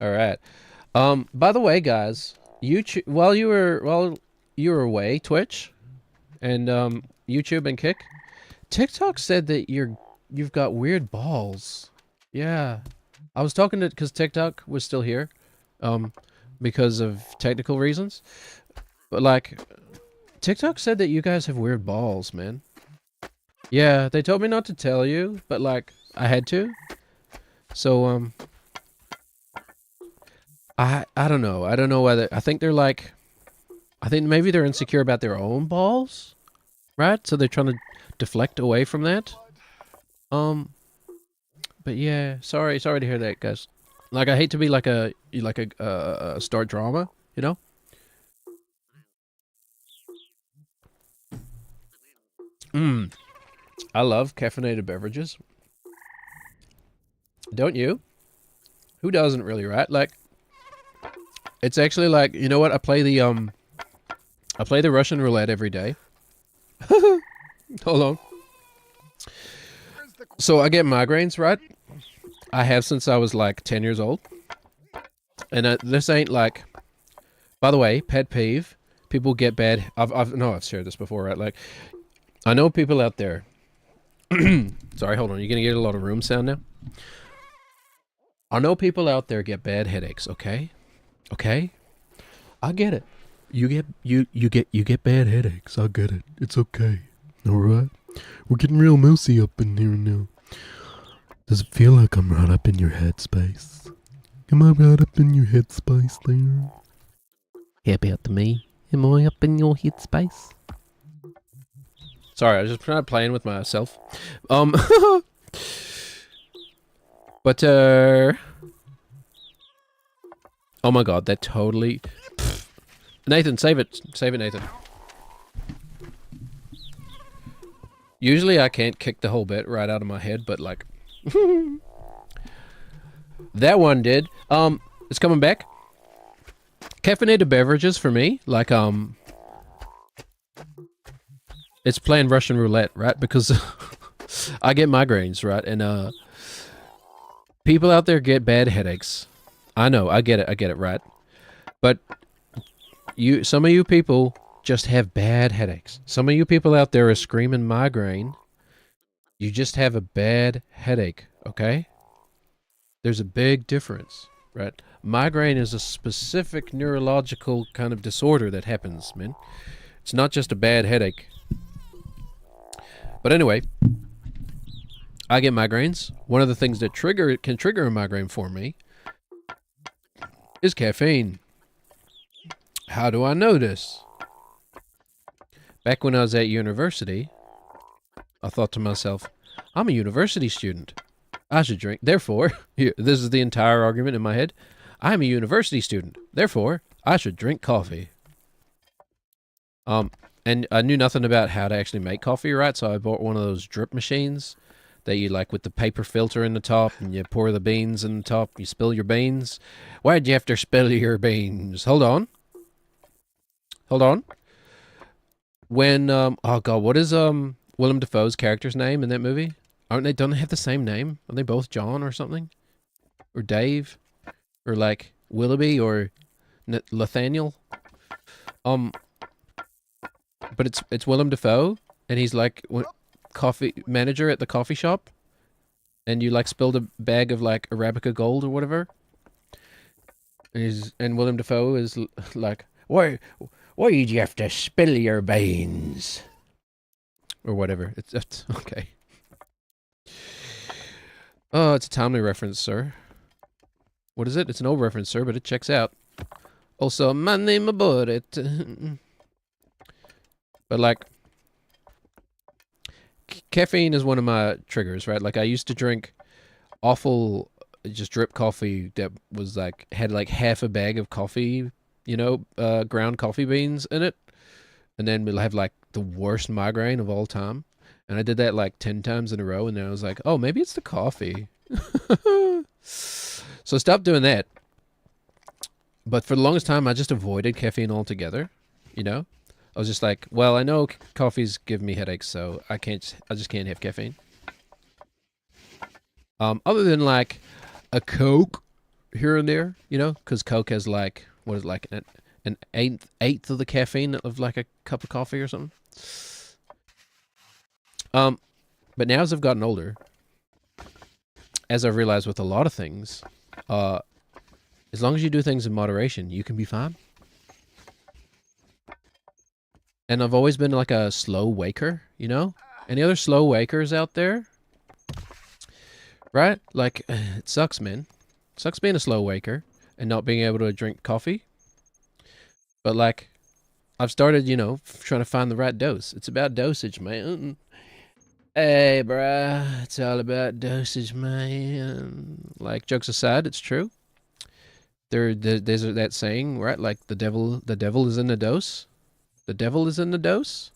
All right. By the way, guys, while you were away, Twitch and YouTube and Kick, TikTok said that you've got weird balls. Yeah. I was talking to because TikTok was still here, um, because of technical reasons. But like, TikTok said that you guys have weird balls, man. Yeah, they told me not to tell you, but like, I had to. So I don't know. I don't know whether I think they're like, I think maybe they're insecure about their own balls, right? So they're trying to deflect away from that. Um, but yeah, sorry to hear that, guys. Like, I hate to be like a start drama, you know? Mm, I love caffeinated beverages. Don't you? Who doesn't really, right? Like, it's actually like, you know what? I play the Russian roulette every day. Hold on. So I get migraines, right? I have since I was like 10 years old. And this ain't like, by the way, pet peeve. People get bad. I've shared this before, right? Like, I know people out there. Sorry, hold on. You're gonna get a lot of room sound now. I know people out there get bad headaches. Okay, okay, I get it. You get bad headaches. I get it. It's okay. All right. We're getting real moosey up in here now. Does it feel like I'm right up in your headspace? Am I right up in your headspace there? How about me? Am I up in your headspace? Sorry, I was just kind of playing with myself. Um, but oh my god, that totally. Nathan, save it, Nathan. Usually I can't kick the whole bit right out of my head, but like, that one did. It's coming back. Caffeinated beverages for me, like it's playing Russian roulette, right? Because I get migraines, right? And people out there get bad headaches. I know, I get it, right? But some of you people just have bad headaches. Some of you people out there are screaming migraine. You just have a bad headache, okay? There's a big difference, right? Migraine is a specific neurological kind of disorder that happens, man. It's not just a bad headache. But anyway, I get migraines. One of the things that can trigger a migraine for me is caffeine. How do I know this? Back when I was at university, I thought to myself, I'm a university student. I should drink. Therefore, here, this is the entire argument in my head. I'm a university student. Therefore, I should drink coffee. And I knew nothing about how to actually make coffee, right? So I bought one of those drip machines that you like with the paper filter in the top, and you pour the beans in the top. You spill your beans. Why'd you have to spill your beans? Hold on. When oh god, what is Willem Dafoe's character's name in that movie? Don't they have the same name? Are they both John or something? Or Dave? Or like Willoughby or Nathaniel? But it's Willem Dafoe, and he's like coffee manager at the coffee shop, and you like spilled a bag of like Arabica Gold or whatever. And Willem Dafoe is like, why'd you have to spill your beans? Or whatever. It's okay. Oh, it's a timely reference, sir. What is it? It's an old reference, sir, but it checks out. Also, my name about it. But like, caffeine is one of my triggers, right? Like, I used to drink awful, just drip coffee that was like, had like half a bag of coffee, ground coffee beans in it. And then we'll have like the worst migraine of all time. And I did that like 10 times in a row. And then I was like, oh, maybe it's the coffee. So stop doing that. But for the longest time, I just avoided caffeine altogether. I was just like, well, I know coffees give me headaches, so I just can't have caffeine. Other than like a Coke, here and there, you know, because Coke has like what is it, like an eighth of the caffeine of like a cup of coffee or something. But now as I've gotten older, as I've realized with a lot of things, as long as you do things in moderation, you can be fine. And I've always been like a slow waker, you know? Any other slow wakers out there? Right? Like, it sucks, man. It sucks being a slow waker and not being able to drink coffee. But like, I've started, you know, trying to find the right dose. It's about dosage, man. Hey, bruh. It's all about dosage, man. Like, jokes aside, it's true. There's that saying, right? Like, the devil is in the dose. The devil is in the dose?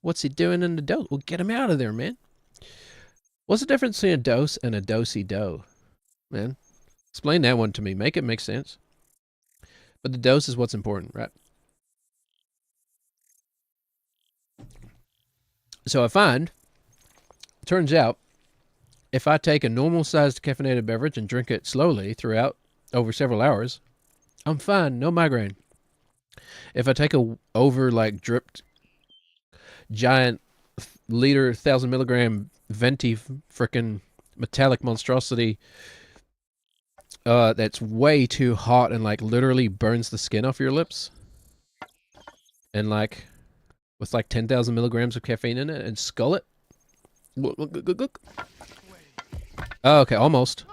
What's he doing in the dose? Well, get him out of there, man. What's the difference between a dose and a dosey-do? Man, explain that one to me. Make it make sense. But the dose is what's important, right? So I find, turns out, if I take a normal-sized caffeinated beverage and drink it slowly throughout over several hours, I'm fine, no migraine. If I take a over like dripped giant liter 1,000 milligram venti frickin' metallic monstrosity that's way too hot and like literally burns the skin off your lips, and like with like 10,000 milligrams of caffeine in it, and skull it. Oh, okay, almost.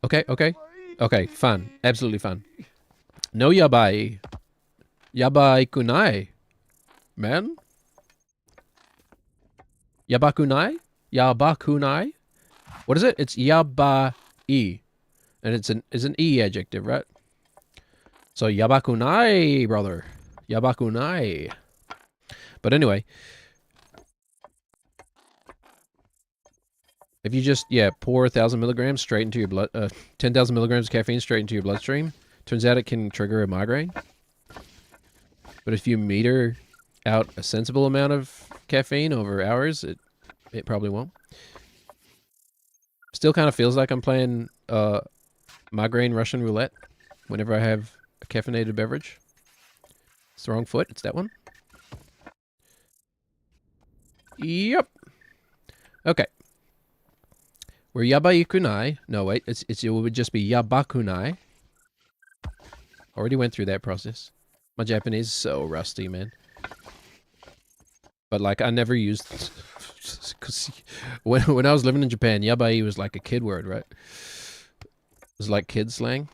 Okay, fine, absolutely fine. No yabai. Yabai kunai. Man? Yabakunai? Yabakunai? What is it? It's yabai. And it's an E adjective, right? So yabakunai, brother. Yabakunai. But anyway. If you just, pour 1,000 milligrams straight into your blood, 10,000 milligrams of caffeine straight into your bloodstream, turns out it can trigger a migraine. But if you meter out a sensible amount of caffeine over hours, it probably won't. Still kind of feels like I'm playing migraine Russian roulette whenever I have a caffeinated beverage. It's the wrong foot. It's that one. Yep. Okay. We're yabai-kunai. No, wait. It would just be yabakunai. Already went through that process. My Japanese is so rusty, man. But like, I never used... Cause when I was living in Japan, yabai was like a kid word, right? It was like kid slang.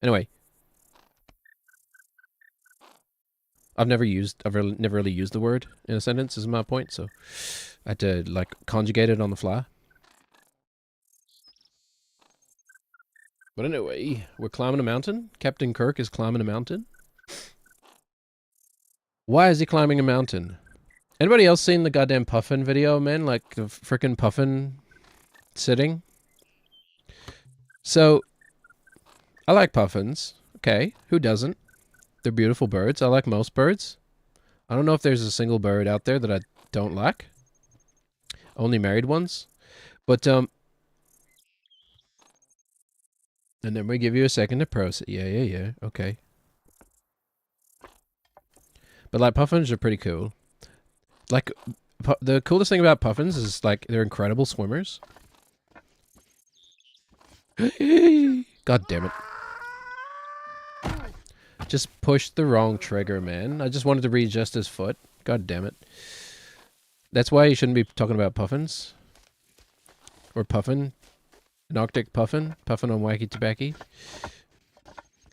Anyway. I've never really used the word in a sentence, is my point, so I had to like conjugate it on the fly. But anyway, we're climbing a mountain. Captain Kirk is climbing a mountain. Why is he climbing a mountain? Anybody else seen the goddamn puffin video, man? Like the frickin' puffin sitting? So, I like puffins. Okay, who doesn't? They're beautiful birds. I like most birds. I don't know if there's a single bird out there that I don't like. Only married ones. But, and then we give you a second to process. Yeah. Okay. But, like, puffins are pretty cool. Like, the coolest thing about puffins is, like, they're incredible swimmers. God damn it. Just pushed the wrong trigger, man. I just wanted to readjust his foot. God damn it. That's why you shouldn't be talking about puffins. Or puffin. An Arctic puffin. Puffin on wacky tobacco.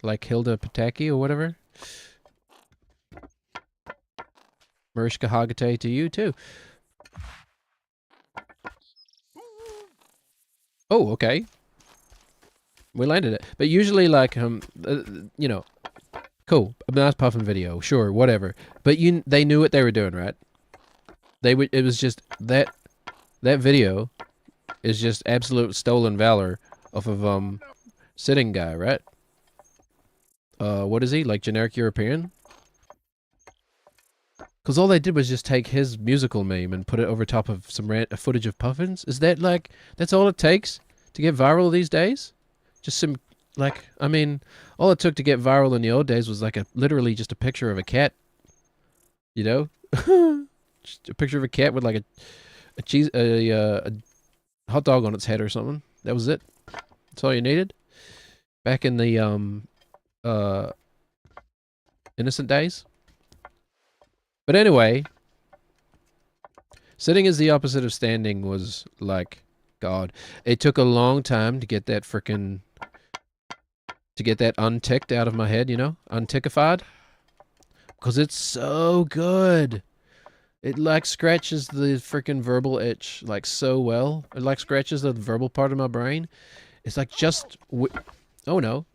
Like Hilda Pataki or whatever. Mariska Hagate to you, too. Oh, okay. We landed it. But usually, like, you know, cool. A nice puffin video. Sure, whatever. But they knew what they were doing, right? It was just that video is just absolute stolen valor off of, sitting guy, right? What is he? Like generic European? Because all they did was just take his musical meme and put it over top of some footage of puffins. Is that like, that's all it takes to get viral these days? Just some, like, I mean, all it took to get viral in the old days was like literally just a picture of a cat, you know? Just a picture of a cat with like a hot dog on its head or something. That was it. That's all you needed. Back in the innocent days. But anyway, sitting is the opposite of standing was like, God. It took a long time to get that frickin' unticked out of my head, you know? Untickified. Because it's so good. It like scratches the frickin' verbal itch like so well. It like scratches the verbal part of my brain. It's like just oh no.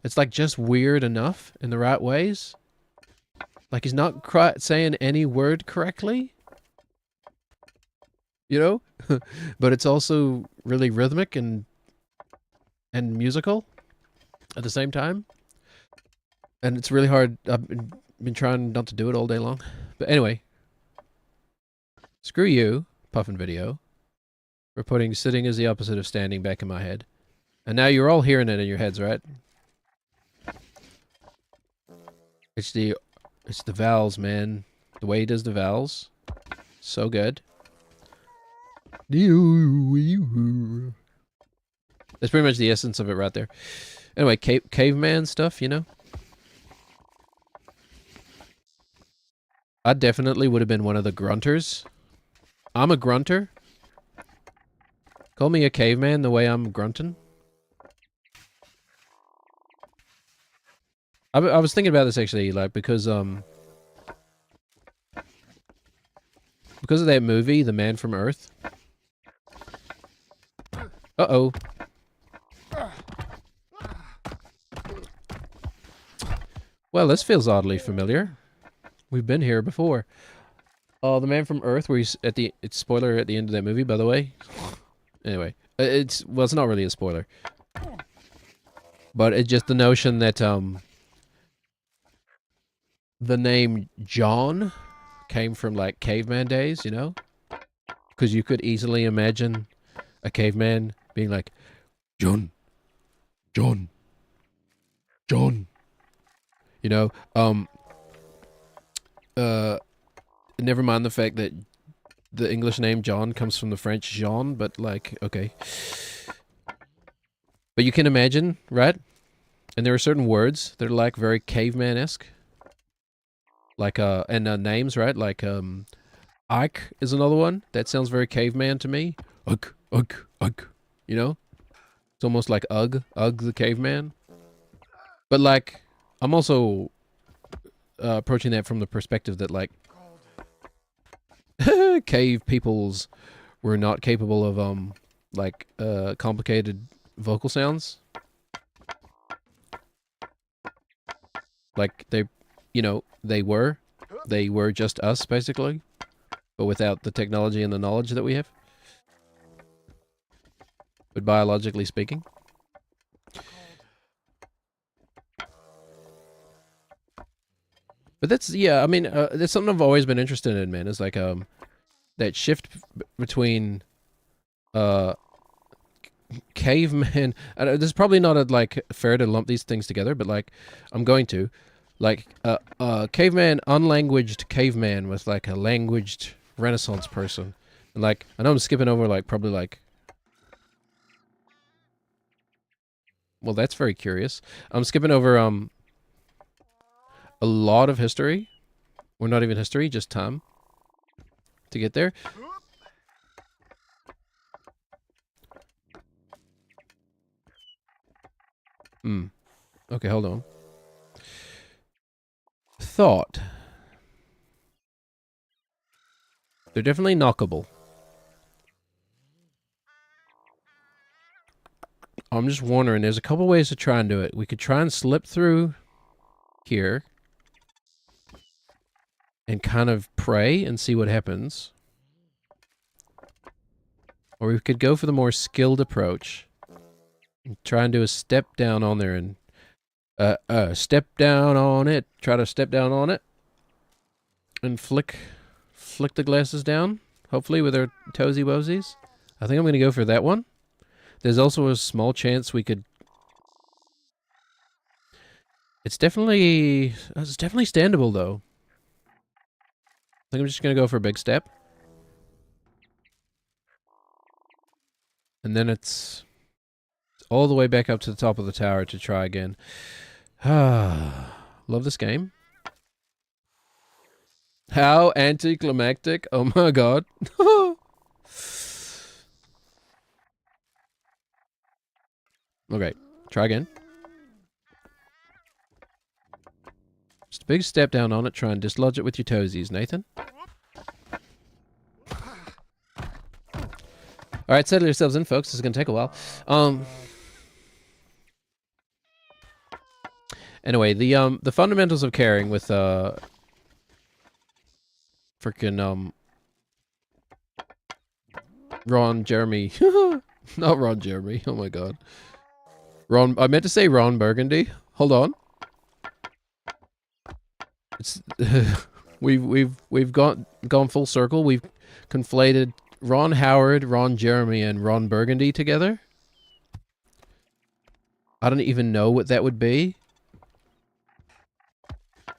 It's like just weird enough in the right ways. Like he's not saying any word correctly. You know? But it's also really rhythmic and musical at the same time. And it's really hard. I've been trying not to do it all day long. But anyway. Screw you, Puffin Video, for putting sitting as the opposite of standing back in my head. And now you're all hearing it in your heads, right? It's the vowels, man. The way he does the vowels. So good. That's pretty much the essence of it right there. Anyway, caveman stuff, you know? I definitely would have been one of the grunters. I'm a grunter. Call me a caveman the way I'm grunting. I was thinking about this actually, like, because of that movie, The Man from Earth. Uh-oh. Well, this feels oddly familiar. We've been here before. Oh, The Man from Earth, where he's it's spoiler at the end of that movie, by the way. Anyway, it's not really a spoiler. But it's just the notion that, the name John came from, like, caveman days, you know? Because you could easily imagine a caveman being like, John, John, John. You know, never mind the fact that the English name John comes from the French Jean, but like, okay. But you can imagine, right? And there are certain words that are like very caveman-esque. Like, and names, right? Like, Ike is another one. That sounds very caveman to me. Ugh, ugh, ugh. You know? It's almost like Ugg the caveman. But like, I'm also approaching that from the perspective that, like, cave peoples were not capable of, like, complicated vocal sounds. Like, they, you know, they were just us, basically. But without the technology and the knowledge that we have. But biologically speaking. But that's, yeah, I mean, that's something I've always been interested in, man. Is like, that shift between, caveman. This is probably not like fair to lump these things together, but like, I'm going to, like, caveman, unlanguaged caveman with like a languaged Renaissance person. And like, I know I'm skipping over like probably like. Well, that's very curious. I'm skipping over a lot of history, or not even history, just time to get there. Okay, hold on. Thought. They're definitely knockable. I'm just wondering, there's a couple ways to try and do it. We could try and slip through here and kind of pray and see what happens. Or we could go for the more skilled approach and try and do a step down on there and step down on it. Try to step down on it. and flick the glasses down, hopefully with our toesy wosies. I think I'm going to go for that one. There's also a small chance we could... It's definitely standable, though. I think I'm just going to go for a big step. And then it's all the way back up to the top of the tower to try again. Love this game. How anticlimactic. Oh my god. Okay, try again. Just a big step down on it. Try and dislodge it with your toesies, Nathan. Alright, settle yourselves in, folks. This is going to take a while. Anyway, the fundamentals of carrying with, freaking, Ron Jeremy. Not Ron Jeremy. Oh my god. I meant to say Ron Burgundy. Hold on. It's we've gone full circle. We've conflated Ron Howard, Ron Jeremy, and Ron Burgundy together. I don't even know what that would be.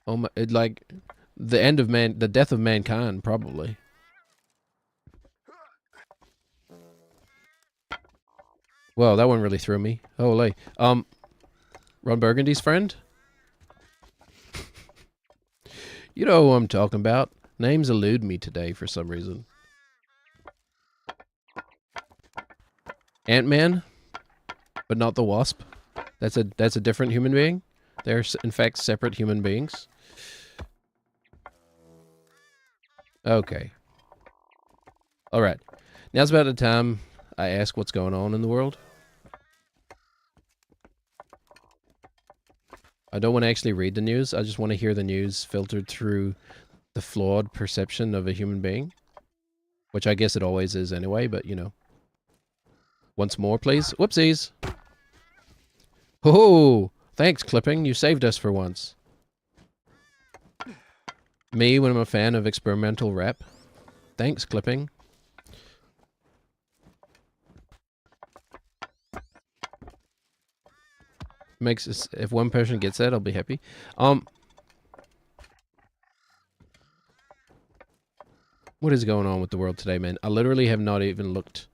Oh my! Like the death of mankind, probably. Whoa, that one really threw me. Holy. Ron Burgundy's friend? You know who I'm talking about. Names elude me today for some reason. Ant-Man? But not the Wasp? That's a different human being? They're, in fact, separate human beings. Okay. Alright. Now's about the time I ask what's going on in the world. I don't want to actually read the news. I just want to hear the news filtered through the flawed perception of a human being. Which I guess it always is anyway, but you know. Once more, please. Whoopsies. Oh, thanks, Clipping. You saved us for once. Me, when I'm a fan of experimental rap. Thanks, Clipping. Makes us, if one person gets that, I'll be happy. What is going on with the world today, man? I literally have not even looked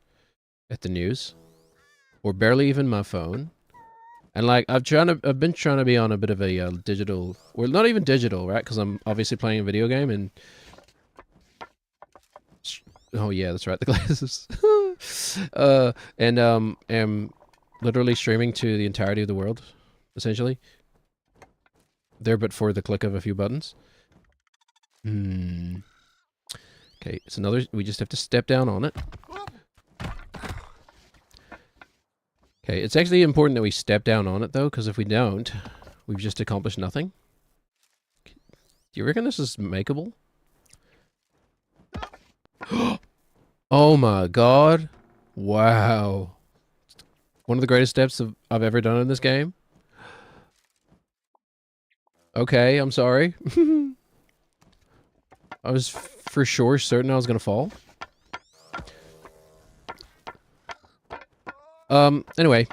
at the news, or barely even my phone. And like I've been trying to be on a bit of a digital, or not even digital, right? Because I'm obviously playing a video game, and oh yeah, that's right, the glasses. And am literally streaming to the entirety of the world, essentially. There, but for the click of a few buttons. Okay, it's another. We just have to step down on it. Okay, it's actually important that we step down on it, though, because if we don't, we've just accomplished nothing. Do you reckon this is makeable? Oh my god. Wow. One of the greatest steps I've ever done in this game. Okay, I'm sorry. I was for sure certain I was gonna fall. Anyway.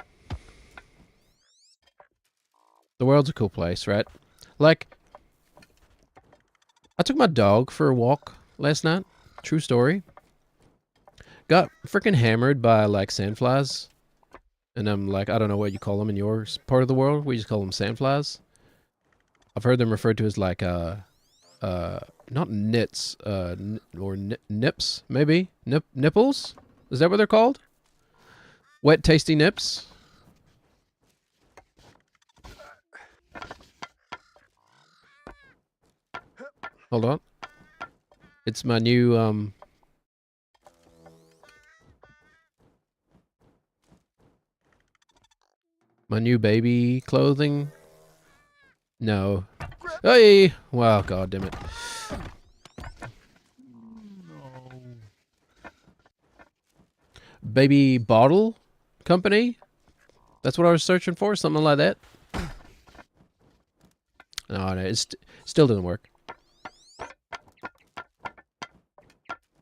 The world's a cool place, right? Like, I took my dog for a walk last night. True story. Got freaking hammered by, like, sandflies. And I'm like, I don't know what you call them in your part of the world. We just call them sandflies. I've heard them referred to as, like, not nits, or nips, maybe? Nipples? Is that what they're called? Wet, tasty nips? Hold on. It's my new, my new baby clothing. No. Hey! Wow, god damn it. Baby bottle company? That's what I was searching for, something like that. No, it still didn't work.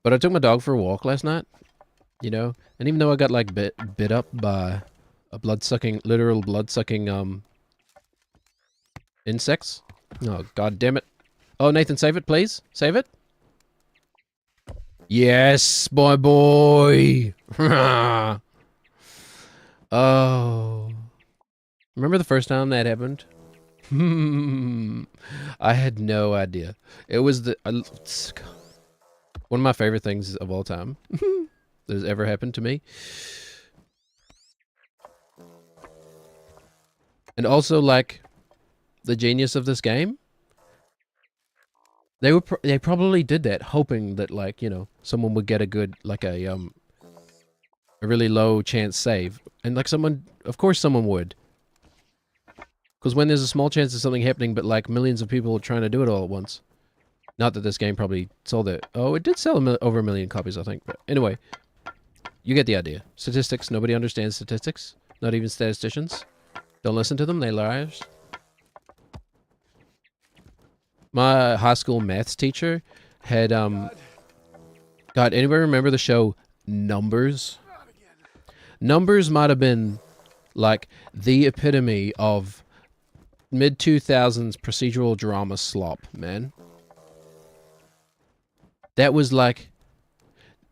But I took my dog for a walk last night, you know, and even though I got like bit up by a literal blood-sucking insects. Oh, god damn it. Oh, Nathan, save it, please. Save it. Yes, my boy. Oh. Remember the first time that happened? I had no idea. It was one of my favorite things of all time that has ever happened to me. And also, like, the genius of this game, they probably did that hoping that, like, you know, someone would get a good, like, a really low chance save. And, like, of course someone would. Because when there's a small chance of something happening, but, like, millions of people are trying to do it all at once. Not that this game probably sold it. Oh, it did sell over 1 million copies, I think. But anyway, you get the idea. Statistics, nobody understands statistics. Not even statisticians. Don't listen to them, they liars. My high school maths teacher had, God, anybody remember the show Numbers? Numbers might have been, like, the epitome of mid-2000s procedural drama slop, man. That was, like,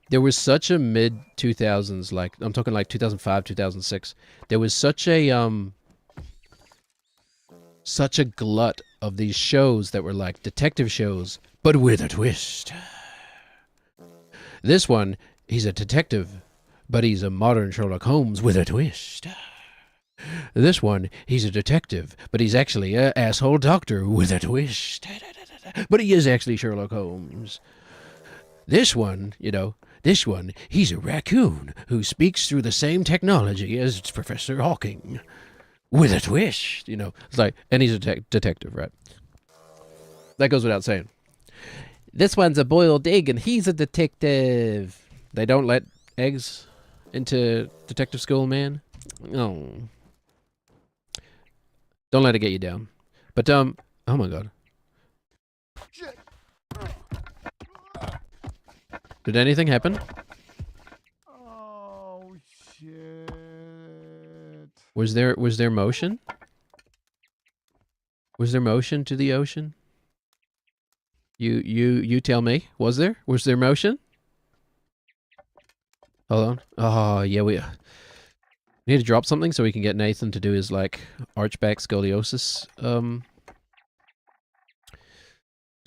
there was such a mid-2000s, like, I'm talking, like, 2005, 2006. There was such a glut of these shows that were like detective shows, but with a twist. This one, he's a detective, but he's a modern Sherlock Holmes with a twist. This one, he's a detective, but he's actually an asshole doctor with a twist. But he is actually Sherlock Holmes. This one, you know, he's a raccoon who speaks through the same technology as Professor Hawking. With a twist, you know. It's like, and he's a detective, right? That goes without saying. This one's a boiled egg, and he's a detective. They don't let eggs into detective school, man. No. Don't let it get you down. But, oh my god. Did anything happen? Oh, shit. Was there motion? Was there motion to the ocean? You tell me. Was there motion? Hold on. Oh yeah, we need to drop something so we can get Nathan to do his like archback scoliosis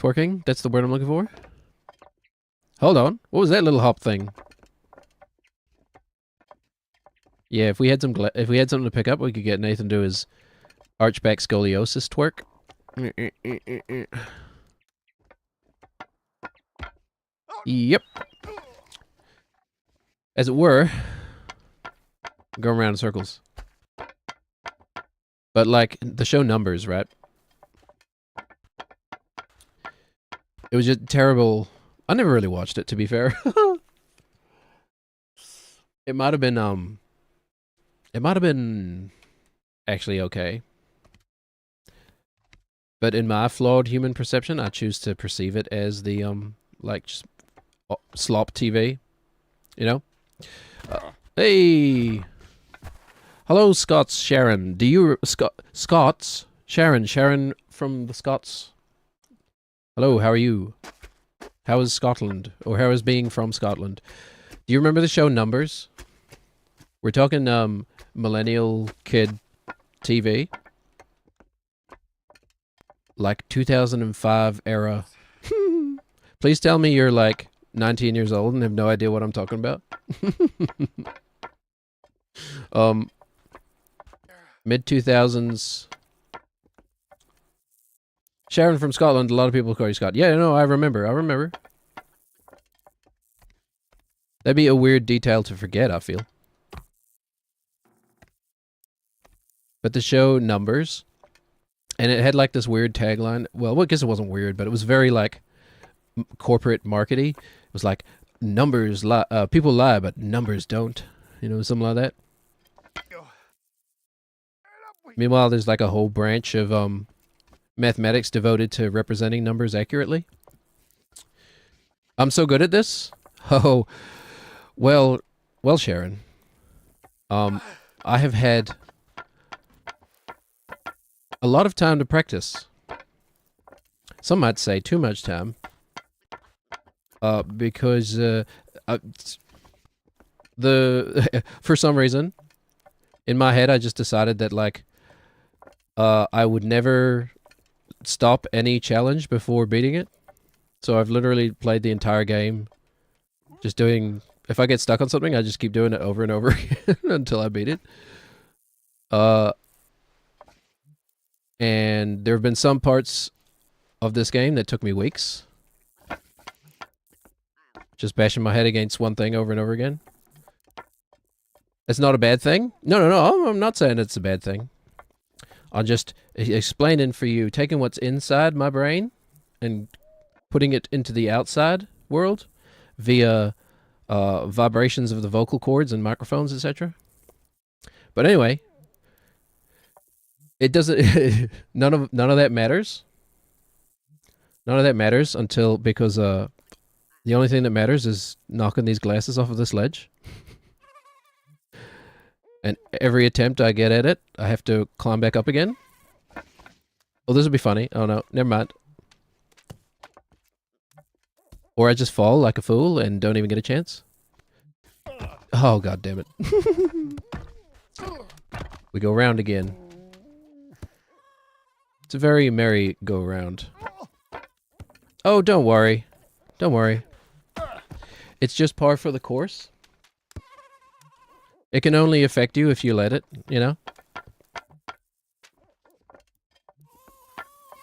twerking. That's the word I'm looking for. Hold on. What was that little hop thing? Yeah, if we had something to pick up, we could get Nathan to his archback scoliosis twerk. Yep. As it were, going around in circles. But like the show Numbers, right? It was just terrible. I never really watched it, to be fair. It might have been actually okay. But in my flawed human perception, I choose to perceive it as the like just slop TV, you know? Hey, hello, Scots Sharon. Do you Scots Sharon from the Scots? Hello, how are you? How is Scotland, or how is being from Scotland? Do you remember the show Numbers? We're talking millennial kid TV, like 2005 era. Please tell me you're like 19 years old and have no idea what I'm talking about. Mid 2000s. Sharon from Scotland. A lot of people call you Scott. Yeah, no, I remember. That'd be a weird detail to forget, I feel. But the show Numbers, and it had like this weird tagline. Well, I guess it wasn't weird, but it was very like corporate markety. It was like, numbers lie, people lie, but numbers don't. You know, something like that. Meanwhile, there's like a whole branch of mathematics devoted to representing numbers accurately. I'm so good at this. Oh, well, well, Sharon. Um, I have had a lot of time to practice. Some might say too much time. Because the for some reason in my head I just decided that like I would never stop any challenge before beating it. So I've literally played the entire game just doing. If I get stuck on something, I just keep doing it over and over again until I beat it. Uh, and there have been some parts of this game that took me weeks. Just bashing my head against one thing over and over again. It's not a bad thing. No. I'm not saying it's a bad thing. I'm just explaining for you, taking what's inside my brain and putting it into the outside world via vibrations of the vocal cords and microphones, etc. But anyway, it doesn't. none of that matters. None of that matters until because the only thing that matters is knocking these glasses off of this ledge. And every attempt I get at it, I have to climb back up again. Oh, this would be funny. Oh no, never mind. Or I just fall like a fool and don't even get a chance. Oh, god damn it. We go round again. It's a very merry go round. Oh, don't worry. Don't worry. It's just par for the course. It can only affect you if you let it, you know?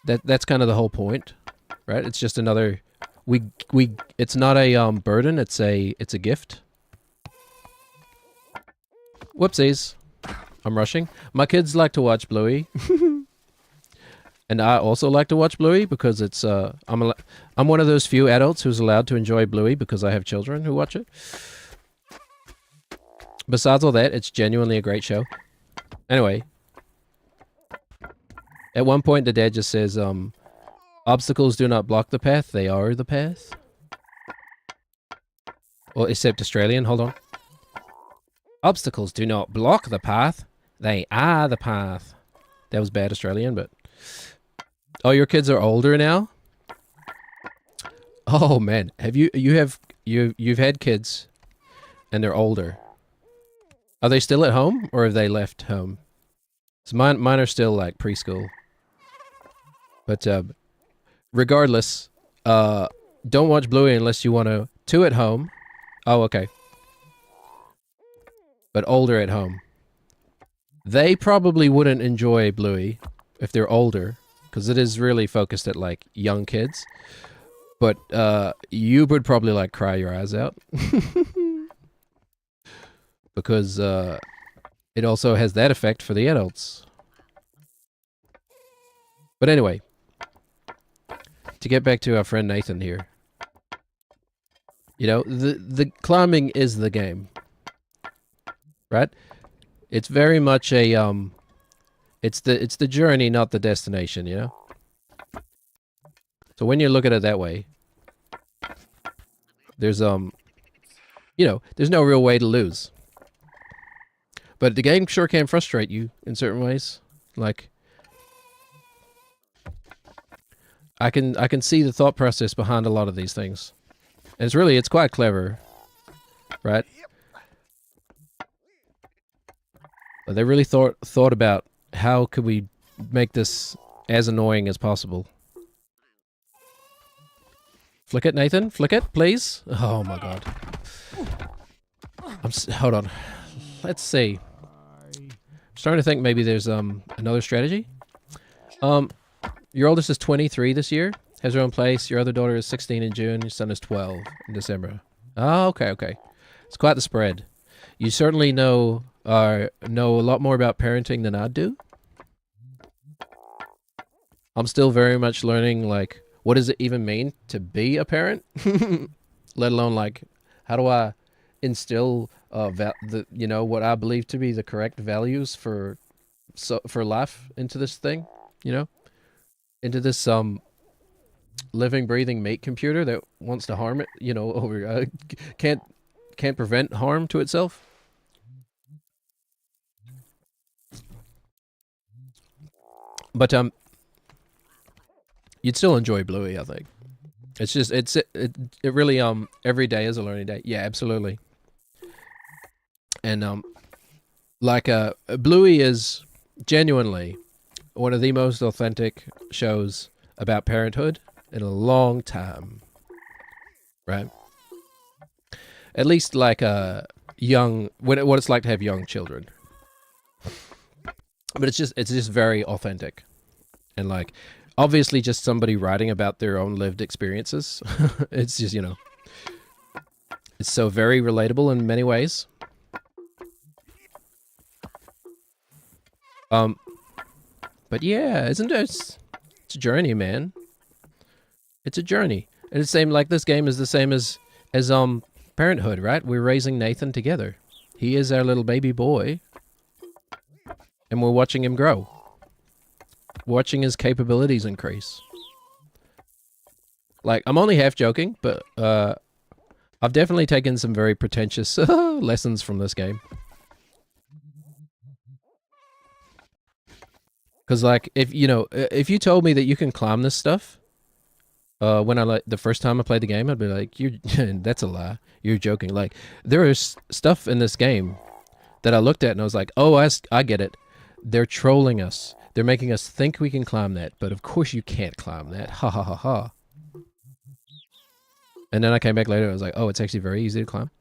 That's kind of the whole point, right? It's just another it's not a burden, it's a gift. Whoopsies. I'm rushing. My kids like to watch Bluey. And I also like to watch Bluey because it's I'm one of those few adults who's allowed to enjoy Bluey because I have children who watch it. Besides all that, it's genuinely a great show. Anyway, at one point the dad just says, obstacles do not block the path, they are the path. Well, except Australian, hold on. Obstacles do not block the path, they are the path. That was bad Australian, but... Oh, your kids are older now? Oh man, have you've had kids and they're older. Are they still at home or have they left home? So mine are still like preschool. But regardless, don't watch Bluey unless you want to. Two at home. Oh, okay. But older at home. They probably wouldn't enjoy Bluey if they're older, because it is really focused at like young kids. But you would probably like cry your eyes out. Because it also has that effect for the adults. But anyway, to get back to our friend Nathan here. You know, the climbing is the game. Right? It's very much a it's the journey, not the destination, you know? So when you look at it that way, there's you know, there's no real way to lose. But the game sure can frustrate you in certain ways. Like I can see the thought process behind a lot of these things. And it's quite clever. Right? But they really thought about how could we make this as annoying as possible. Flick it, Nathan. Flick it, please. Oh my god. Hold on. Let's see. I'm starting to think maybe there's another strategy. Your oldest is 23 this year. Has her own place. Your other daughter is 16 in June. Your son is 12 in December. Oh, okay. It's quite the spread. You certainly know a lot more about parenting than I do. I'm still very much learning, like, what does it even mean to be a parent? Let alone, like, how do I instill what I believe to be the correct values for life into this thing, you know? Into this living, breathing meat computer that wants to harm it, you know, or can't prevent harm to itself. But you'd still enjoy Bluey, I think. It's just it really every day is a learning day. Yeah, absolutely. And like Bluey is genuinely one of the most authentic shows about parenthood in a long time. Right? At least like young what it's like to have young children. But it's just very authentic. And like obviously just somebody writing about their own lived experiences. It's just, you know, it's so very relatable in many ways. But yeah, isn't it? It's a journey, man. It's a journey. And it's the same like this game is the same as Parenthood, right? We're raising Nathan together. He is our little baby boy. And we're watching him grow. Watching his capabilities increase. Like, I'm only half joking, but I've definitely taken some very pretentious lessons from this game. Because, like, if you told me that you can climb this stuff, when the first time I played the game, I'd be like, that's a lie. You're joking. Like, there is stuff in this game that I looked at and I was like, oh, I get it. They're trolling us. They're making us think we can climb that, but of course you can't climb that. Ha ha ha ha. And then I came back later and I was like, oh, it's actually very easy to climb.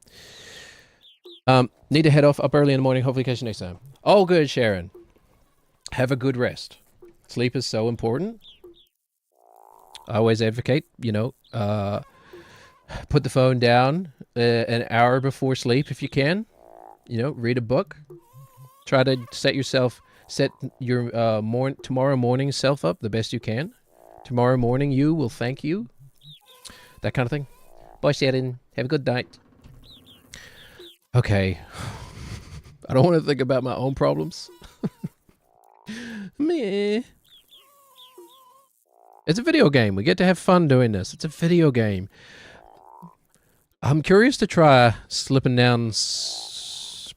Need to head off up early in the morning. Hopefully catch you next time. Oh, good, Sharon. Have a good rest. Sleep is so important. I always advocate, put the phone down an hour before sleep if you can. Read a book. Try to set your tomorrow morning self up the best you can. Tomorrow morning you will thank you. That kind of thing. Bye, Sharon. Have a good night. Okay. I don't want to think about my own problems. Meh. It's a video game. We get to have fun doing this. It's a video game. I'm curious to try slipping down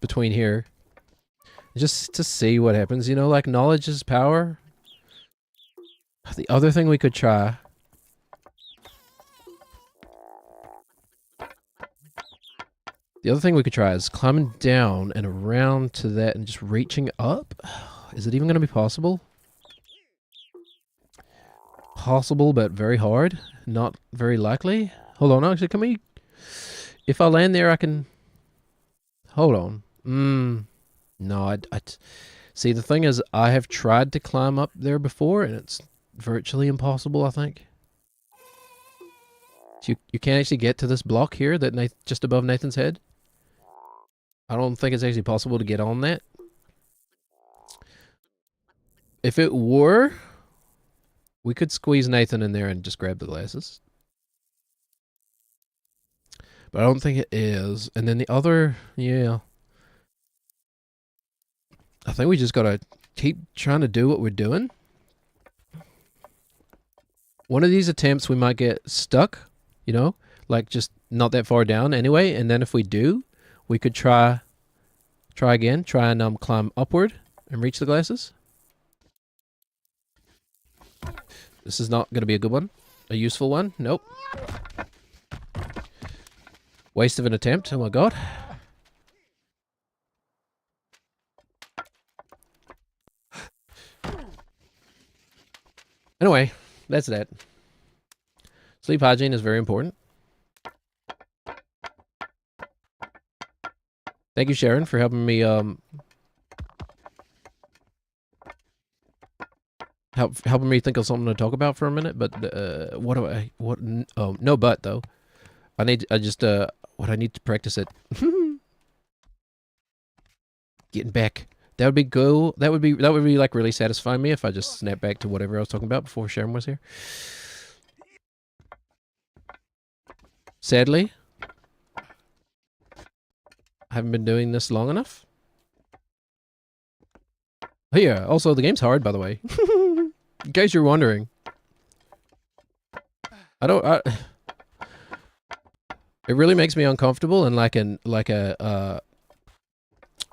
between here. Just to see what happens. Like knowledge is power. The other thing we could try. The other thing we could try is climbing down and around to that and just reaching up. Is it even going to be possible? Possible, but very hard. Not very likely. Hold on, actually, can we... If I land there, I can... Hold on. No, See, the thing is, I have tried to climb up there before, and it's virtually impossible, I think. So you can't actually get to this block here, that just above Nathan's head. I don't think it's actually possible to get on that. If it were... We could squeeze Nathan in there and just grab the glasses. But I don't think it is. And then the other, yeah. I think we just gotta keep trying to do what we're doing. One of these attempts we might get stuck, like just not that far down anyway. And then if we do, we could try again, try and climb upward and reach the glasses. This is not going to be a good one. A useful one? Nope. Waste of an attempt. Oh my god. Anyway, that's that. Sleep hygiene is very important. Thank you, Sharon, for helping me helping me think of something to talk about for a minute. But no but though. I need to practice it. Getting back. That would be cool. That would be like really satisfying me if I just snap back to whatever I was talking about before Sharon was here. Sadly, I haven't been doing this long enough. Oh yeah, also the game's hard, by the way. In case you're wondering. I don't. It really makes me uncomfortable in like a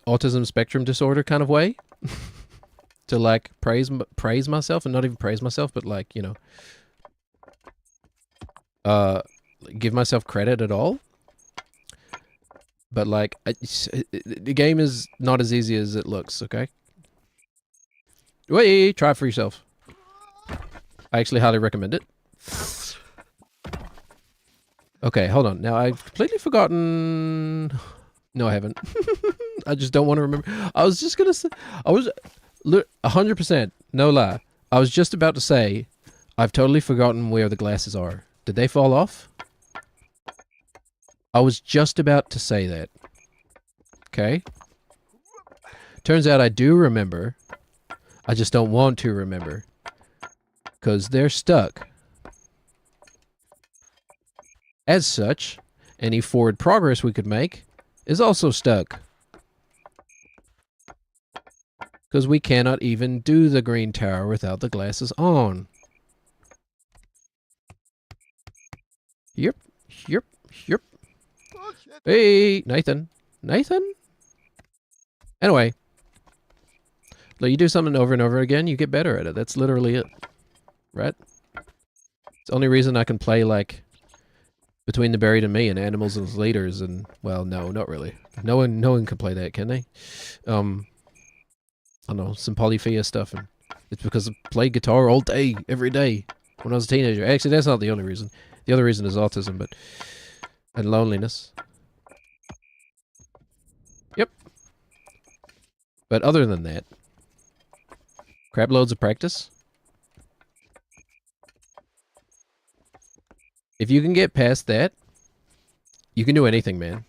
autism spectrum disorder kind of way. To like praise myself, and not even praise myself, but like, you know, give myself credit at all. But like, the game is not as easy as it looks. Okay. Wait, try it for yourself. I actually highly recommend it. Okay, hold on. Now I've completely forgotten. No, I haven't. I just don't want to remember. I was just gonna say. I was 100%. No lie. I was just about to say. I've totally forgotten where the glasses are. Did they fall off? I was just about to say that. Okay. Turns out I do remember. I just don't want to remember. Because they're stuck. As such, any forward progress we could make is also stuck. Because we cannot even do the green tower without the glasses on. Yep, yep, yep. Hey, Nathan. Nathan? Anyway. Like, you do something over and over again, you get better at it. That's literally it. Right? It's the only reason I can play, like, Between the Buried and Me and Animals and Leaders and, well, no, not really. No one can play that, can they? I don't know, some Polyphia stuff. And it's because I played guitar all day, every day, when I was a teenager. Actually, that's not the only reason. The other reason is autism, but... and loneliness. Yep. But other than that... crap loads of practice. If you can get past that, you can do anything, man.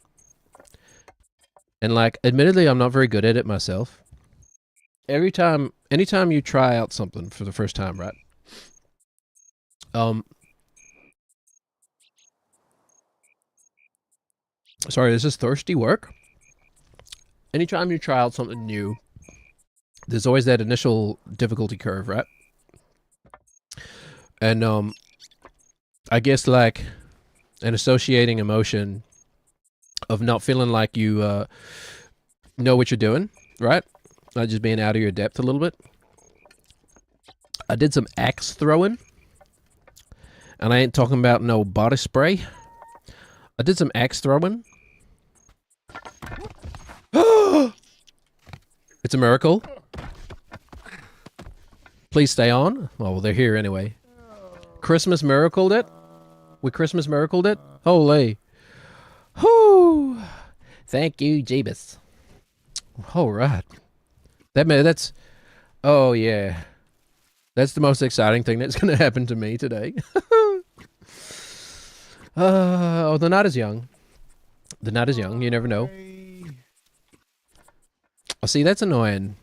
And like, admittedly, I'm not very good at it myself. Anytime you try out something for the first time, right? Sorry, this is thirsty work. Anytime you try out something new, there's always that initial difficulty curve, right? And I guess like an associating emotion of not feeling like you know what you're doing, right? Not just being out of your depth a little bit. I did some axe throwing, and I ain't talking about no body spray. I did some axe throwing. It's a miracle. Please stay on. Oh, well, they're here anyway. Christmas miracled it. We Christmas miracled it. Holy. Whoo. Thank you, Jeebus. All right. That's... oh, yeah. That's the most exciting thing that's going to happen to me today. Oh, the night is young. The night is young. You never know. Oh, see, that's annoying.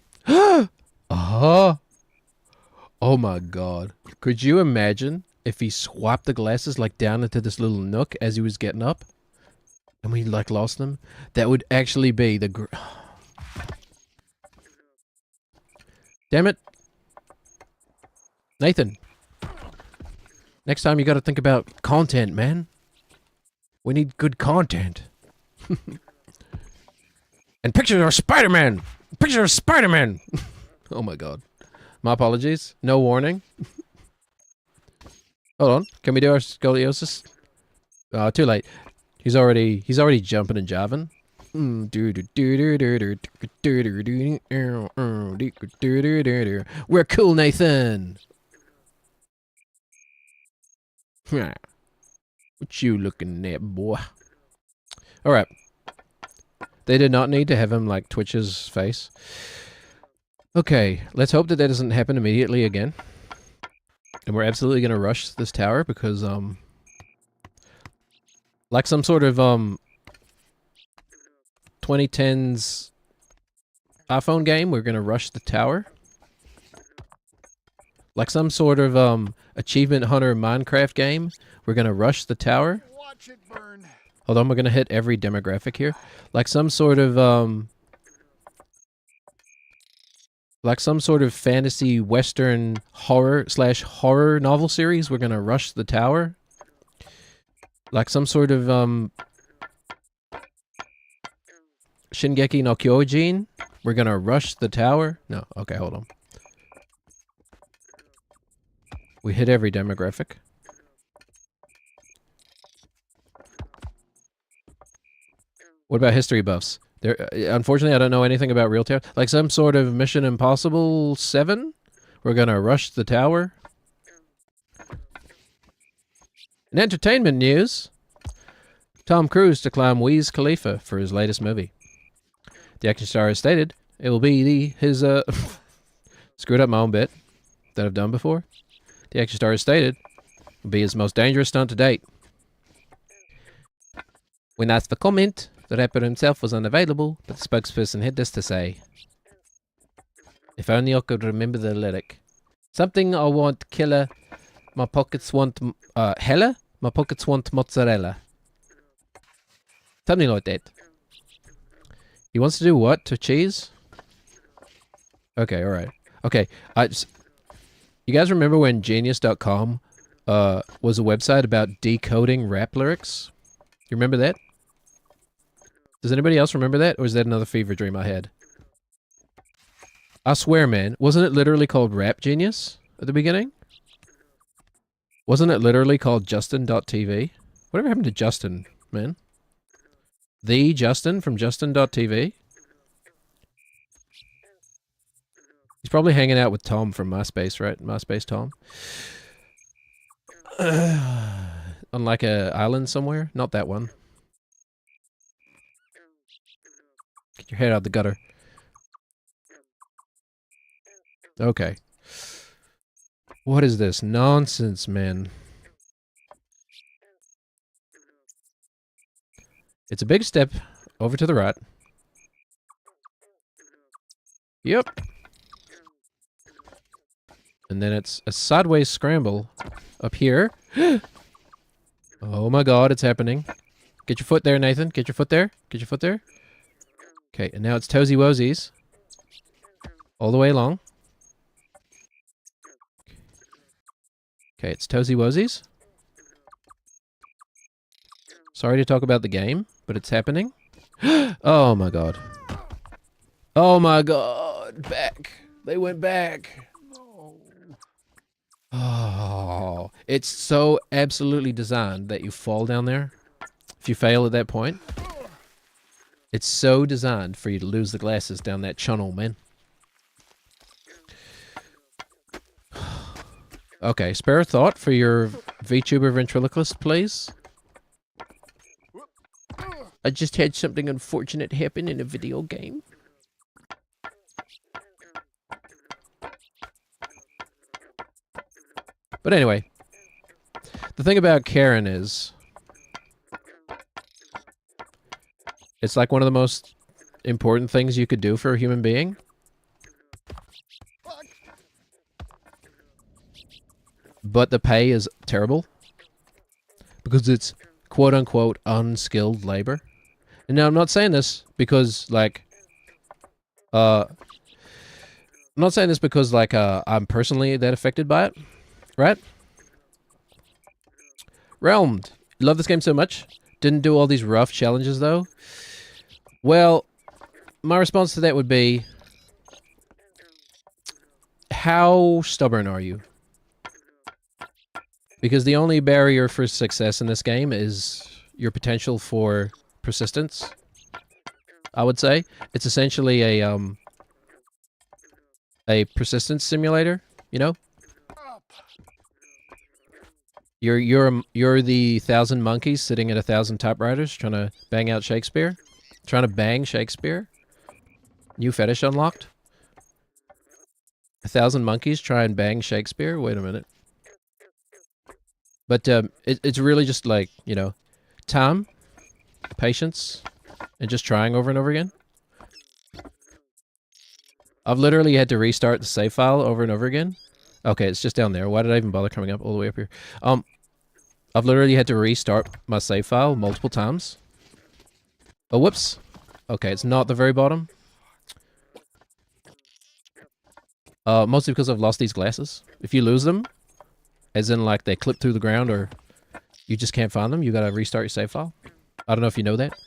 Oh my god. Could you imagine if he swapped the glasses like down into this little nook as he was getting up? And we like lost them? That would actually be the damn it. Nathan. Next time you gotta think about content, man. We need good content. And pictures of Spider-Man! Picture of Spider-Man! Oh my god. My apologies. No warning. Hold on. Can we do our scoliosis? Too late. He's already jumping and jiving. We're cool, Nathan. What you looking at, boy? All right. They did not need to have him like twitch his face. Okay, let's hope that doesn't happen immediately again. And we're absolutely gonna rush this tower because like some sort of 2010s iPhone game, we're gonna rush the tower. Like some sort of achievement hunter Minecraft game, we're gonna rush the tower. Watch it burn. Hold on, we're gonna hit every demographic here. Like some sort of fantasy western horror / horror novel series, we're gonna rush the tower. Like some sort of Shingeki no Kyojin. We're gonna rush the tower. No, okay, hold on. We hit every demographic. What about history buffs? There, unfortunately, I don't know anything about real tower. Like some sort of Mission Impossible 7. We're gonna rush the tower. In entertainment news, Tom Cruise to climb Wiz Khalifa for his latest movie. The action star has stated it will be his screwed up my own bit that I've done before. The action star has stated it will be his most dangerous stunt to date. When asked for comment, the rapper himself was unavailable, but the spokesperson had this to say. If only I could remember the lyric. Something I want killer, my pockets want hella, my pockets want mozzarella. Something like that. He wants to do what? To cheese? Okay, alright. Okay, you guys remember when Genius.com was a website about decoding rap lyrics? You remember that? Does anybody else remember that? Or is that another fever dream I had? I swear, man. Wasn't it literally called Rap Genius at the beginning? Wasn't it literally called Justin.tv? Whatever happened to Justin, man? The Justin from Justin.tv? He's probably hanging out with Tom from MySpace, right? MySpace Tom. On like a island somewhere? Not that one. Get your head out of the gutter. Okay. What is this nonsense, man? It's a big step over to the right. Yep. And then it's a sideways scramble up here. Oh my god, it's happening. Get your foot there, Nathan. Get your foot there. Get your foot there. Okay, and now it's Toesy Woesies. All the way along. Okay, it's Toesy Woesies. Sorry to talk about the game, but it's happening. Oh my god. Oh my god. Back. They went back. Oh. It's so absolutely designed that you fall down there. If you fail at that point. It's so designed for you to lose the glasses down that channel, man. Okay, spare a thought for your VTuber ventriloquist, please. I just had something unfortunate happen in a video game. But anyway, the thing about Karen is, it's like one of the most important things you could do for a human being. But the pay is terrible. Because it's quote-unquote unskilled labor. And now I'm not saying this because, like... I'm not saying this because, like, I'm personally that affected by it. Right? Realmed. Love this game so much. Didn't do all these rough challenges, though. Well, my response to that would be... How stubborn are you? Because the only barrier for success in this game is your potential for persistence. I would say it's essentially a persistence simulator. You know, you're the 1,000 monkeys sitting at 1,000 typewriters trying to bang out Shakespeare, trying to bang Shakespeare. New fetish unlocked. 1,000 monkeys try and bang Shakespeare. Wait a minute. But it's really just like, you know, time, patience, and just trying over and over again. I've literally had to restart the save file over and over again. Okay, it's just down there. Why did I even bother coming up all the way up here? I've literally had to restart my save file multiple times. Oh, whoops. Okay, it's not the very bottom. Mostly because I've lost these glasses. If you lose them, as in like they clip through the ground or You just can't find them? You gotta restart your save file? I don't know if you know that.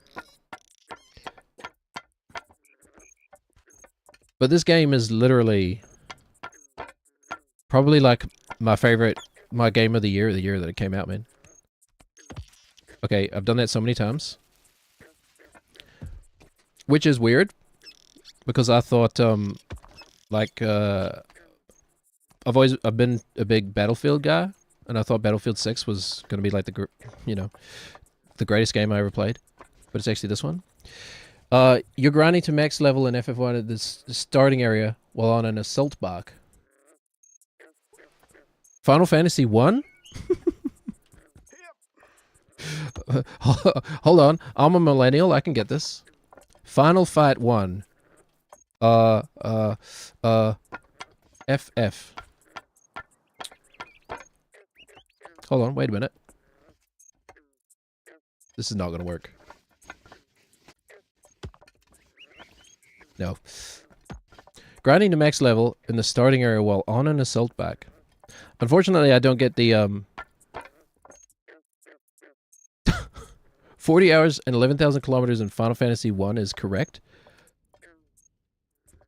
But this game is literally probably like my favorite, my game of the year that it came out, man. Okay, I've done that so many times. Which is weird. Because I thought, like, I've been a big Battlefield guy. And I thought Battlefield 6 was going to be like the greatest game I ever played. But it's actually this one. You're grinding to max level in FF1 at the starting area while on an assault bark. Final Fantasy 1? Hold on. I'm a millennial. I can get this. Final Fight 1. FF. Hold on, wait a minute. This is not gonna work. No. Grinding to max level in the starting area while on an assault back. Unfortunately, I don't get the 40 hours and 11,000 kilometers in Final Fantasy 1 is correct.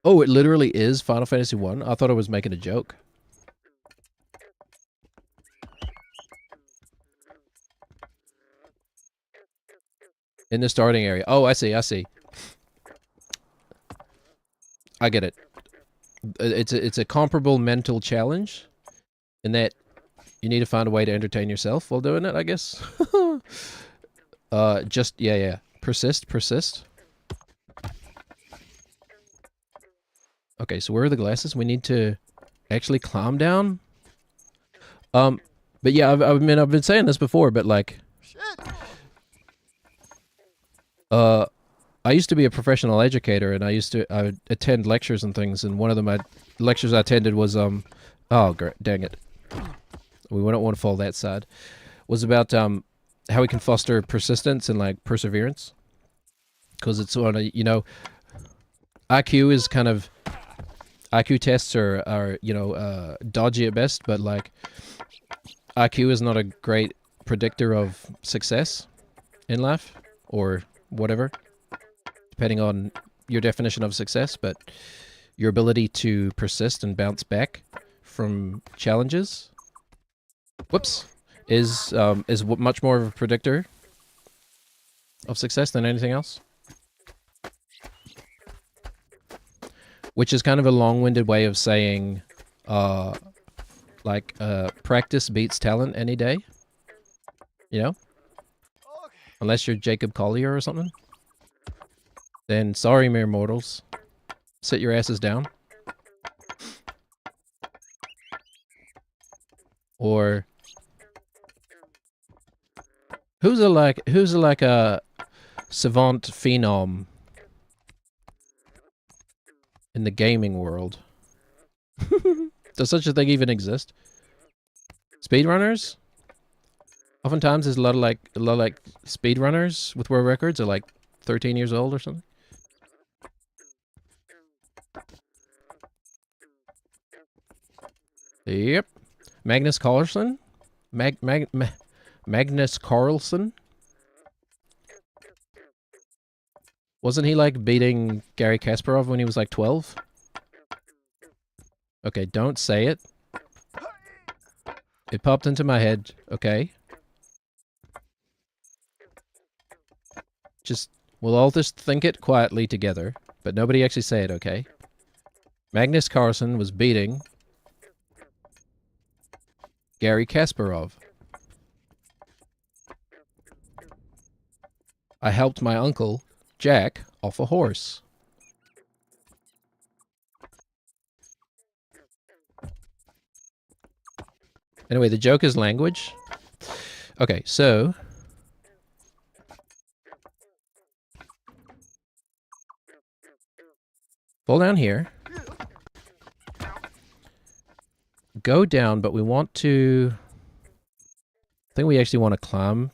Oh, it literally is Final Fantasy 1? I thought I was making a joke. In the starting area. Oh, I see. I get it. It's a comparable mental challenge in that you need to find a way to entertain yourself while doing it, I guess. Yeah. Persist. Okay, so where are the glasses? We need to actually climb down. But yeah, I've been saying this before, but like, I used to be a professional educator, and I would attend lectures and things, and one of the lectures I attended was oh, dang it, we don't want to fall that side. Was about how we can foster persistence and like perseverance, because it's on a IQ tests are dodgy at best, but like IQ is not a great predictor of success in life or whatever, depending on your definition of success, but your ability to persist and bounce back from challenges, is much more of a predictor of success than anything else. Which is kind of a long-winded way of saying, practice beats talent any day. You know? Unless you're Jacob Collier or something. Then sorry, mere mortals. Sit your asses down. Or who's a savant phenom in the gaming world? Does such a thing even exist? Speedrunners? Oftentimes there's a lot of speedrunners with world records are like 13 years old or something. Yep. Magnus Carlsen? Magnus Carlsen? Wasn't he like beating Gary Kasparov when he was like 12? Okay, don't say it. It popped into my head, okay? We'll all just think it quietly together, but nobody actually say it, okay? Magnus Carlsen was beating Gary Kasparov. I helped my uncle, Jack, off a horse. Anyway, the joke is language. Okay, so fall down here. Go down, but we want to... I think we actually want to climb.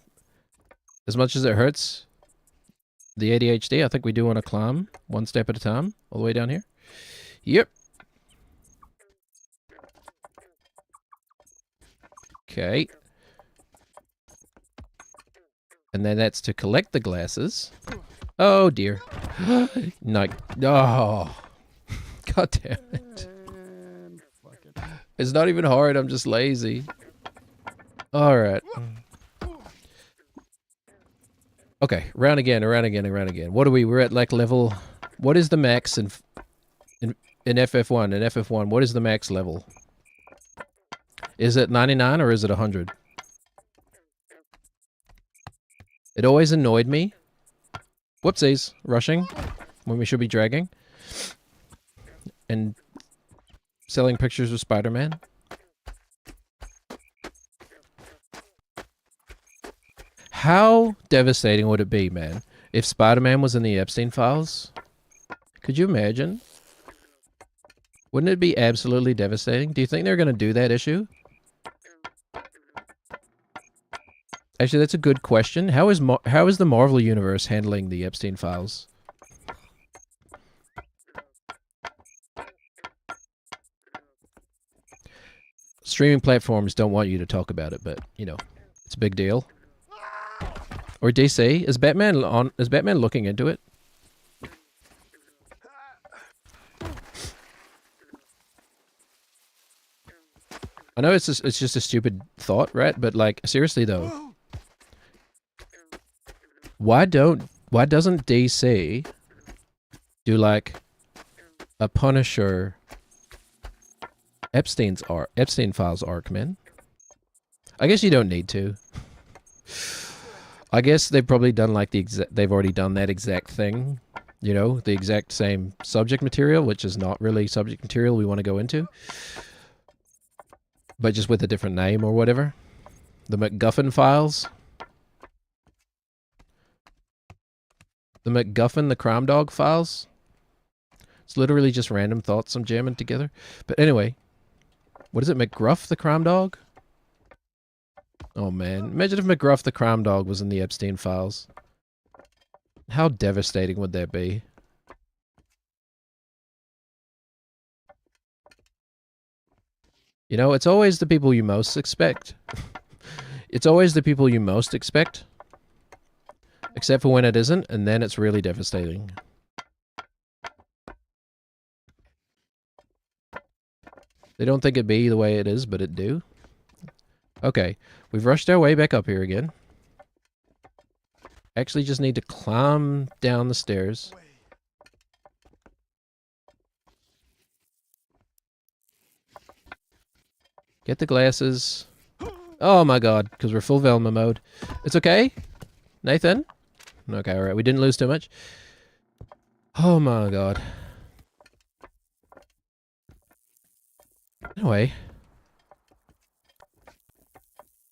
As much as it hurts the ADHD, I think we do want to climb one step at a time, all the way down here. Yep. Okay. And then that's to collect the glasses. Oh dear. No. Oh. God damn it. It's not even hard, I'm just lazy. Alright. Okay, round again, around again, around again. What are we? We're at like level... What is the max in FF1? In FF1, what is the max level? Is it 99 or is it 100? It always annoyed me. Whoopsies. Rushing when we should be dragging. And selling pictures of Spider-Man. How devastating would it be, man, if Spider-Man was in the Epstein files? Could you imagine? Wouldn't it be absolutely devastating? Do you think they're going to do that issue? Actually, that's a good question. How is the Marvel Universe handling the Epstein files? Streaming platforms don't want you to talk about it, but, you know, it's a big deal. Or DC? Is Batman looking into it? I know it's just a stupid thought, right? But like seriously though, why doesn't DC do like a Punisher Epstein files arc, man? I guess you don't need to. I guess they've probably done like they've already done that exact thing, you know, the exact same subject material, which is not really subject material we want to go into, but just with a different name or whatever. The MacGuffin files. The MacGuffin, the Crime Dog files. It's literally just random thoughts I'm jamming together. But anyway, what is it, McGruff the Crime Dog? Oh man, imagine if McGruff the Crime Dog was in the Epstein files. How devastating would that be? You know, it's always the people you most expect. It's always the people you most expect. Except for when it isn't, and then it's really devastating. They don't think it be the way it is, but it do. Okay, we've rushed our way back up here again. Actually just need to climb down the stairs. Get the glasses. Oh my god, because we're full Velma mode. It's okay, Nathan? Okay, alright, we didn't lose too much. Oh my god. Anyway.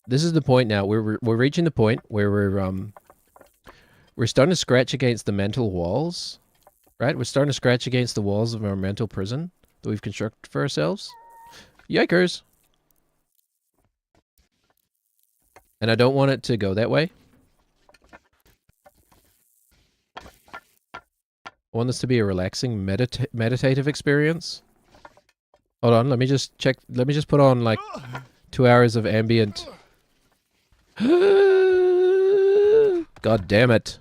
This is the point now. We're reaching the point where we're starting to scratch against the mental walls, right? We're starting to scratch against the walls of our mental prison that we've constructed for ourselves. Yikers! And I don't want it to go that way. I want this to be a relaxing meditative experience. Hold on, let me just check. Let me just put on like 2 hours of ambient. God damn it.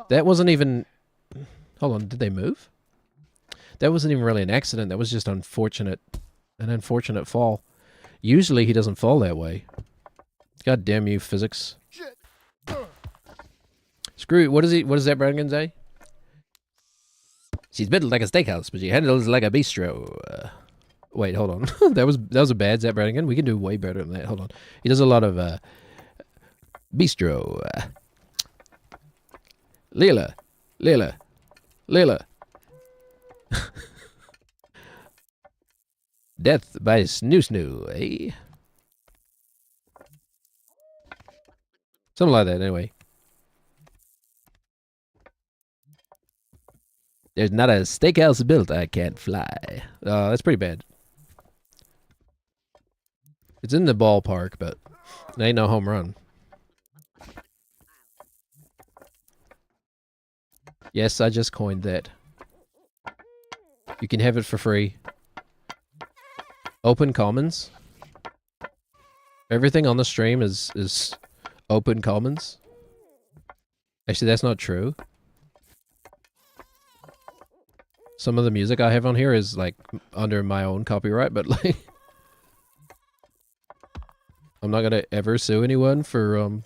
That wasn't even... Hold on, did they move? That wasn't even really an accident. That was just an unfortunate fall. Usually he doesn't fall that way. God damn you, physics. Screw it. What does that Brannigan say? She's built like a steakhouse, but she handles like a bistro. Wait, hold on. that was a bad Zap Brannigan. We can do way better than that. Hold on. He does a lot of bistro. Leela. Death by snoo, eh? Something like that, anyway. There's not a steakhouse built I can't fly. That's pretty bad. It's in the ballpark, but it ain't no home run. Yes, I just coined that. You can have it for free. Open Commons. Everything on the stream is open commons. Actually, that's not true. Some of the music I have on here is like under my own copyright, but like I'm not gonna ever sue anyone for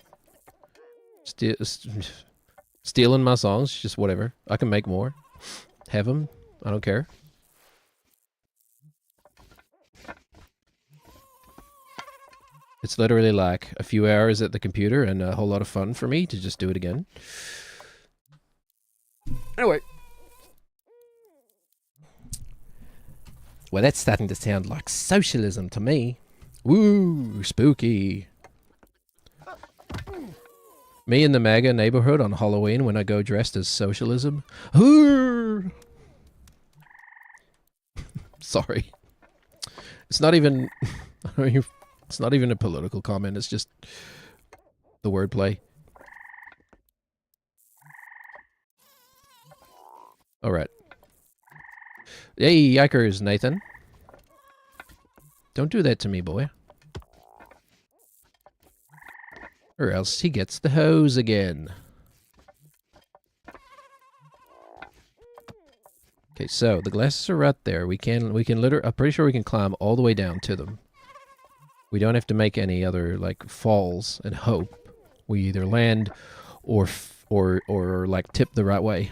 stealing my songs. Just whatever. I can make more. Have them. I don't care. It's literally like a few hours at the computer and a whole lot of fun for me to just do it again. Anyway. Well, that's starting to sound like socialism to me. Woo, spooky. Me in the MAGA neighborhood on Halloween when I go dressed as socialism. Sorry. It's not even... It's not even a political comment, it's just the wordplay. Alright. Hey, yikers, Nathan. Don't do that to me, boy. Or else he gets the hose again. Okay, so the glasses are right there. We can literally... I'm pretty sure we can climb all the way down to them. We don't have to make any other, like, falls and hope. We either land or like, tip the right way.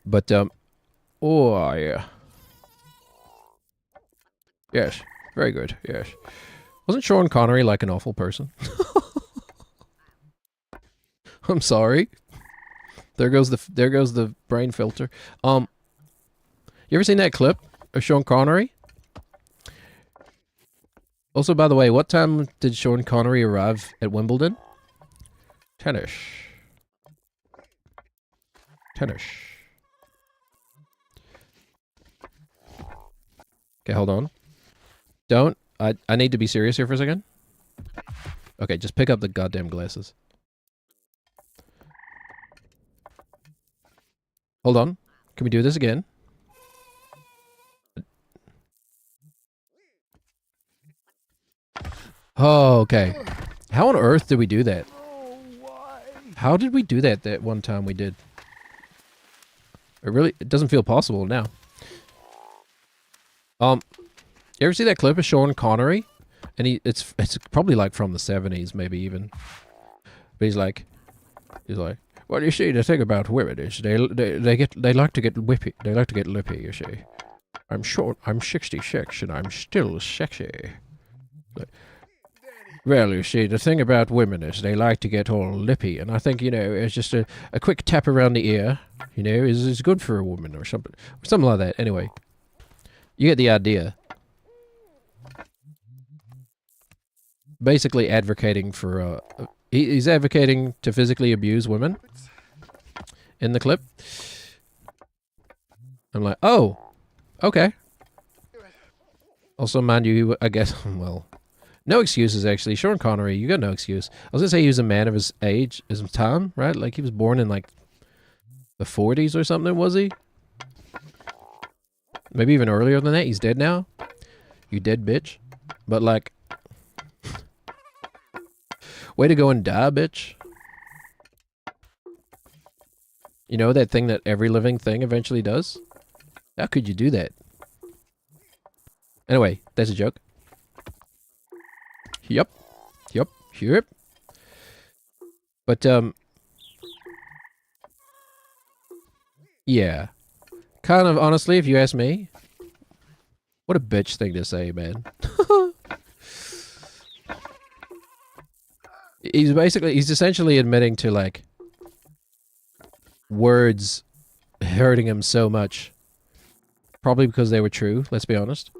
But, oh, yeah. Yes, very good, yes. Wasn't Sean Connery, like, an awful person? I'm sorry. There goes the brain filter. You ever seen that clip of Sean Connery? Also, by the way, what time did Sean Connery arrive at Wimbledon? Tennis. Okay, hold on. Don't. I need to be serious here for a second. Okay, just pick up the goddamn glasses. Hold on. Can we do this again? Oh, okay. How on earth did we do that? How did we do that one time we did? It doesn't feel possible now. You ever see that clip of Sean Connery? And it's probably like from the 70s, maybe even. But he's like, well, you see, the thing about women is they like to get whippy. They like to get lippy, you see. I'm 66 and I'm still sexy. Like, well, you see, the thing about women is they like to get all lippy, and I think, you know, it's just a quick tap around the ear, you know, is good for a woman or something like that. Anyway, you get the idea. Basically advocating for, he's advocating to physically abuse women in the clip. I'm like, oh, okay. Also, mind you, I guess, well... No excuses, actually. Sean Connery, you got no excuse. I was gonna say he was a man of his age, his time, right? Like, he was born in, like, the 40s or something, was he? Maybe even earlier than that. He's dead now. You dead bitch. But, like... way to go and die, bitch. You know that thing that every living thing eventually does? How could you do that? Anyway, that's a joke. Yep. But, yeah. Kind of, honestly, if you ask me, what a bitch thing to say, man. He's essentially admitting to, like, words hurting him so much. Probably because they were true, let's be honest.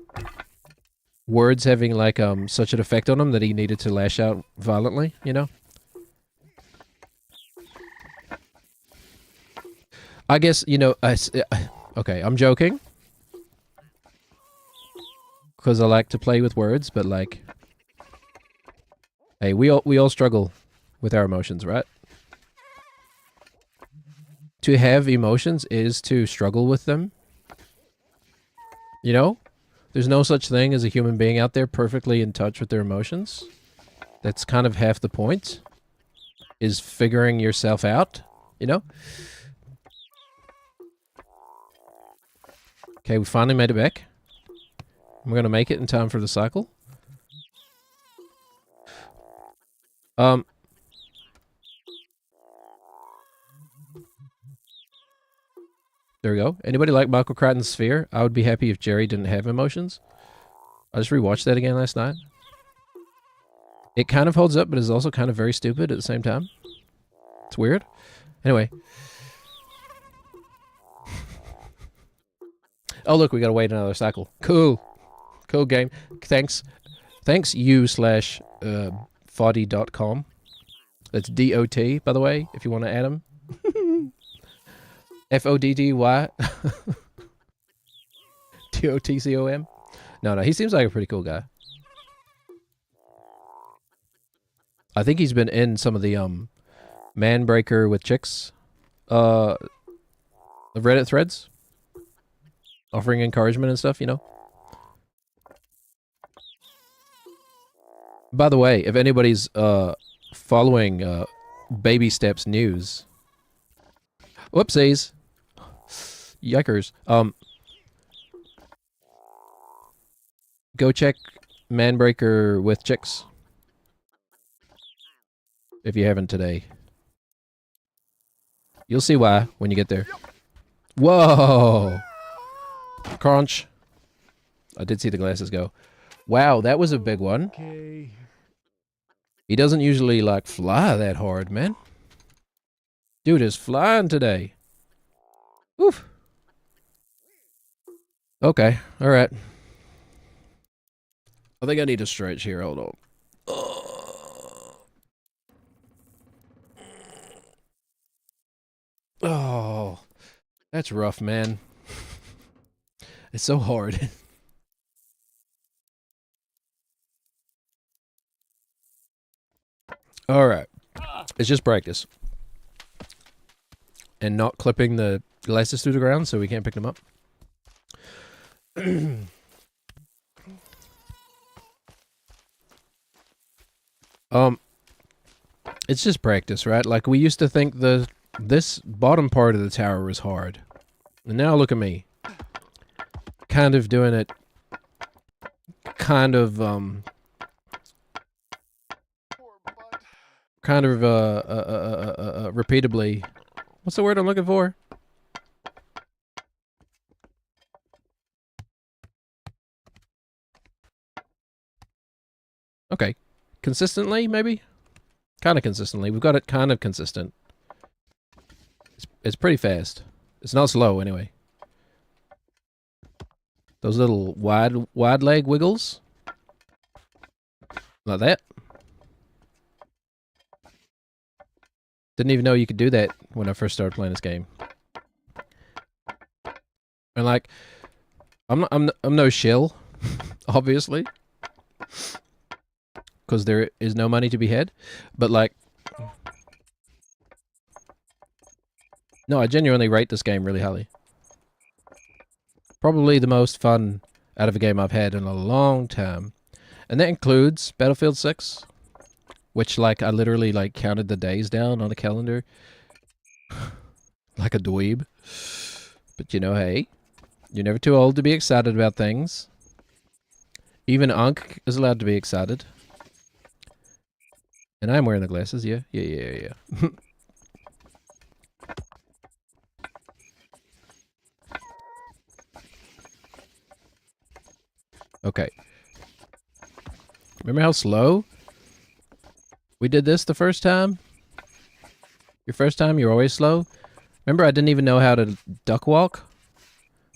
Words having, like, such an effect on him that he needed to lash out violently, you know? I guess, you know, okay, I'm joking. Because I like to play with words, but, like... Hey, we all struggle with our emotions, right? To have emotions is to struggle with them. You know? There's no such thing as a human being out there perfectly in touch with their emotions. That's kind of half the point, is figuring yourself out, you know? Okay, we finally made it back. We're gonna make it in time for the cycle. There we go. Anybody like Michael Crichton's Sphere? I would be happy if Jerry didn't have emotions. I just rewatched that again last night. It kind of holds up, but is also kind of very stupid at the same time. It's weird. Anyway. Oh, look, we gotta wait another cycle. Cool. Cool game. Thanks. Thanks you/foddy.com. That's DOT, by the way, if you want to add him. FODDY. TOTCOM. No, he seems like a pretty cool guy. I think he's been in some of the man breaker with chicks the Reddit threads, offering encouragement and stuff, you know. By the way, if anybody's following Baby Steps news, whoopsies, yikers, go check Manbreaker with chicks if you haven't today. You'll see why when you get there. Whoa! Crunch. I did see the glasses go. Wow, that was a big one. Okay. He doesn't usually, like, fly that hard, man. Dude is flying today. Oof. Okay, alright. I think I need to stretch here, hold on. Oh, that's rough, man. It's so hard. Alright. It's just practice. And not clipping the glasses through the ground so we can't pick them up. It's just practice, right? Like, we used to think this bottom part of the tower was hard. And now look at me. Kind of doing it repeatably. What's the word I'm looking for? Okay. Consistently, maybe? Kind of consistently. We've got it kind of consistent. It's pretty fast. It's not slow, anyway. Those little wide leg wiggles. Like that. Didn't even know you could do that when I first started playing this game. And like, I'm no shill, obviously, because there is no money to be had. But like, no, I genuinely rate this game really highly. Probably the most fun out of a game I've had in a long time, and that includes Battlefield 6. Which, like, I literally, like, counted the days down on a calendar. Like a dweeb. But, you know, hey. You're never too old to be excited about things. Even Unk is allowed to be excited. And I'm wearing the glasses, yeah? Yeah. Okay. Remember how slow we did this the first time? Your first time, you're always slow? Remember I didn't even know how to duck walk?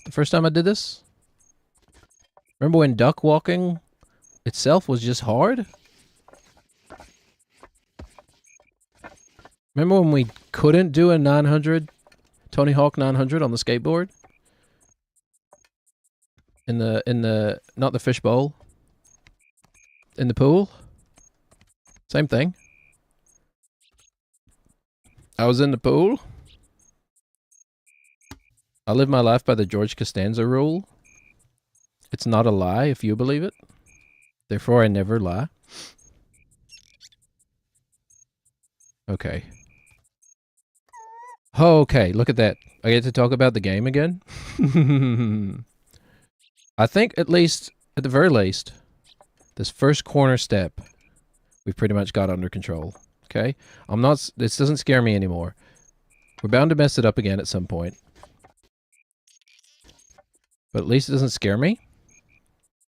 The first time I did this? Remember when duck walking itself was just hard? Remember when we couldn't do a 900, Tony Hawk 900 on the skateboard? In the, not the fishbowl. In the pool? Same thing. I was in the pool. I live my life by the George Costanza rule. It's not a lie if you believe it. Therefore, I never lie. Okay. Okay, look at that. I get to talk about the game again. I think at the very least, this first corner step, we've pretty much got under control. Okay? This doesn't scare me anymore. We're bound to mess it up again at some point. But at least it doesn't scare me.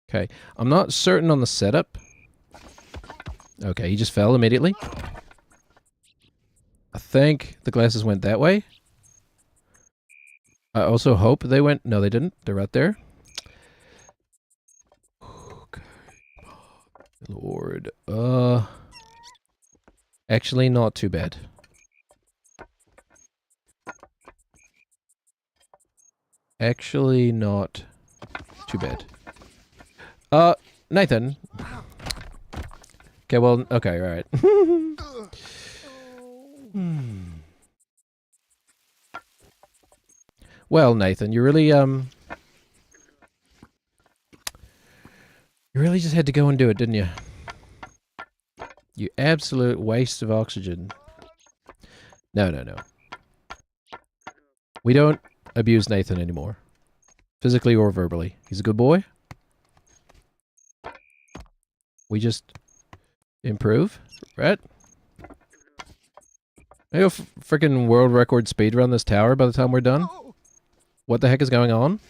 Okay. I'm not certain on the setup. Okay, he just fell immediately. I think the glasses went that way. I also hope they went... No, they didn't. They're right there. Okay. Lord. Actually, not too bad. Actually, not too bad. Nathan. Okay, well, okay, alright. Well, Nathan, you really just had to go and do it, didn't you? You absolute waste of oxygen. No, no, no. We don't abuse Nathan anymore. Physically or verbally. He's a good boy. We just improve, right? Maybe a freaking world record speed run this tower by the time we're done. What the heck is going on?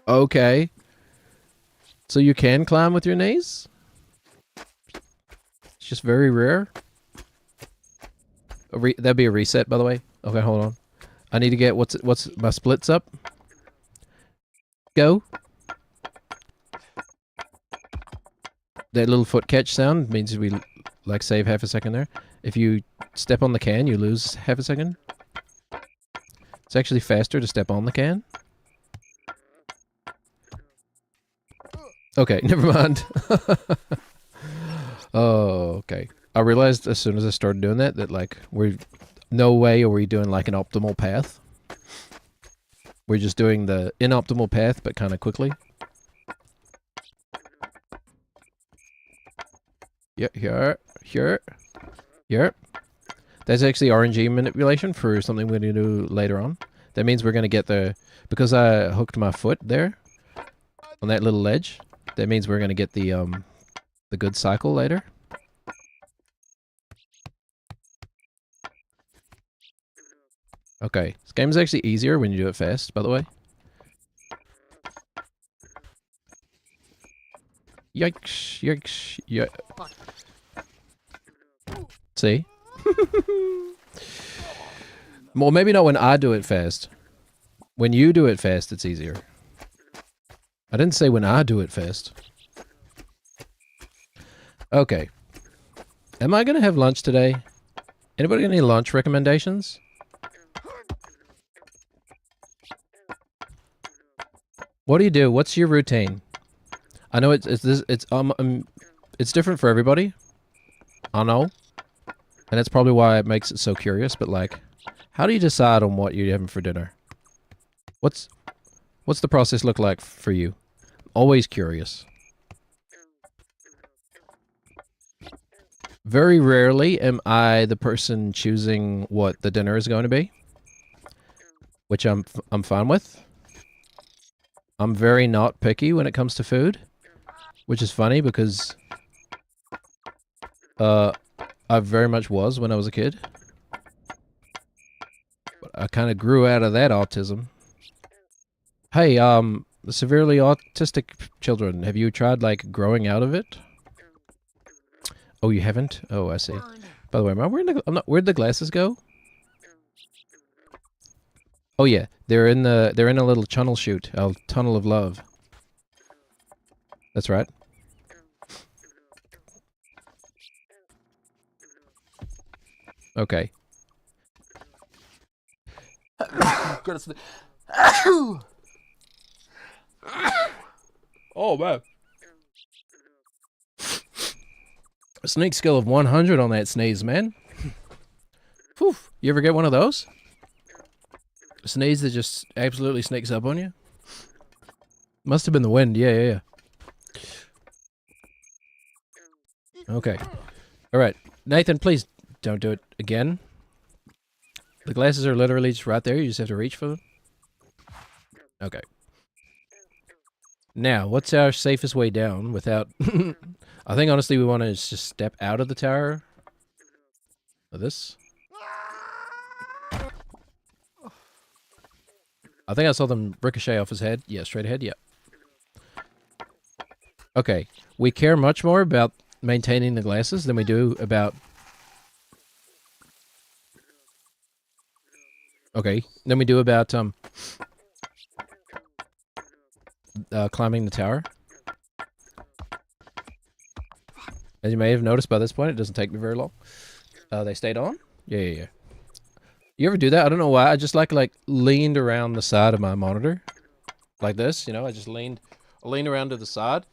Okay. So you can climb with your knees? It's just very rare. That'd be a reset, by the way. Okay, hold on. I need to get what's my splits up. Go. That little foot catch sound means we like save half a second there. If you step on the can, you lose half a second. It's actually faster to step on the can. Okay, never mind. Oh, okay. I realized as soon as I started doing that like no way are we doing like an optimal path. We're just doing the inoptimal path, but kind of quickly. Yeah, here. That's actually RNG manipulation for something we're going to do later on. That means we're going to get because I hooked my foot there on that little ledge. That means we're going to get the good cycle later. Okay, this game is actually easier when you do it fast, by the way. Yikes, yikes, yeah. See? Well, maybe not when I do it fast. When you do it fast, it's easier. I didn't say when I do it fast. Okay. Am I going to have lunch today? Anybody got any lunch recommendations? What do you do? What's your routine? I know it's different for everybody. I know. And that's probably why it makes it so curious, but like, how do you decide on what you're having for dinner? What's the process look like for you? Always curious. Very rarely am I the person choosing what the dinner is going to be, which I'm fine with. I'm very not picky when it comes to food, which is funny because I very much was when I was a kid. But I kind of grew out of that autism. Hey, severely autistic children, have you tried like growing out of it? Oh, you haven't? Oh, I see. By the way, where'd the glasses go? Oh yeah, they're in a little tunnel chute, a tunnel of love. That's right. Okay. Oh man. A sneak skill of 100 on that sneeze, man. Whew. You ever get one of those? A sneeze that just absolutely sneaks up on you? Must have been the wind. Yeah. Okay. All right. Nathan, please don't do it again. The glasses are literally just right there. You just have to reach for them. Okay. Now, what's our safest way down without... I think, honestly, we want to just step out of the tower. Like this. I think I saw them ricochet off his head. Yeah, straight ahead. Yeah. Okay. We care much more about maintaining the glasses than we do about... Okay. Than we do about, climbing the tower. As you may have noticed by this point, it doesn't take me very long. They stayed on? Yeah. You ever do that? I don't know why. I just like leaned around the side of my monitor. Like this, you know? I just leaned around to the side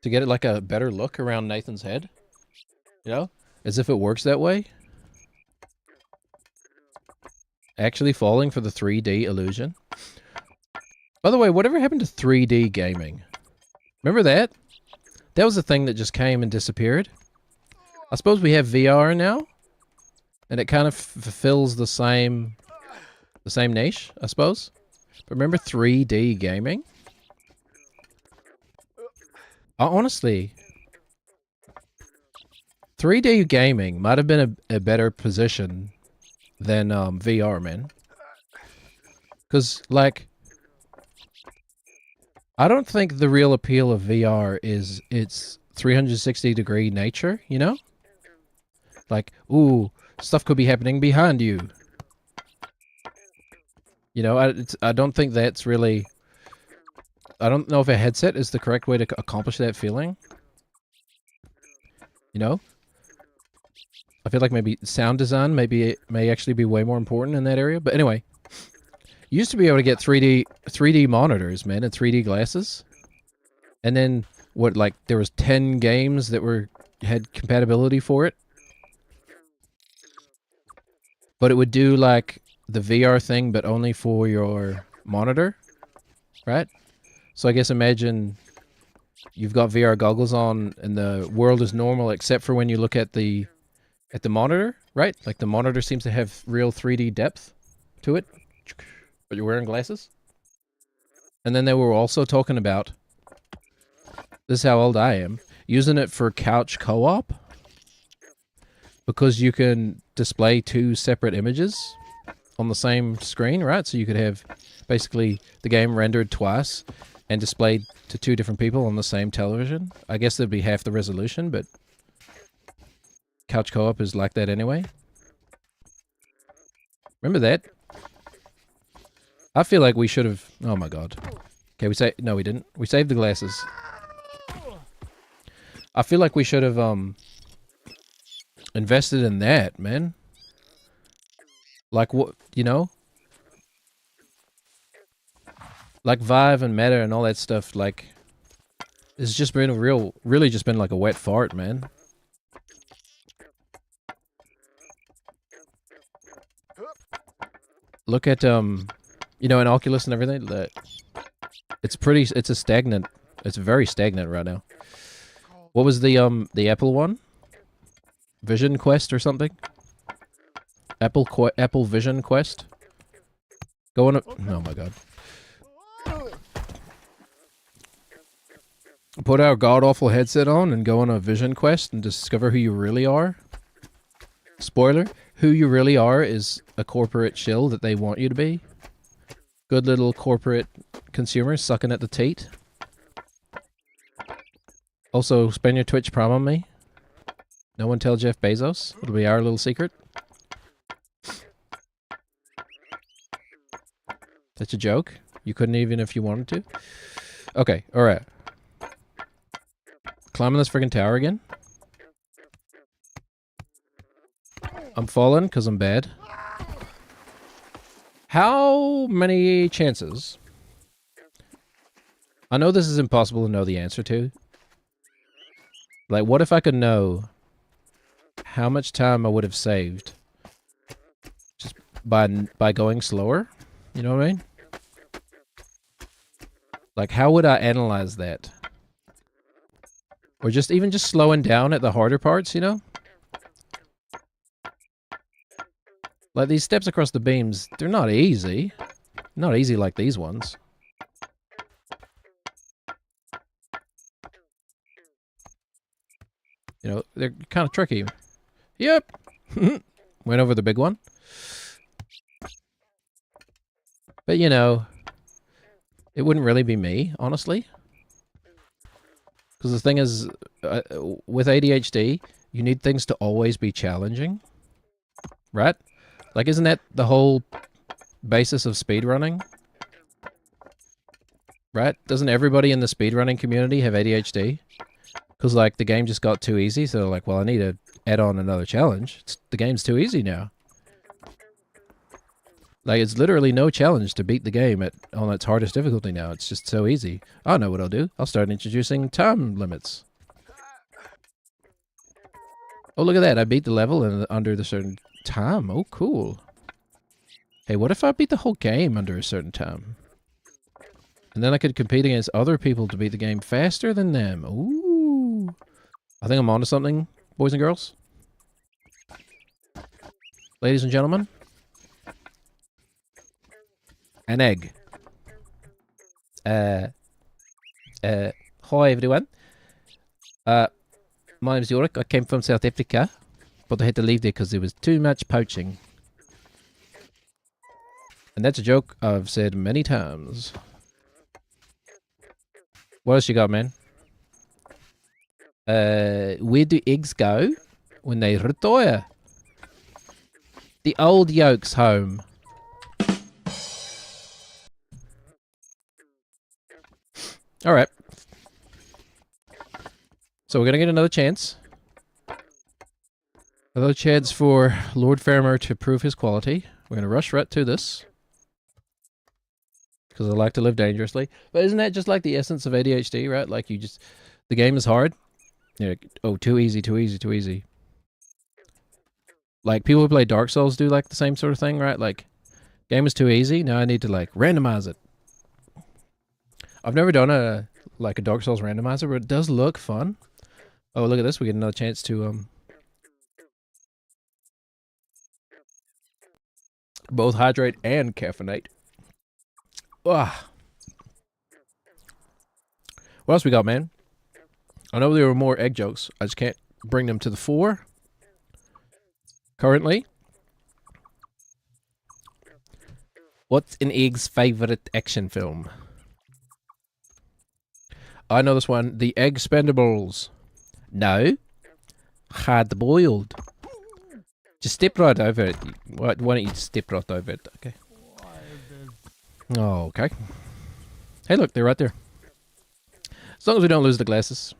to get it like a better look around Nathan's head. You know? As if it works that way. Actually falling for the 3D illusion. By the way, whatever happened to 3D gaming? Remember that? That was a thing that just came and disappeared. I suppose we have VR now, and it kind of fulfills the same niche, I suppose. But remember 3D gaming? Honestly, 3D gaming might have been a better position than VR, man. Because, like, I don't think the real appeal of VR is its 360-degree nature, you know? Like, ooh, stuff could be happening behind you. You know, I don't think that's really... I don't know if a headset is the correct way to accomplish that feeling. You know? I feel like maybe sound design may actually be way more important in that area. But anyway, you used to be able to get 3D monitors, man, and 3D glasses. And then, what, like, there was 10 games that had compatibility for it? But it would do, like, the VR thing, but only for your monitor, right? So I guess imagine you've got VR goggles on and the world is normal except for when you look at the monitor, right? Like the monitor seems to have real 3D depth to it, but you're wearing glasses. And then they were also talking about, this is how old I am, using it for couch co-op because you can display two separate images on the same screen, right? So you could have basically the game rendered twice and displayed to two different people on the same television. I guess there'd be half the resolution, but couch co-op is like that anyway. Remember that? I feel like we should have... Oh my god. Okay, no, we didn't. We saved the glasses. I feel like we should have invested in that, man. Like, what, you know? Like Vive and Meta and all that stuff, like, it's just been really just been like a wet fart, man. Look at, you know, in Oculus and everything, it's very stagnant right now. What was the Apple one? Vision Quest or something? Apple Vision Quest? Go on oh my god. Put our god-awful headset on and go on a vision quest and discover who you really are. Spoiler, who you really are is a corporate shill that they want you to be. Good little corporate consumers sucking at the teat. Also, spend your Twitch Prime on me. No one tell Jeff Bezos. It'll be our little secret. That's a joke. You couldn't even if you wanted to. Okay, alright. Climbing this friggin' tower again. I'm falling because I'm bad. How many chances? I know this is impossible to know the answer to. Like, what if I could know how much time I would have saved just by going slower? You know what I mean? Like, how would I analyze that? Or just even just slowing down at the harder parts, you know? Like, these steps across the beams, they're not easy. Not easy like these ones. You know, they're kind of tricky. Yep. Went over the big one. But, you know, it wouldn't really be me, honestly. Because the thing is, with ADHD, you need things to always be challenging. Right? Like, isn't that the whole basis of speedrunning? Right? Doesn't everybody in the speedrunning community have ADHD? Because, like, the game just got too easy, so they're like, well, I need to add on another challenge. The game's too easy now. Like, it's literally no challenge to beat the game on its hardest difficulty now. It's just so easy. I know what I'll do. I'll start introducing time limits. Oh, look at that. I beat the level in under the certain time. Oh, cool. Hey, what if I beat the whole game under a certain time? And then I could compete against other people to beat the game faster than them. Ooh. I think I'm onto something, boys and girls. Ladies and gentlemen. An egg. Hi everyone. My name's Yorick. I came from South Africa, but I had to leave there because there was too much poaching. And that's a joke I've said many times. What else you got, man? Where do eggs go when they retire? The old yolk's home. Alright. So we're going to get another chance. Another chance for Lord Farmer to prove his quality. We're going to rush right to this. Because I like to live dangerously. But isn't that just like the essence of ADHD, right? Like you just... The game is hard. Yeah. Oh, too easy, too easy, too easy. Like people who play Dark Souls do like the same sort of thing, right? Like, game is too easy. Now I need to like randomize it. I've never done a Dark Souls randomizer, but it does look fun. Oh, look at this. We get another chance to both hydrate and caffeinate. Ugh. What else we got, man? I know there were more egg jokes. I just can't bring them to the fore. Currently. What's an egg's favorite action film? I know this one. The Egg Spendables. No. Hard boiled. Just step right over it. Why don't you step right over it? Okay. Oh, okay. Hey, look, they're right there. As long as we don't lose the glasses.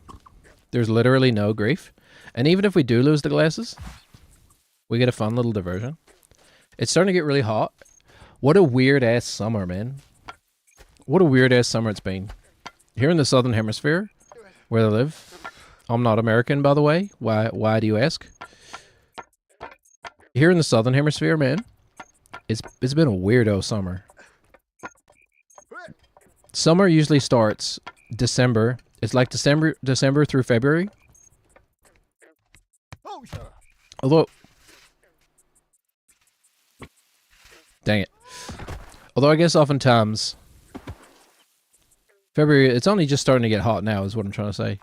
There's literally no grief. And even if we do lose the glasses, we get a fun little diversion. It's starting to get really hot. What a weird-ass summer, man. What a weird-ass summer it's been. Here in the Southern Hemisphere, where I live. I'm not American, by the way. Why do you ask? Here in the Southern Hemisphere, man, it's been a weirdo summer. Summer usually starts December. It's like December through February. Although, dang it. Although I guess oftentimes February, it's only just starting to get hot now is what I'm trying to say.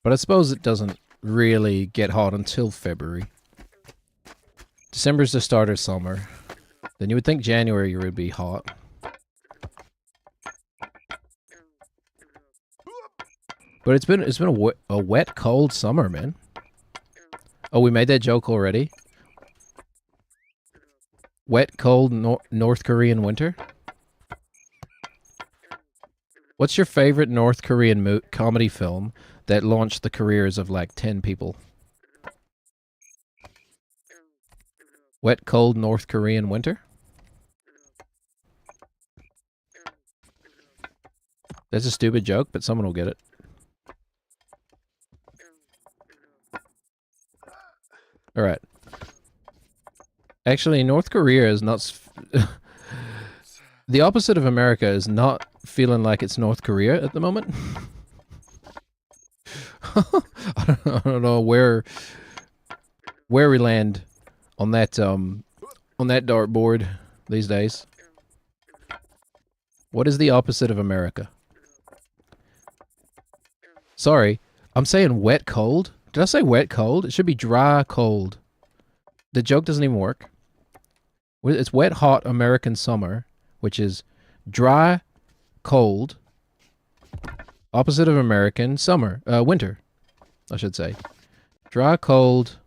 But I suppose it doesn't really get hot until February. December's the start of summer. Then you would think January would be hot. But it's been a wet, cold summer, man. Oh, we made that joke already. Wet, cold North Korean winter. What's your favorite North Korean comedy film that launched the careers of like 10 people? Wet, cold North Korean winter? That's a stupid joke, but someone will get it. Alright. Actually, North Korea is not... The opposite of America is not feeling like it's North Korea at the moment. I don't know where we land on that dartboard these days. What is the opposite of America? Sorry, I'm saying wet cold. Did I say wet cold? It should be dry cold. The joke doesn't even work. It's wet hot American summer, which is dry cold. Opposite of American summer, winter, I should say. Dry cold.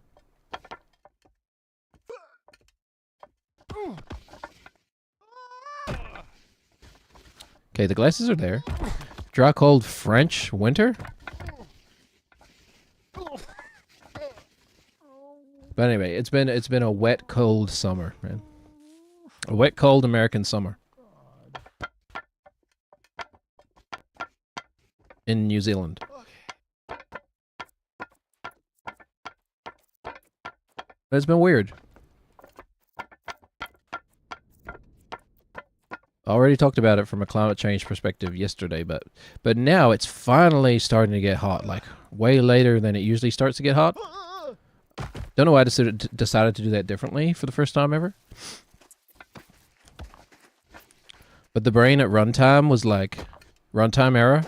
Okay, the glasses are there. Dry cold French winter. But anyway, it's been a wet cold summer, man. A wet cold American summer. In New Zealand. It's been weird. I already talked about it from a climate change perspective yesterday, but now it's finally starting to get hot, like way later than it usually starts to get hot. Don't know why I decided to do that differently for the first time ever. But the brain at runtime was like, runtime error.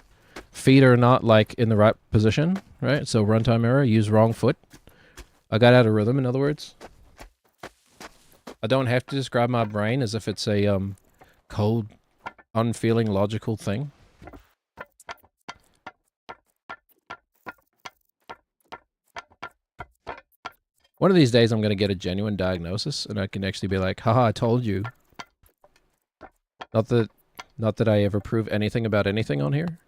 Feet are not like in the right position, right? So runtime error, use wrong foot. I got out of rhythm, in other words. I don't have to describe my brain as if it's a cold, unfeeling, logical thing. One of these days I'm going to get a genuine diagnosis and I can actually be like, haha, I told you. Not that I ever prove anything about anything on here.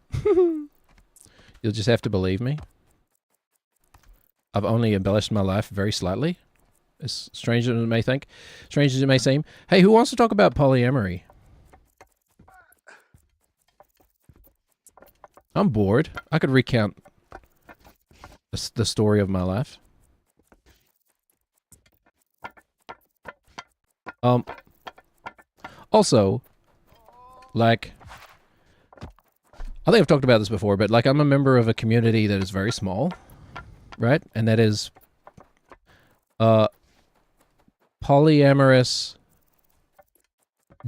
You'll just have to believe me. I've only embellished my life very slightly. As strange as it may think. Strange as it may seem. Hey, who wants to talk about polyamory? I'm bored. I could recount the story of my life. Also, like, I think I've talked about this before, but like I'm a member of a community that is very small, right? And that is polyamorous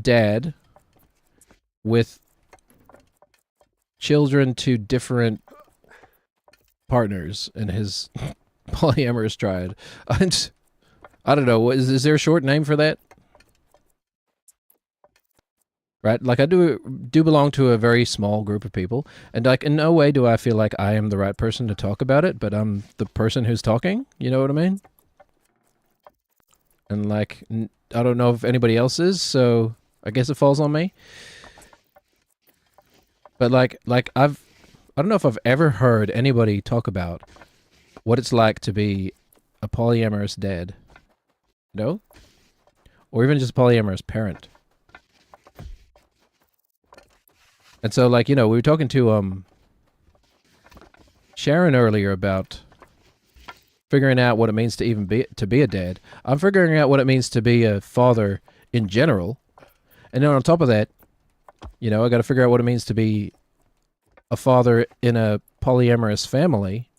dad with children to different partners in his polyamorous triad. I don't know. Is there a short name for that? Right? Like I do belong to a very small group of people, and like in no way do I feel like I am the right person to talk about it, but I'm the person who's talking. You know what I mean? And like I don't know if anybody else is, so I guess it falls on me. But like I don't know if I've ever heard anybody talk about what it's like to be a polyamorous dad. No? Or even just a polyamorous parent. And so, like, you know, we were talking to Sharon earlier about figuring out what it means to even be a dad. I'm figuring out what it means to be a father in general. And then on top of that, you know, I got to figure out what it means to be a father in a polyamorous family.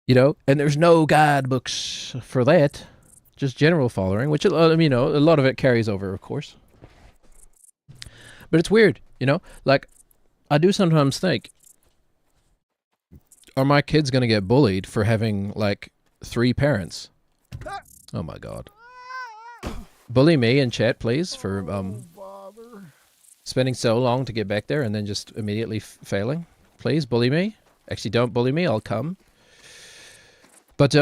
You know, and there's no guidebooks for that. Just general fathering, which, you know, a lot of it carries over, of course. But it's weird, you know? Like, I do sometimes think, are my kids going to get bullied for having, like, 3 parents? Oh, my God. Bully me in chat, please, for spending so long to get back there and then just immediately failing. Please, bully me. Actually, don't bully me. I'll come. But,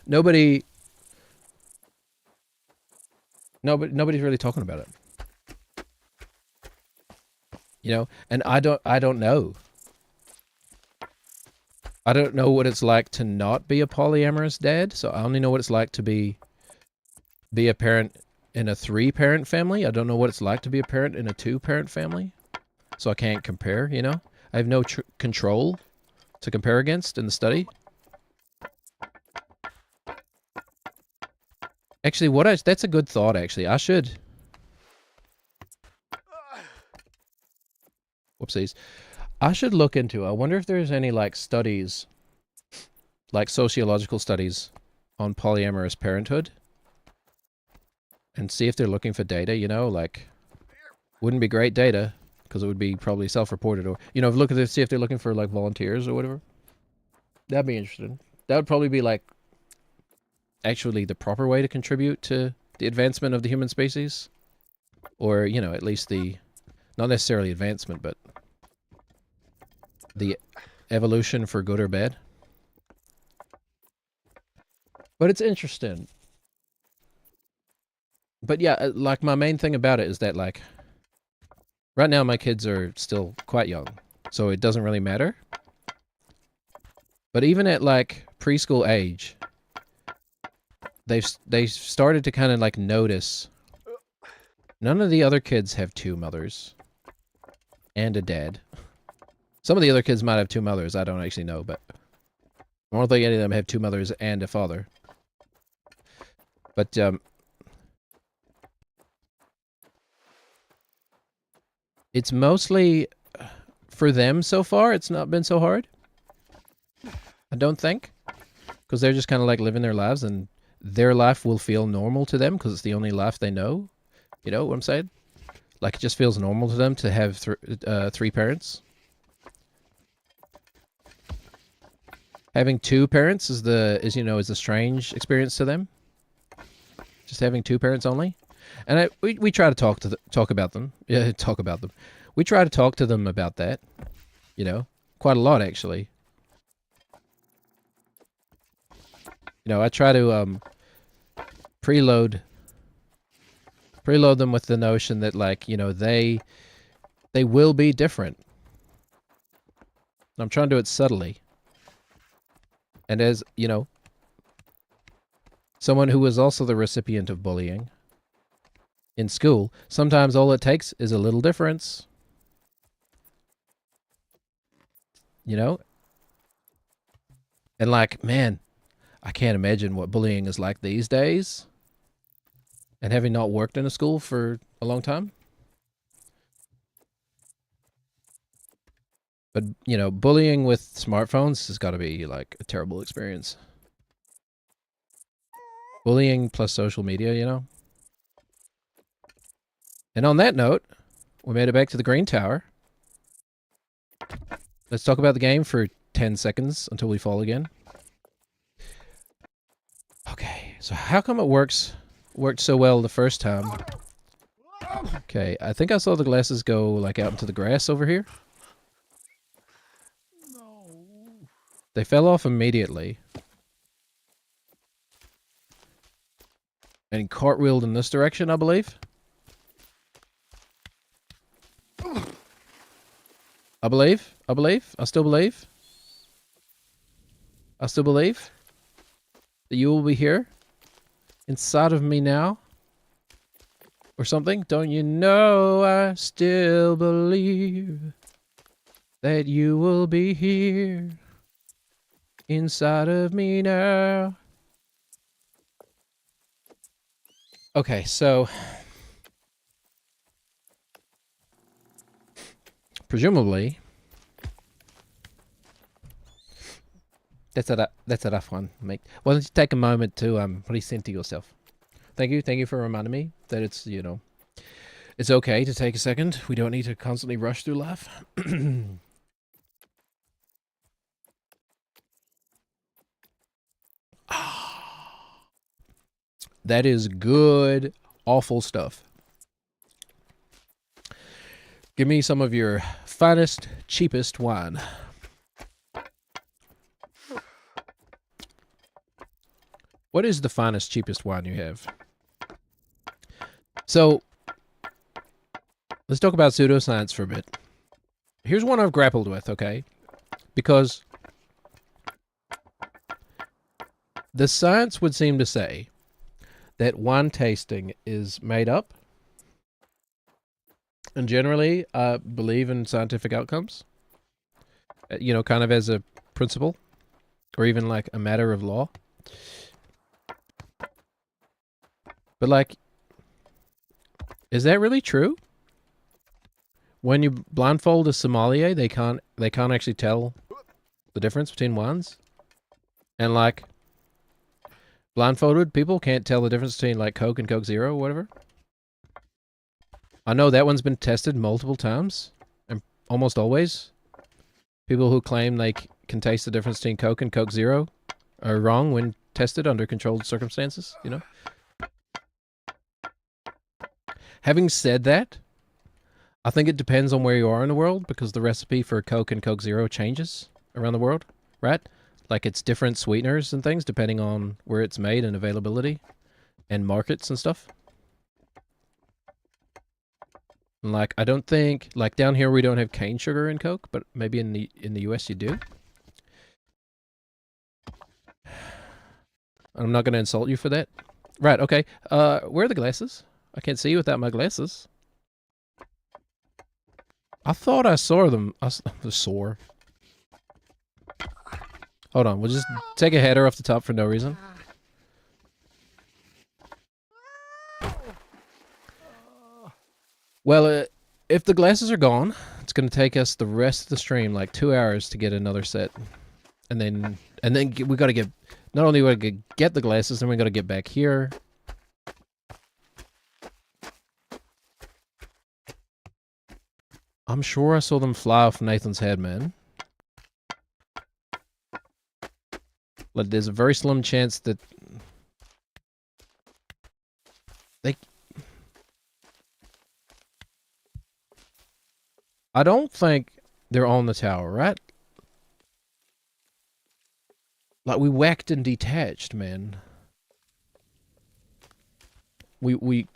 nobody's really talking about it. You know, and I don't know. I don't know what it's like to not be a polyamorous dad, so I only know what it's like to be a parent in a 3-parent family. I don't know what it's like to be a parent in a 2-parent family, so I can't compare, you know? I have no control to compare against in the study. Actually, that's a good thought, actually. I should... Whoopsies. I should look into... I wonder if there's any, like, studies, like sociological studies on polyamorous parenthood. And see if they're looking for data, you know, like... Wouldn't be great data, because it would be probably self-reported, or... You know, see if they're looking for, like, volunteers or whatever. That'd be interesting. That would probably be, like, actually the proper way to contribute to the advancement of the human species. Or, you know, at least the... Not necessarily advancement, but... the evolution for good or bad. But it's interesting. But yeah, like, my main thing about it is that, like... Right now, my kids are still quite young, so it doesn't really matter. But even at, like, preschool age... They've started to kind of, like, notice... None of the other kids have two mothers. And a dad. Some of the other kids might have two mothers, I don't actually know, but... I don't think any of them have two mothers and a father. But, it's mostly... For them so far, it's not been so hard. I don't think. Because they're just kind of, like, living their lives, and their life will feel normal to them, because it's the only life they know. You know what I'm saying? Like, it just feels normal to them to have three parents. Having two parents is a strange experience to them. Just having two parents only. And we try to talk about them. Yeah, talk about them. We try to talk to them about that. You know, quite a lot, actually. You know, I try to preload them with the notion that, like, you know, they will be different. I'm trying to do it subtly. And as, you know, someone who was also the recipient of bullying in school, sometimes all it takes is a little difference. You know? And, like, man, I can't imagine what bullying is like these days. And having not worked in a school for a long time. But, you know, bullying with smartphones has got to be, like, a terrible experience. Bullying plus social media, you know? And on that note, we made it back to the Green Tower. Let's talk about the game for 10 seconds until we fall again. Okay, so how come it worked so well the first time? Okay, I think I saw the glasses go, like, out into the grass over here. They fell off immediately. And cartwheeled in this direction, I believe. I still believe that you will be here inside of me now. Or something. Don't you know I still believe that you will be here inside of me now. Okay, so presumably that's a rough one, mate. Why don't you take a moment to recenter yourself? Thank you for reminding me that it's, you know, it's okay to take a second. We don't need to constantly rush through life. That is good, awful stuff. Give me some of your finest, cheapest wine. What is the finest, cheapest wine you have? So, let's talk about pseudoscience for a bit. Here's one I've grappled with, okay? Because the science would seem to say that wine tasting is made up. And generally, I believe in scientific outcomes. You know, kind of as a principle. Or even like a matter of law. But like, is that really true? When you blindfold a sommelier, they can't actually tell the difference between wines? And like, blindfolded people can't tell the difference between like Coke and Coke Zero or whatever? I know that one's been tested multiple times, and almost always. People who claim they can taste the difference between Coke and Coke Zero are wrong when tested under controlled circumstances, you know? Having said that, I think it depends on where you are in the world, because the recipe for Coke and Coke Zero changes around the world, right? Like, it's different sweeteners and things depending on where it's made and availability and markets and stuff. And like, I don't think, like, down here we don't have cane sugar in Coke, but maybe in the US you do. I'm not going to insult you for that. Right, okay. Where are the glasses? I can't see without my glasses. I thought I saw them. I was sore. Hold on, we'll just take a header off the top for no reason. Well, if the glasses are gone, it's going to take us the rest of the stream, like 2 hours, to get another set. And then we got to get, not only we got to get the glasses, then we got to get back here. I'm sure I saw them fly off Nathan's head, man. Like, there's a very slim chance that they... I don't think they're on the tower, right? Like, we whacked and detached, man. We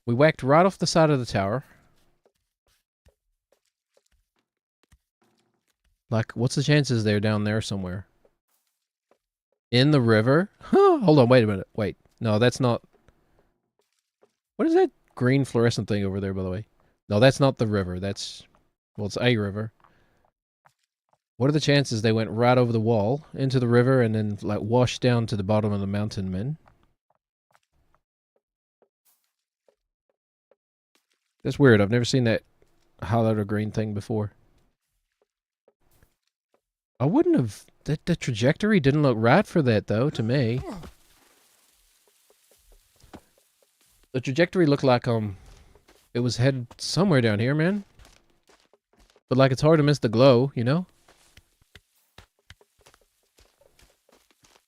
whacked right off the side of the tower. Like, what's the chances they're down there somewhere? In the river? Huh, hold on, wait a minute. Wait. No, that's not... What is that green fluorescent thing over there, by the way? No, that's not the river. That's... Well, it's a river. What are the chances they went right over the wall into the river and then, like, washed down to the bottom of the mountain, man? That's weird. I've never seen that highlighter green thing before. I wouldn't have... The trajectory didn't look right for that, though, to me. The trajectory looked like, it was headed somewhere down here, man. But, like, it's hard to miss the glow, you know?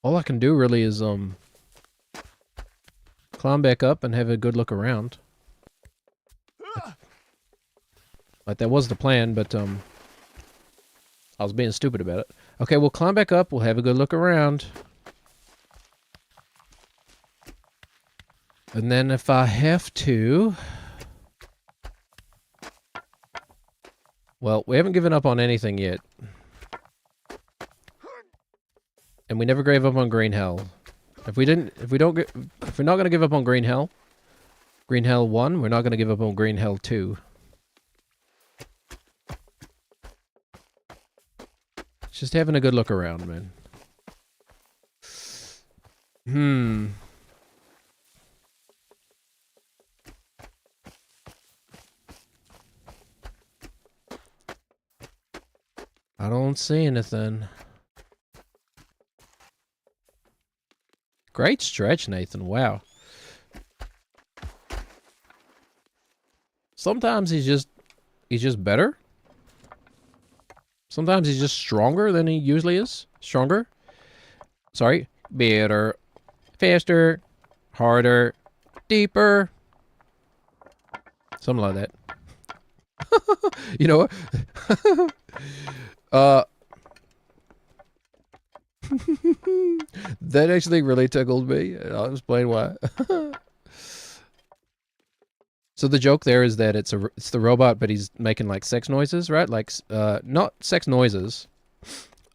All I can do, really, is, climb back up and have a good look around. Like, that was the plan, but, I was being stupid about it. Okay, we'll climb back up. We'll have a good look around. And then if I have to... Well, we haven't given up on anything yet. And we never gave up on Green Hell. If we're not going to give up on Green Hell 1, we're not going to give up on Green Hell 2. Just having a good look around, man. I don't see anything. Great stretch, Nathan. Wow. Sometimes he's just better. Sometimes he's just stronger than he usually is. Stronger. Sorry. Better. Faster. Harder. Deeper. Something like that. You know what? That actually really tickled me. I'll explain why. So the joke there is that it's the robot, but he's making like sex noises, right? Like not sex noises.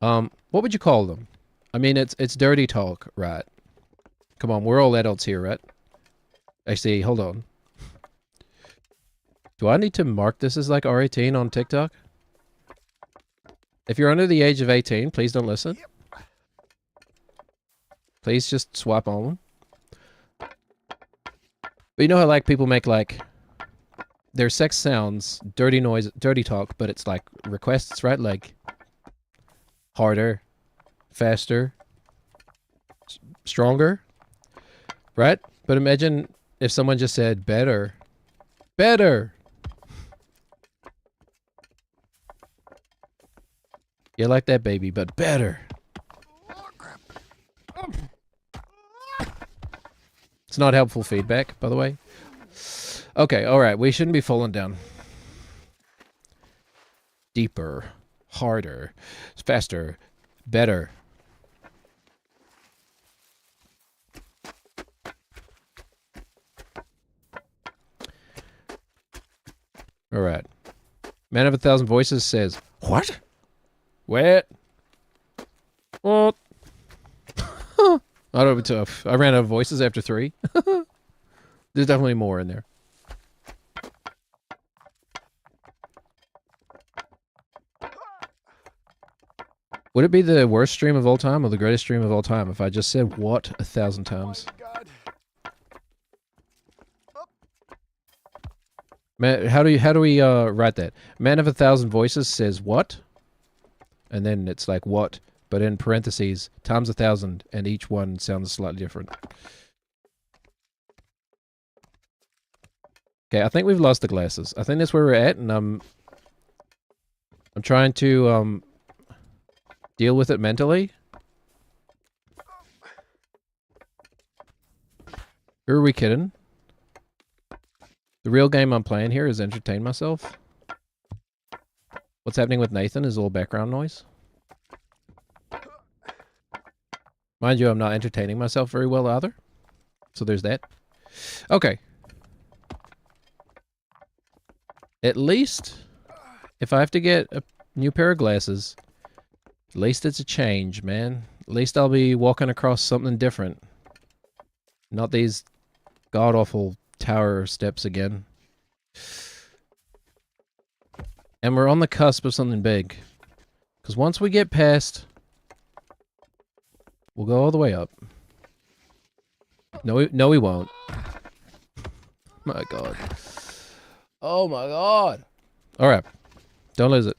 What would you call them? I mean, it's dirty talk, right? Come on, we're all adults here, right? Actually, hold on. Do I need to mark this as like R18 on TikTok? If you're under the age of 18, please don't listen. Please just swap on. But you know how like people make like their sex sounds, dirty noise, dirty talk, but it's like requests, right? Like harder, faster, stronger, right? But imagine if someone just said better, better. You like that, baby, but better. It's not helpful feedback, by the way. Okay, alright, we shouldn't be falling down. Deeper, harder, faster, better. Alright. Man of a Thousand Voices says, what? What? What? That'll be tough. I ran out of voices after 3. There's definitely more in there. Would it be the worst stream of all time or the greatest stream of all time if I just said what 1,000 times? Man, how do we write that? Man of a Thousand Voices says what? And then it's like what, but in parentheses, times 1,000, and each one sounds slightly different. Okay, I think we've lost the glasses. I think that's where we're at, and I'm trying to deal with it mentally. Who are we kidding? The real game I'm playing here is entertain myself. What's happening with Nathan is all background noise. Mind you, I'm not entertaining myself very well either. So there's that. Okay. At least, if I have to get a new pair of glasses, at least it's a change, man. At least I'll be walking across something different. Not these god-awful tower steps again. And we're on the cusp of something big. Because once we get past... We'll go all the way up. No, we won't. My god. Oh my god. Alright. Don't lose it.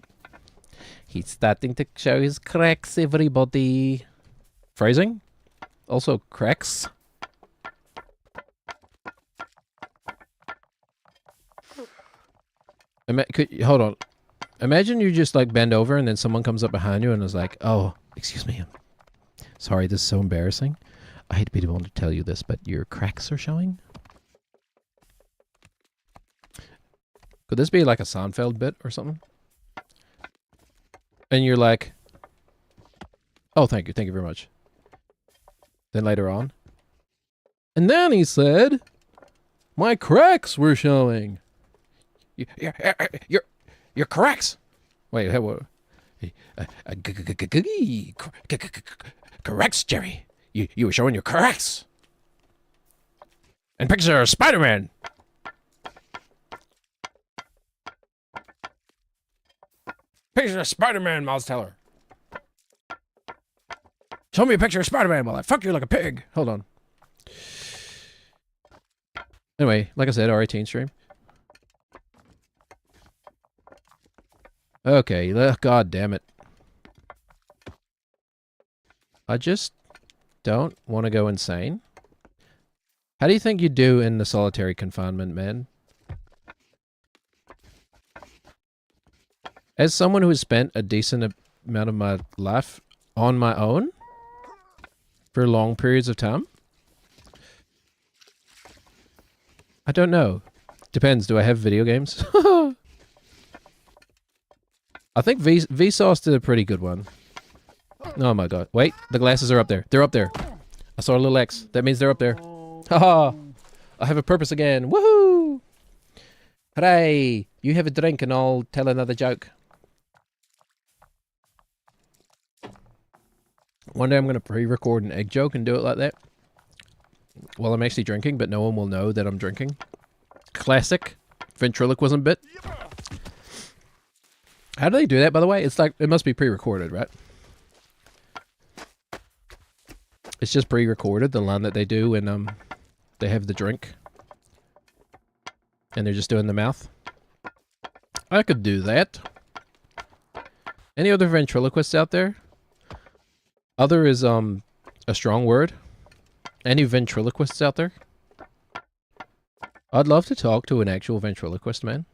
He's starting to show his cracks, everybody. Phrasing? Also cracks. Hold on. Imagine you just like bend over and then someone comes up behind you and is like, oh, excuse me. Sorry, this is so embarrassing. I hate to be the one to tell you this, but your cracks are showing? Could this be like a Seinfeld bit or something? And you're like, oh, thank you very much. Then later on. And then he said, my cracks were showing. Your cracks. Wait, what? Cracks, Jerry. You were showing your cracks. And picture of Spider-Man. Picture of Spider-Man, Miles Teller. Show me a picture of Spider-Man while I fuck you like a pig. Hold on. Anyway, like I said, R18 stream. Okay, god damn it. I just don't want to go insane. How do you think you do in the solitary confinement, man? As someone who has spent a decent amount of my life on my own for long periods of time, I don't know. Depends. Do I have video games? I think Vsauce did a pretty good one. Oh my god. Wait, the glasses are up there. They're up there. I saw a little X. That means they're up there. Haha. I have a purpose again. Woohoo! Hooray! You have a drink and I'll tell another joke. One day I'm going to pre-record an egg joke and do it like that. While I'm actually drinking, but no one will know that I'm drinking. Classic ventriloquism bit. How do they do that, by the way? It's like, it must be pre-recorded, right? It's just pre-recorded, the line that they do when they have the drink. And they're just doing the mouth. I could do that. Any other ventriloquists out there? Other is a strong word. Any ventriloquists out there? I'd love to talk to an actual ventriloquist, man.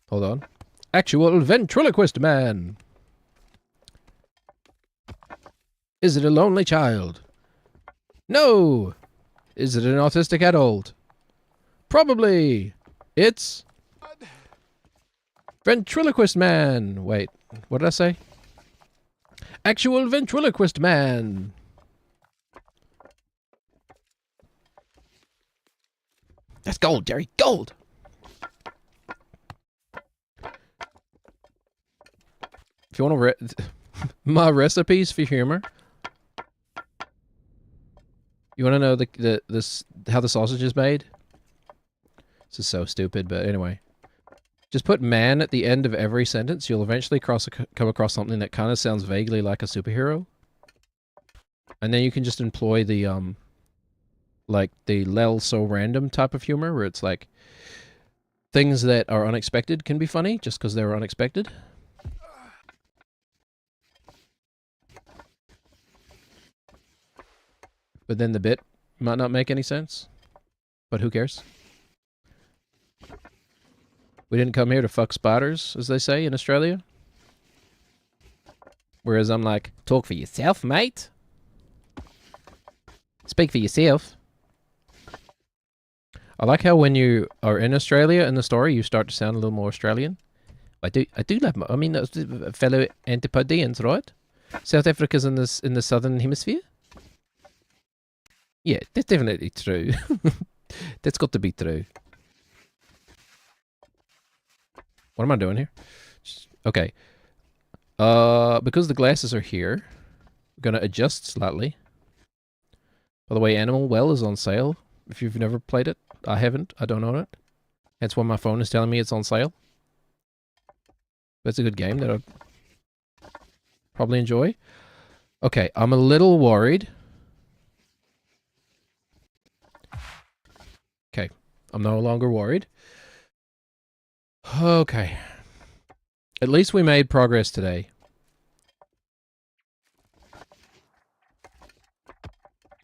Hold on. Actual ventriloquist man. Is it a lonely child? No. Is it an autistic adult? Probably. It's ventriloquist man. Wait, what did I say? Actual ventriloquist man. That's gold, Jerry. Gold. If you want to my recipes for humor. You want to know how the sausage is made? This is so stupid, but anyway. Just put man at the end of every sentence. You'll eventually come across something that kind of sounds vaguely like a superhero. And then you can just employ the, like, the lel so random type of humor, where it's like, things that are unexpected can be funny, just because they're unexpected. But then the bit might not make any sense. But who cares? We didn't come here to fuck spiders, as they say in Australia. Whereas I'm like, talk for yourself, mate. Speak for yourself. I like how when you are in Australia in the story, you start to sound a little more Australian. I do love my, I mean, fellow Antipodeans, right? South Africa's in the southern hemisphere. Yeah, that's definitely true. That's got to be true. What am I doing here? Okay. Because the glasses are here, I'm gonna adjust slightly. By the way, Animal Well is on sale. If you've never played it, I haven't. I don't own it. That's why my phone is telling me it's on sale. But it's a good game that I'd probably enjoy. Okay, I'm a little worried. Okay, I'm no longer worried. Okay. At least we made progress today.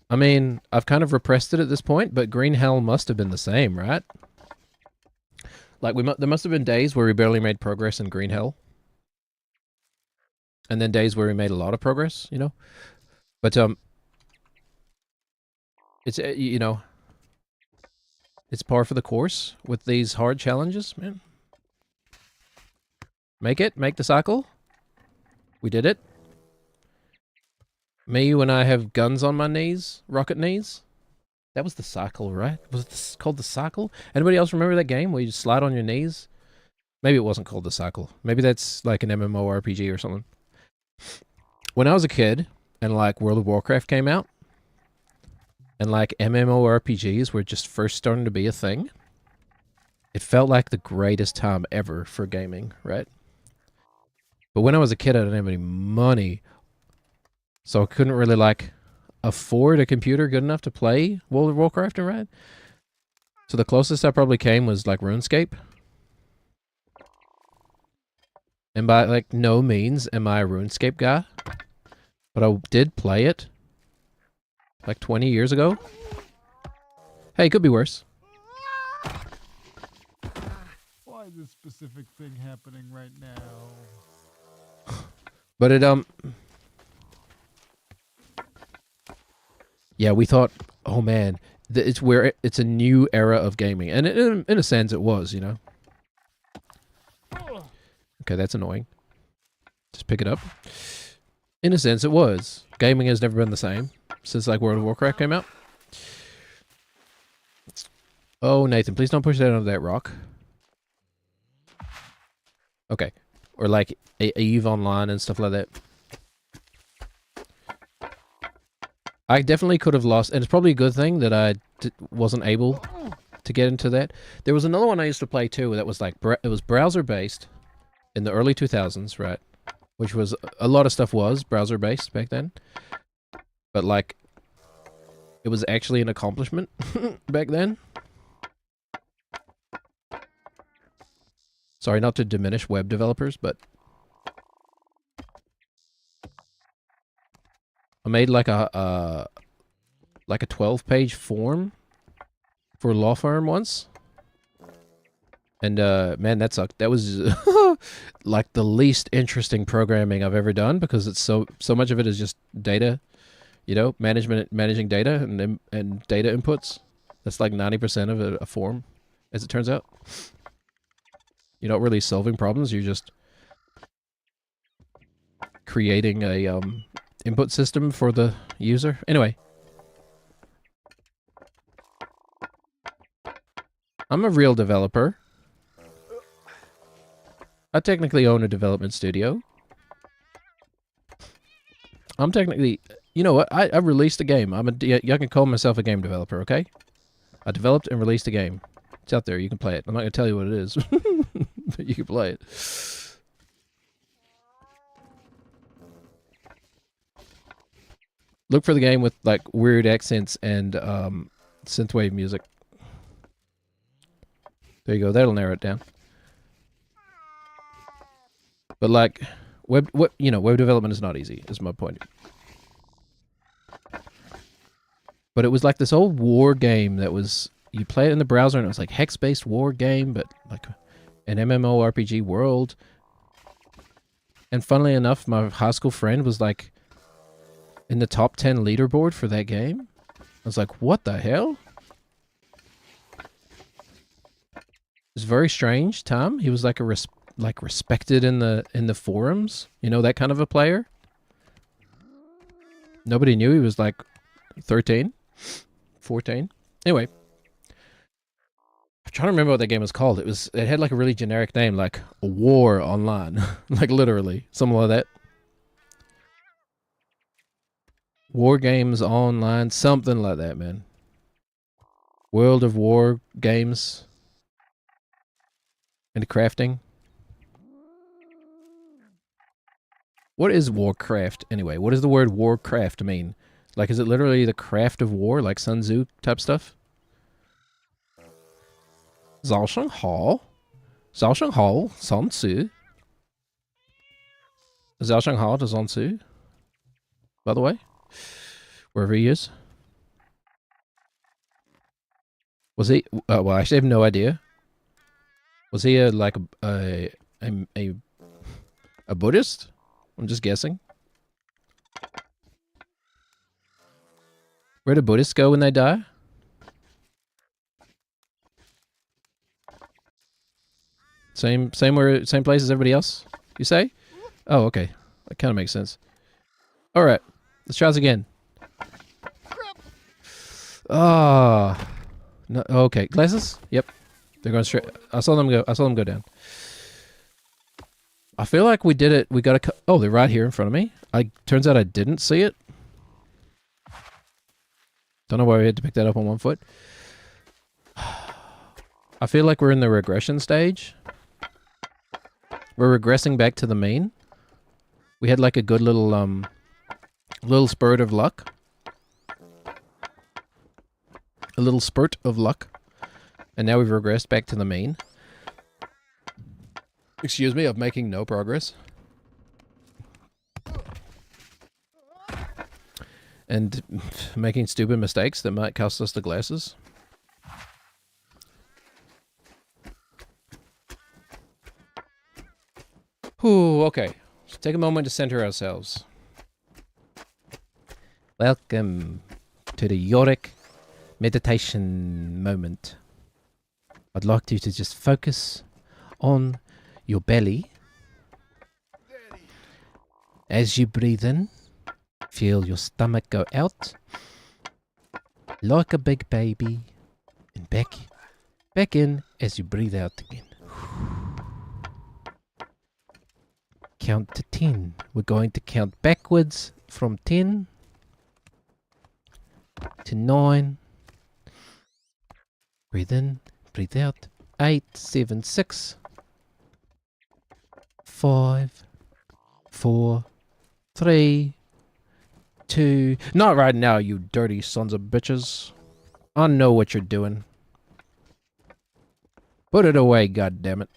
I mean, I've kind of repressed it at this point, but Green Hell must have been the same, right? Like, there must have been days where we barely made progress in Green Hell. And then days where we made a lot of progress, you know? But, it's, you know, it's par for the course with these hard challenges, man. Make the cycle. We did it. Me when I have guns on my knees, rocket knees. That was the cycle, right? Was it called the cycle? Anybody else remember that game where you just slide on your knees? Maybe it wasn't called the cycle. Maybe that's like an MMORPG or something. When I was a kid and like World of Warcraft came out and like MMORPGs were just first starting to be a thing, it felt like the greatest time ever for gaming, right? But when I was a kid, I didn't have any money. So I couldn't really, like, afford a computer good enough to play World of Warcraft, right? So the closest I probably came was, like, RuneScape. And by, like, no means am I a RuneScape guy. But I did play it, like, 20 years ago. Hey, it could be worse. Why is this specific thing happening right now? But it, yeah, we thought, oh man, it's a new era of gaming. And in a sense it was, you know. Okay, that's annoying. Just pick it up. In a sense it was. Gaming has never been the same since like World of Warcraft came out. Oh, Nathan, please don't push that onto that rock. Okay. Or like EVE Online and stuff like that. I definitely could have lost, and it's probably a good thing that I wasn't able to get into that. There was another one I used to play too that was like, it was browser-based in the early 2000s, right? Which was, a lot of stuff was browser-based back then. But like, it was actually an accomplishment back then. Sorry, not to diminish web developers, but I made like a 12-page form for a law firm once. And man, that sucked. That was like the least interesting programming I've ever done because it's so much of it is just data, managing data and data inputs. That's like 90% of a form, as it turns out. You're not really solving problems. You're just creating a input system for the user. Anyway, I'm a real developer. I technically own a development studio. I'm technically, you know what? I released a game. I can call myself a game developer, okay? I developed and released a game. It's out there. You can play it. I'm not going to tell you what it is, but you can play it. Look for the game with like weird accents and synthwave music. There you go. That'll narrow it down. But like web development is not easy, is my point. But it was like this old war game that was, you play it in the browser and it was like hex-based war game, but like an MMORPG world. And funnily enough, my high school friend was like in the top 10 leaderboard for that game. I was like, what the hell? It's very strange, Tom. He was like respected in the forums, that kind of a player. Nobody knew he was like 13, 14. Anyway, I'm trying to remember what that game was called. It had like a really generic name, like War Online, like literally something like that. War Games Online, something like that, man. World of War games and crafting. What is Warcraft anyway? What does the word Warcraft mean? Like, is it literally the craft of war, like Sun Tzu type stuff? Zhao Sheng Hao, Sun Tzu. Zhao Sheng Hao to Sun Tzu, by the way, wherever he is. Was he? Well, I actually have no idea. Was he a Buddhist? I'm just guessing. Where do Buddhists go when they die? Same place as everybody else, you say? Oh, okay. That kind of makes sense. All right. Let's try this again. Ah. Oh, no, okay. Glasses? Yep. They're going straight. I saw them go down. I feel like we did it. We got a. Oh, they're right here in front of me. Turns out I didn't see it. Don't know why we had to pick that up on one foot. I feel like we're in the regression stage. We're regressing back to the mean. We had like a good little spurt of luck. A little spurt of luck. And now we've regressed back to the mean. Excuse me, of making no progress. And making stupid mistakes that might cost us the glasses. Ooh, okay. Let's take a moment to center ourselves. Welcome to the Yorick meditation moment. I'd like you to just focus on your belly. As you breathe in, feel your stomach go out like a big baby and back in as you breathe out again. Count to 10. We're going to count backwards from 10 to 9. Breathe in, breathe out. 8, 7, 6, 5, 4, 3, 2. Not right now, you dirty sons of bitches. I know what you're doing. Put it away, goddammit.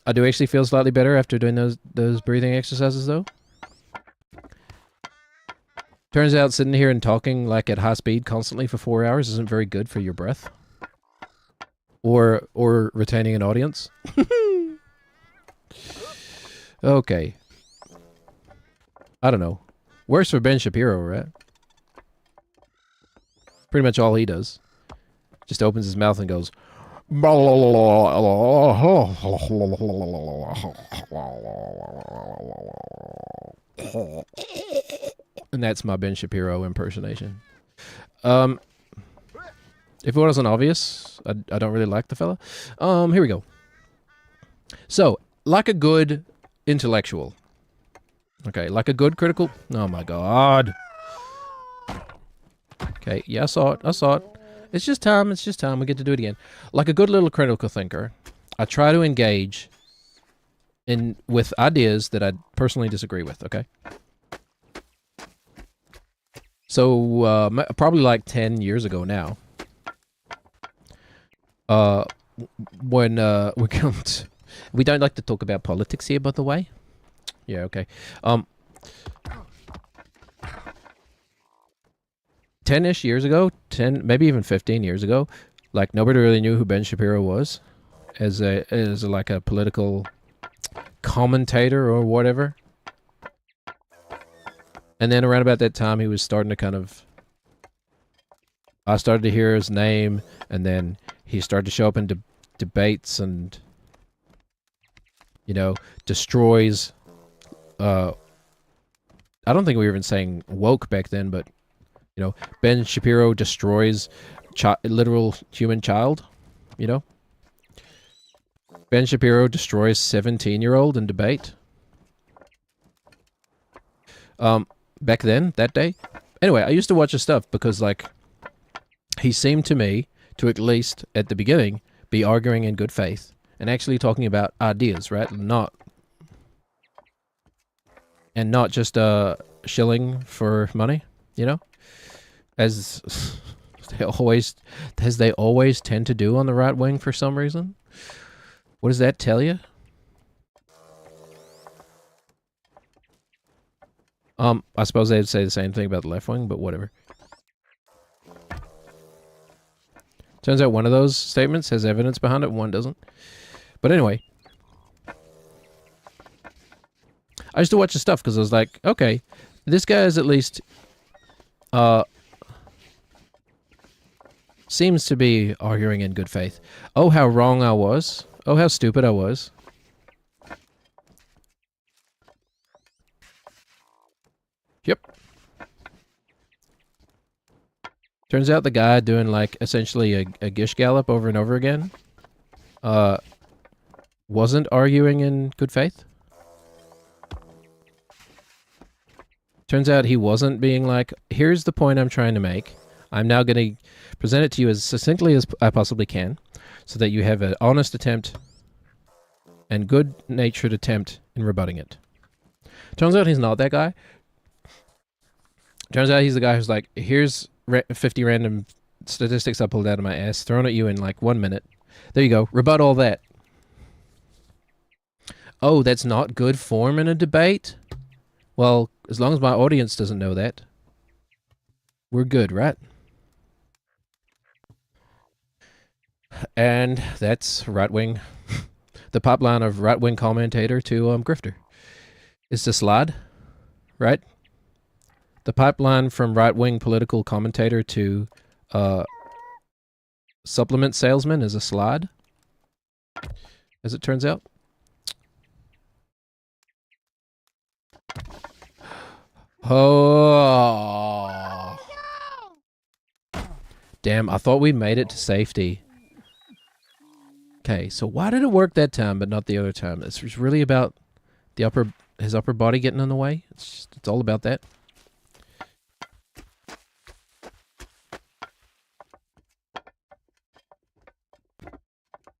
I do actually feel slightly better after doing those breathing exercises, though. Turns out sitting here and talking like at high speed constantly for 4 hours isn't very good for your breath. Or retaining an audience. Okay. I don't know. Worse for Ben Shapiro, right? Pretty much all he does. Just opens his mouth and goes... And that's my Ben Shapiro impersonation. If it wasn't obvious, I don't really like the fella. Here we go. So, like a good intellectual. Okay, like a good critical... Oh my god. Okay, yeah, I saw it. It's just time. We get to do it again. Like a good little critical thinker, I try to engage with ideas that I personally disagree with, okay? So, probably like 10 years ago now, when we come to... We don't like to talk about politics here, by the way. Yeah, okay. 10-ish years ago, maybe even 15 years ago, like nobody really knew who Ben Shapiro was as like a political commentator or whatever. And then around about that time, he was starting to kind of... I started to hear his name, and then he started to show up in debates and, you know, destroys... I don't think we were even saying woke back then, but, you know, Ben Shapiro destroys literal human child, you know? Ben Shapiro destroys 17-year-old in debate. Back then, that day. Anyway, I used to watch his stuff because, like, he seemed to me to, at least at the beginning, be arguing in good faith and actually talking about ideas, right? Not just shilling for money, you know, as they always tend to do on the right wing for some reason. What does that tell you? I suppose they'd say the same thing about the left wing, but whatever. Turns out one of those statements has evidence behind it, one doesn't. But anyway, I used to watch his stuff because I was like, okay, this guy is at least seems to be arguing in good faith. Oh, how wrong I was. Oh, how stupid I was. Yep. Turns out the guy doing, like, essentially a gish gallop over and over again wasn't arguing in good faith. Turns out he wasn't being like, here's the point I'm trying to make. I'm now going to present it to you as succinctly as I possibly can so that you have an honest attempt and good-natured attempt in rebutting it. Turns out he's not that guy. Turns out he's the guy who's like, here's 50 random statistics I pulled out of my ass, thrown at you in like 1 minute. There you go. Rebut all that. Oh, that's not good form in a debate? Well, as long as my audience doesn't know that, we're good, right? And that's right-wing. The pipeline of right-wing commentator to grifter. It's a slide, right? The pipeline from right-wing political commentator to supplement salesman is a slide, as it turns out. Oh. Damn, I thought we made it to safety. Okay, so why did it work that time but not the other time? It's really about his upper body getting in the way. It's all about that.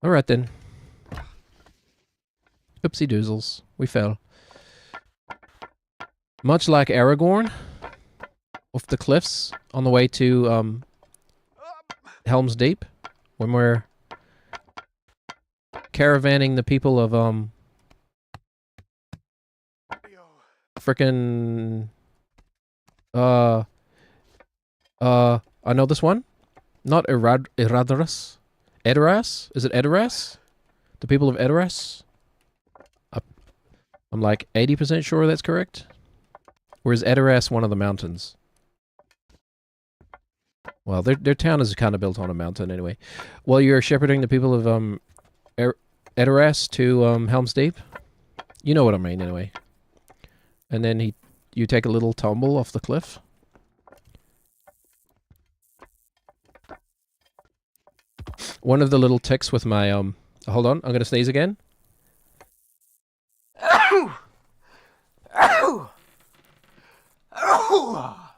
All right then. Oopsie doozles. We fell. Much like Aragorn off the cliffs on the way to Helm's Deep, when we're caravanning the people of Frickin' I know this one. Not Iradarus. Edoras? Is it Edoras? The people of Edoras? I'm like 80% sure that's correct. Or is Edoras one of the mountains? Well, their town is kind of built on a mountain anyway. Well, you're shepherding the people of Edoras to Helm's Deep. You know what I mean anyway. And then you take a little tumble off the cliff. One of the little ticks with my hold on, I'm gonna sneeze again. Ow! Ow! Ow!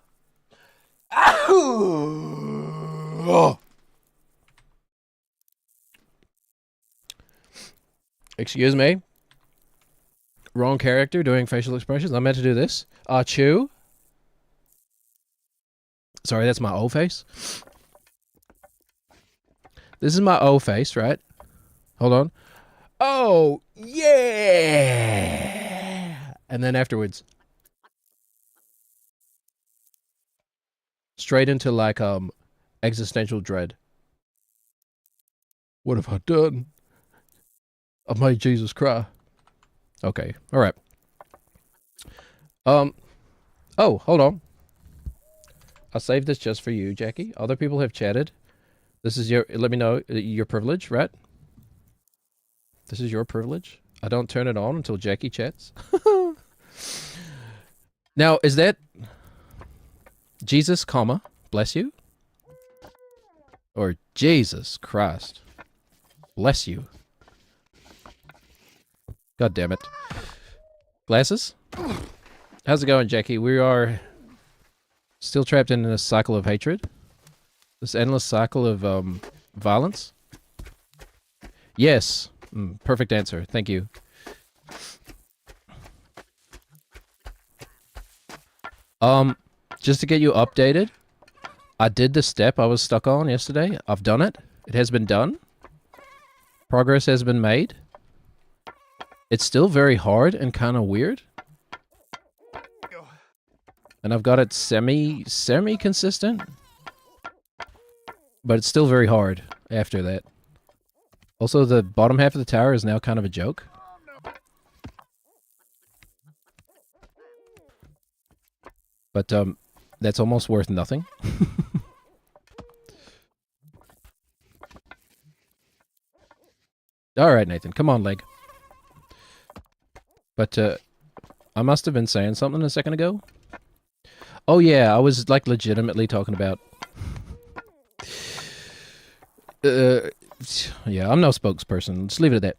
Ow! Excuse me. Wrong character doing facial expressions. I meant to do this. Chew. Sorry, that's my O face. This is my O face, right? Hold on. Oh, yeah! And then afterwards. Straight into like existential dread. What have I done? I've made Jesus cry. Okay, all right. Oh, hold on. I saved this just for you, Jackie. Other people have chatted. This is let me know your privilege, right? This is your privilege. I don't turn it on until Jackie chats. Now, is that Jesus, comma, bless you? Or Jesus Christ, bless you? God damn it. Glasses? How's it going, Jackie? We are still trapped in a cycle of hatred. This endless cycle of violence. Yes. Perfect answer. Thank you. Just to get you updated, I did the step I was stuck on yesterday. I've done it. It has been done. Progress has been made. It's still very hard and kind of weird. And I've got it semi-consistent. But it's still very hard after that. Also, the bottom half of the tower is now kind of a joke. But, that's almost worth nothing. Alright, Nathan. Come on, leg. But, I must have been saying something a second ago. Oh, yeah. I was, like, legitimately talking about... yeah, I'm no spokesperson. Just leave it at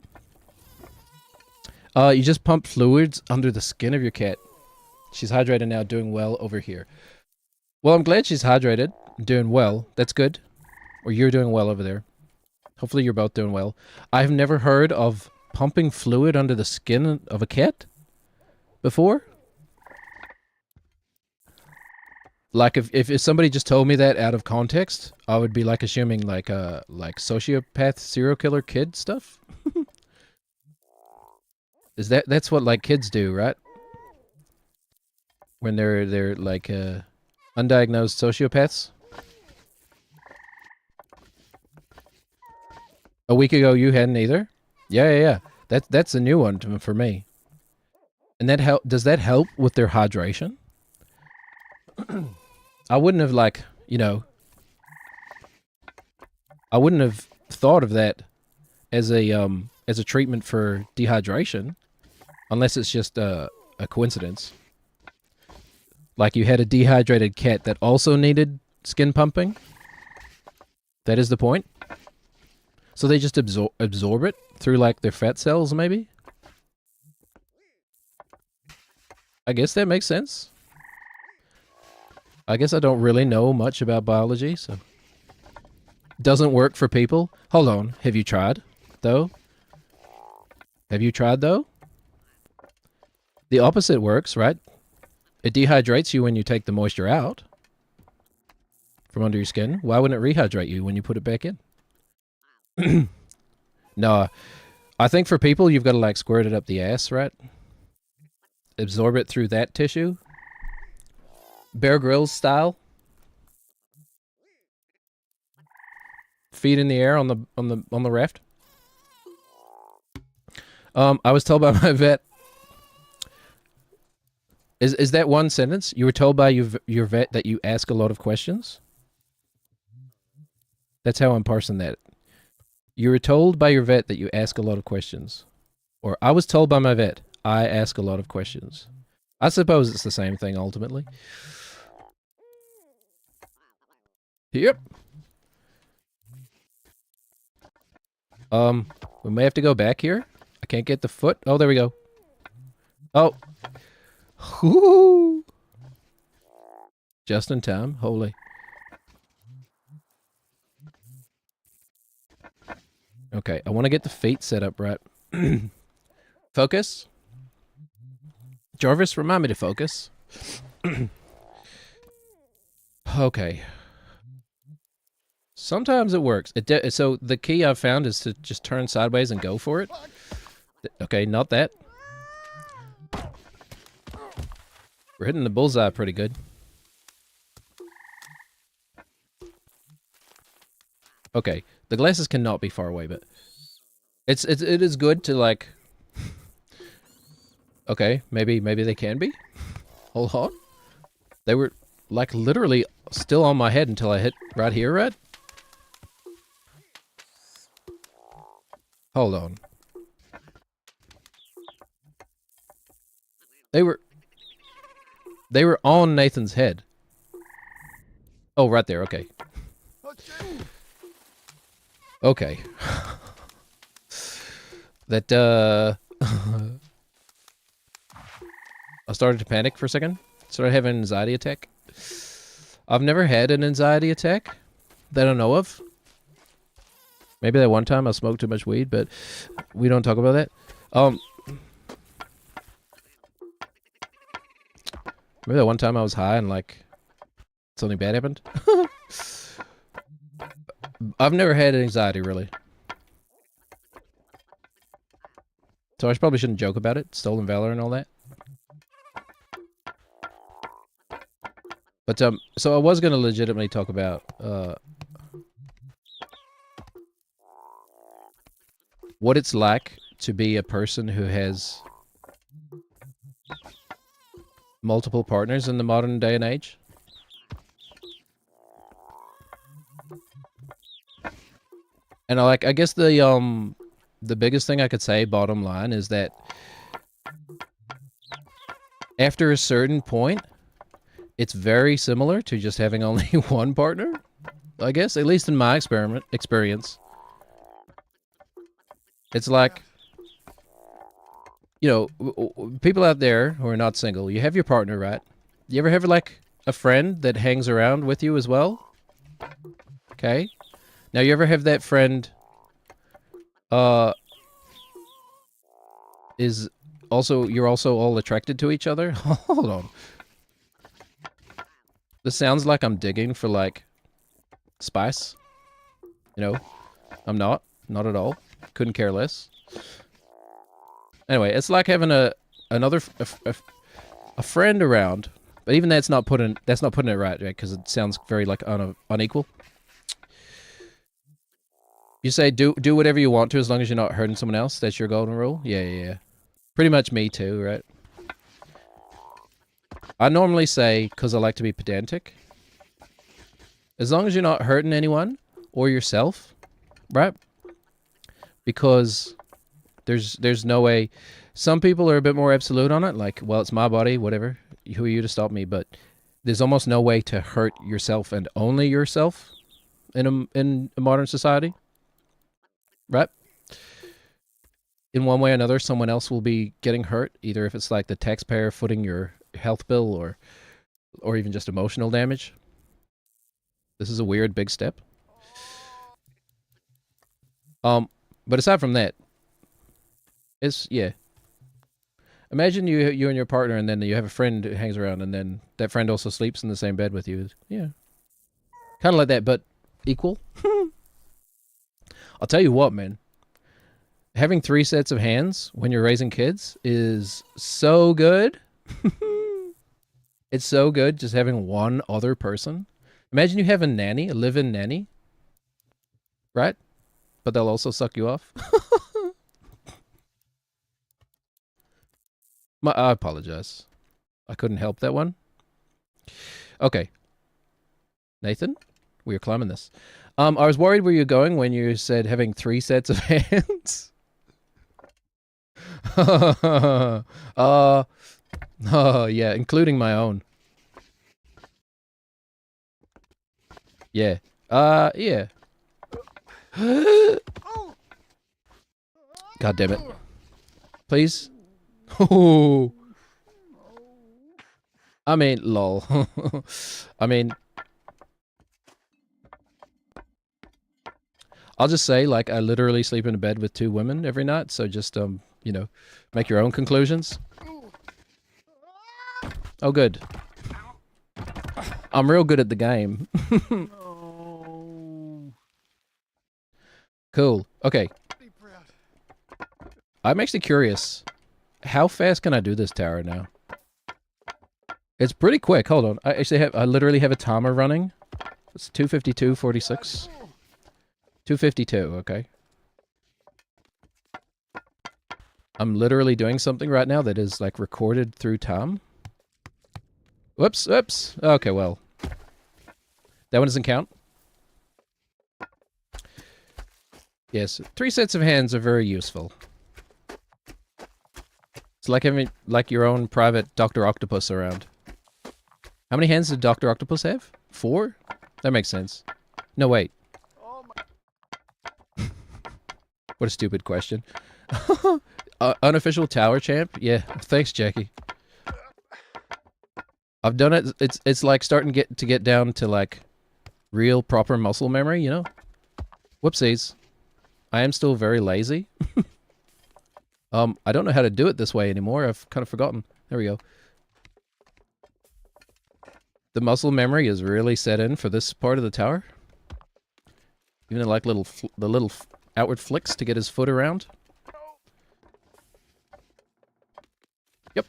that. You just pumped fluids under the skin of your cat. She's hydrated now, doing well over here. Well, I'm glad she's hydrated, doing well. That's good. Or you're doing well over there. Hopefully you're both doing well. I've never heard of pumping fluid under the skin of a cat before. Like if somebody just told me that out of context, I would be like assuming like sociopath serial killer kid stuff. Is that's what like kids do, right? When they're like undiagnosed sociopaths. A week ago you hadn't either? Yeah. That's a new one for me. And that does that help with their hydration? I wouldn't have like, you know, I wouldn't have thought of that as a treatment for dehydration unless it's just a coincidence. Like you had a dehydrated cat that also needed skin pumping. That is the point. So they just absorb it through like their fat cells maybe? I guess that makes sense. I guess I don't really know much about biology, so... Doesn't work for people? Hold on. Have you tried, though? Have you tried, though? The opposite works, right? It dehydrates you when you take the moisture out from under your skin. Why wouldn't it rehydrate you when you put it back in? No, I think for people, you've got to, like, squirt it up the ass, right? absorb it through that tissue. Bear Grylls style. Feet in the air on the raft. I was told by my vet. Is that one sentence? You were told by your vet that you ask a lot of questions? That's how I'm parsing that. You were told by your vet that you ask a lot of questions. Or I was told by my vet, I ask a lot of questions. I suppose it's the same thing ultimately. Yep. We may have to go back here. I can't get the foot. Oh, there we go. Oh. Whoo! Just in time. Holy. Okay, I want to get the feet set up right. Focus. Jarvis, remind me to focus. Okay. Sometimes it works. So the key I've found is to just turn sideways and go for it. Okay, not that. We're hitting the bullseye pretty good. Okay, the glasses cannot be far away, but it is good to like. Okay, maybe they can be. Hold on. They were like literally still on my head until I hit right here, right? Hold on. They were on Nathan's head. Oh, right there. Okay. Okay. That I started to panic for a second. Started having an anxiety attack. I've never had an anxiety attack that I know of. Maybe that one time I smoked too much weed, but we don't talk about that. Maybe that one time I was high and like something bad happened. I've never had anxiety really. So I probably shouldn't joke about it. Stolen valor and all that. But so I was gonna legitimately talk about what it's like to be a person who has multiple partners in the modern day and age. And I guess the biggest thing I could say, bottom line, is that after a certain point, it's very similar to just having only one partner. I guess, at least in my experience. It's like, you know, people out there who are not single, you have your partner, right? You ever have like a friend that hangs around with you as well? Okay. Now, you ever have that friend you're also all attracted to each other? Hold on. This sounds like I'm digging for like spice. You know, I'm not at all. Couldn't care less. Anyway, it's like having a friend around, but even that's not putting it right? Because it sounds very like unequal. You say do whatever you want to as long as you're not hurting someone else. That's your golden rule. Yeah. Pretty much me too, right? I normally say, because I like to be pedantic, as long as you're not hurting anyone or yourself, right? Because there's no way. Some people are a bit more absolute on it, like, well, it's my body, whatever. Who are you to stop me? But there's almost no way to hurt yourself and only yourself in a modern society, right? In one way or another, someone else will be getting hurt, either if it's like the taxpayer footing your health bill or even just emotional damage. This is a weird big step. But aside from that, yeah. Imagine you and your partner, and then you have a friend who hangs around, and then that friend also sleeps in the same bed with you. Yeah. Kind of like that, but equal. I'll tell you what, man. Having 3 sets of hands when you're raising kids is so good. It's so good just having one other person. Imagine you have a nanny, a live-in nanny, right? But they'll also suck you off. I apologize. I couldn't help that one. Okay. Nathan, we are climbing this. I was worried where you're going when you said having 3 sets of hands. Oh, yeah, including my own. Yeah. Yeah. God damn it. Please? Oh. I mean, lol. I mean, I'll just say, like, I literally sleep in a bed with 2 women every night, so just, you know, make your own conclusions. Oh, good. I'm real good at the game. No. Cool. Okay. I'm actually curious. How fast can I do this tower now? It's pretty quick. Hold on. I literally have a timer running. It's 2:52:46. 2:52, okay. I'm literally doing something right now that is like recorded through time. Whoops. Okay, well. That one doesn't count. Yes, 3 sets of hands are very useful. It's like having like your own private Dr. Octopus around. How many hands did Dr. Octopus have? 4? That makes sense. No, wait. What a stupid question. Unofficial tower champ? Yeah, thanks, Jackie. I've done it. It's like starting to get down to like real proper muscle memory, you know? Whoopsies. I am still very lazy. I don't know how to do it this way anymore. I've kind of forgotten. There we go. The muscle memory is really set in for this part of the tower. Even like the little outward flicks to get his foot around. Yep.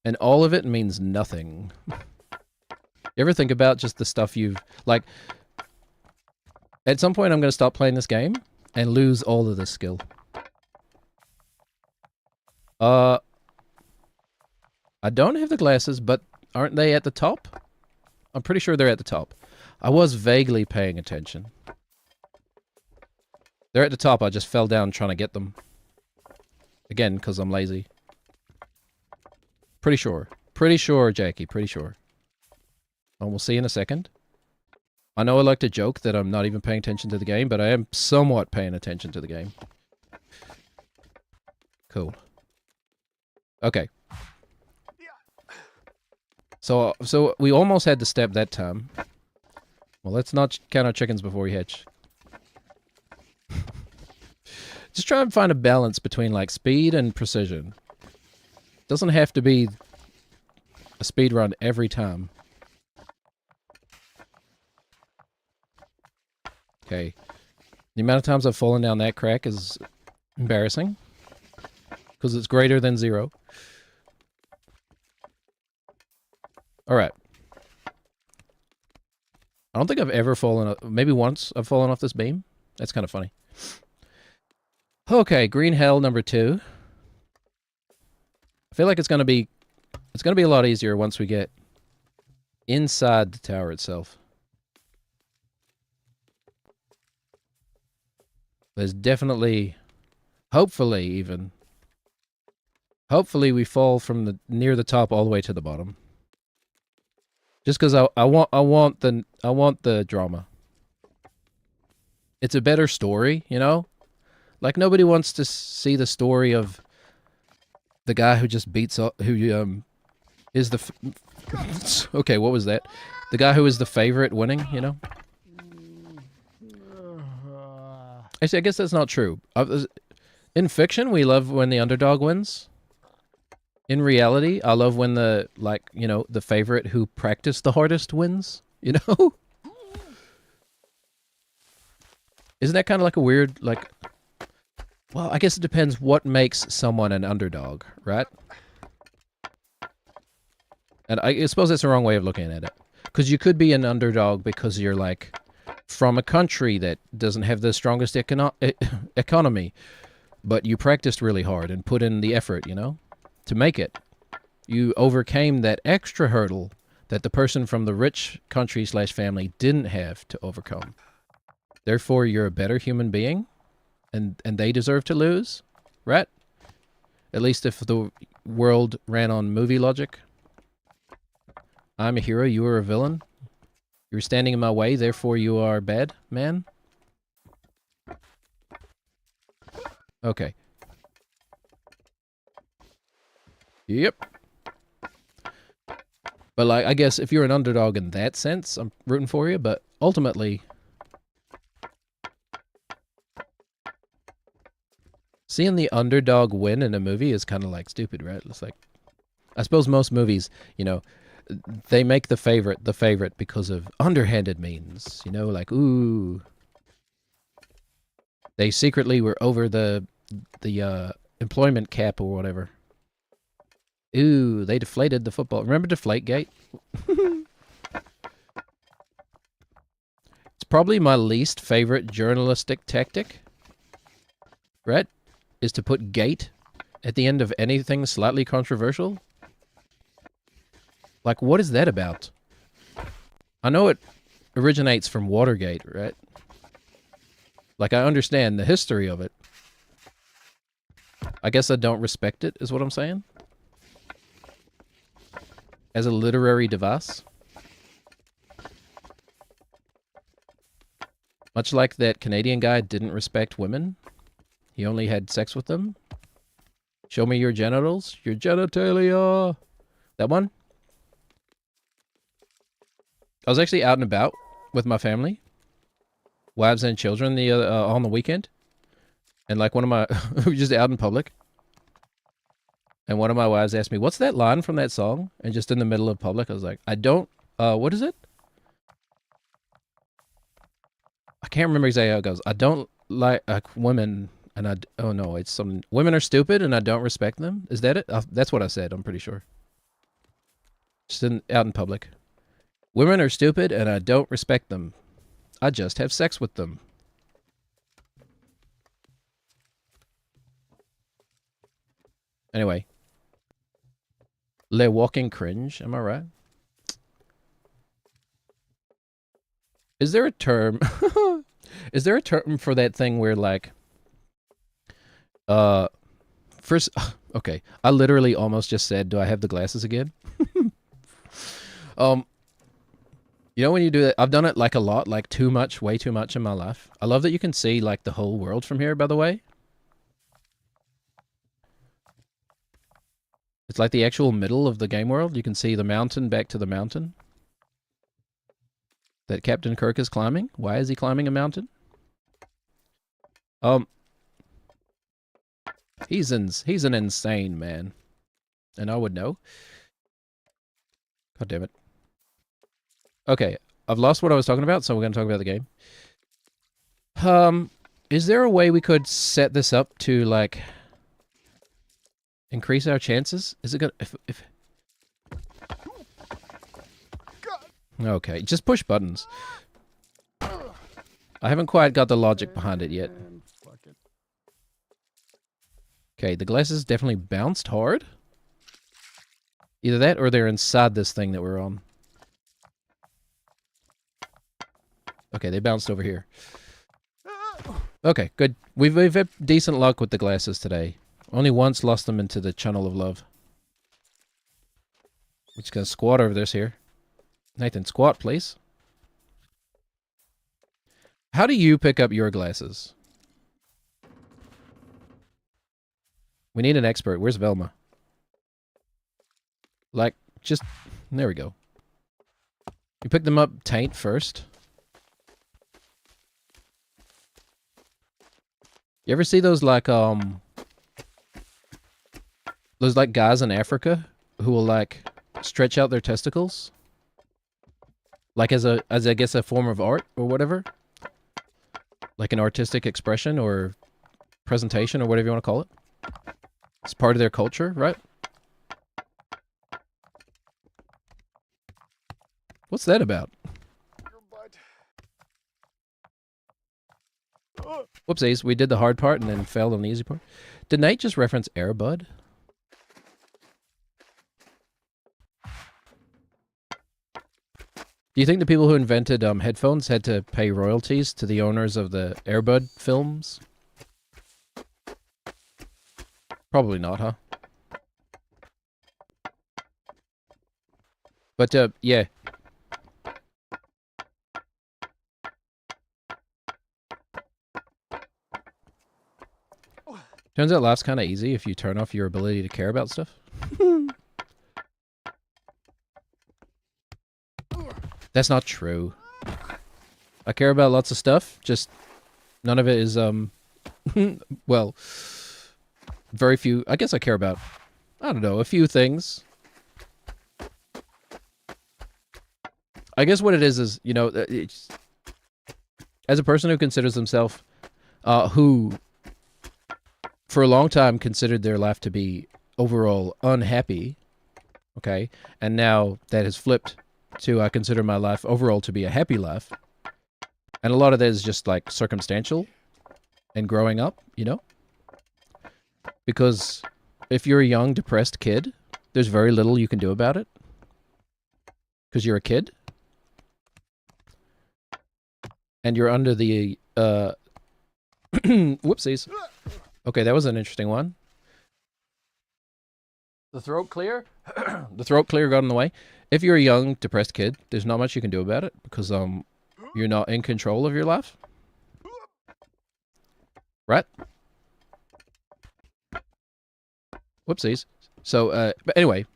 And all of it means nothing. You ever think about just the stuff you've... Like, at some point I'm going to stop playing this game and lose all of this skill. I don't have the glasses, but aren't they at the top? I'm pretty sure they're at the top. I was vaguely paying attention. They're at the top. I just fell down trying to get them. Again, because I'm lazy. Pretty sure. Pretty sure, Jackie. Pretty sure. And we'll see in a second. I know I like to joke that I'm not even paying attention to the game, but I am somewhat paying attention to the game. Cool. Okay. So we almost had to step that time. Well, let's not count our chickens before we hatch. Just try and find a balance between like speed and precision. Doesn't have to be a speed run every time. Okay. The amount of times I've fallen down that crack is embarrassing. Because it's greater than 0. Alright. I don't think I've ever fallen... Maybe once I've fallen off this beam. That's kind of funny. Okay, green hell number 2. I feel like it's gonna be a lot easier once we get inside the tower itself. There's definitely, hopefully even, hopefully we fall from near the top all the way to the bottom. Just because I want the drama. It's a better story, you know? Like nobody wants to see the story of the guy who just beats up, who is the okay, what was that? The guy who is the favorite winning, you know? Actually, I guess that's not true. In fiction, we love when the underdog wins. In reality, I love when the, like, you know, the favorite who practiced the hardest wins, you know? Isn't that kind of like a weird, like... Well, I guess it depends what makes someone an underdog, right? And I suppose that's the wrong way of looking at it. Because you could be an underdog because you're like from a country that doesn't have the strongest economy, but you practiced really hard and put in the effort, you know, to make it. You overcame that extra hurdle that the person from the rich country / family didn't have to overcome. Therefore, you're a better human being, and they deserve to lose, right? At least if the world ran on movie logic. I'm a hero, you are a villain. You're standing in my way, therefore you are bad, man. Okay. Yep. But, like, I guess if you're an underdog in that sense, I'm rooting for you, but ultimately, seeing the underdog win in a movie is kind of, like, stupid, right? It's like, I suppose most movies, you know, they make the favorite because of underhanded means, you know, like, ooh. They secretly were over the employment cap or whatever. Ooh, they deflated the football. Remember Deflategate? It's probably my least favorite journalistic tactic, right? Is to put gate at the end of anything slightly controversial. Like, what is that about? I know it originates from Watergate, right? Like, I understand the history of it. I guess I don't respect it, is what I'm saying. As a literary device. Much like that Canadian guy didn't respect women. He only had sex with them. Show me your genitals. Your genitalia. That one? I was actually out and about with my family. Wives and children on the weekend. And like one of my... we were just out in public. And one of my wives asked me, what's that line from that song? And just in the middle of public, I was like, I don't... what is it? I can't remember exactly how it goes. I don't like women, and I... Oh, no, it's some... Women are stupid, and I don't respect them. Is that it? That's what I said, I'm pretty sure. Just out in public. Women are stupid, and I don't respect them. I just have sex with them. Anyway. Le walking cringe, am I right? Is there a term? Is there a term for that thing where, like, first, okay, I literally almost just said, do I have the glasses again? You know when you do that, I've done it like a lot, like too much, way too much in my life. I love that you can see like the whole world from here, by the way. It's like the actual middle of the game world. You can see the mountain back to the mountain that Captain Kirk is climbing. Why is he climbing a mountain? He's an insane man. And I would know. God damn it. Okay, I've lost what I was talking about, so we're going to talk about the game. Is there a way we could set this up to, like, increase our chances? Is it gonna... If... Okay, just push buttons. I haven't quite got the logic behind it yet. Okay, the glasses definitely bounced hard. Either that or they're inside this thing that we're on. Okay, they bounced over here. Okay, good. We've had decent luck with the glasses today. Only once lost them into the channel of love. We're just gonna squat over this here. Nathan, squat, please. How do you pick up your glasses? We need an expert. Where's Velma? Like, just... There we go. You pick them up taint first. You ever see those, like, those, like, guys in Africa who will, like, stretch out their testicles? Like, as I guess, a form of art or whatever? Like an artistic expression or presentation or whatever you want to call it? It's part of their culture, right? What's that about? Your butt. Whoopsies, we did the hard part and then failed on the easy part. Did Nate just reference Airbud? Do you think the people who invented headphones had to pay royalties to the owners of the Airbud films? Probably not, huh? But, yeah. Turns out life's kind of easy if you turn off your ability to care about stuff. That's not true. I care about lots of stuff, just none of it is, well, very few. I guess I care about, I don't know, a few things. I guess what it is, you know, as a person who considers himself, who for a long time considered their life to be overall unhappy, okay, and now that has flipped to I consider my life overall to be a happy life, and a lot of that is just like circumstantial and growing up, you know, because if you're a young depressed kid, there's very little you can do about it because you're a kid and you're under the whoopsies. Okay, that was an interesting one. The throat clear? The throat clear got in the way. If you're a young, depressed kid, there's not much you can do about it because you're not in control of your life. Right? Whoopsies. So, but anyway.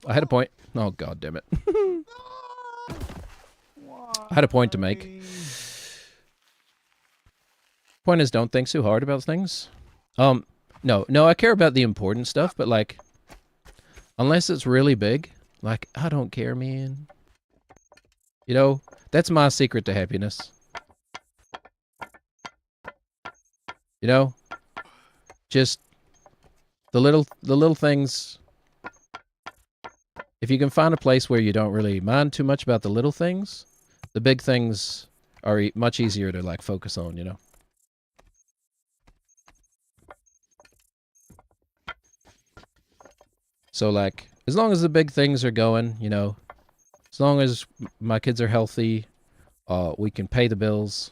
I had a point. Oh, god damn it. I had a point to make. Point is, don't think too hard about things. No, I care about the important stuff, but like, unless it's really big, like, I don't care, man. You know, that's my secret to happiness. You know, just the little things. If you can find a place where you don't really mind too much about the little things, the big things are much easier to like focus on, you know. So, like, as long as the big things are going, you know, as long as my kids are healthy, we can pay the bills.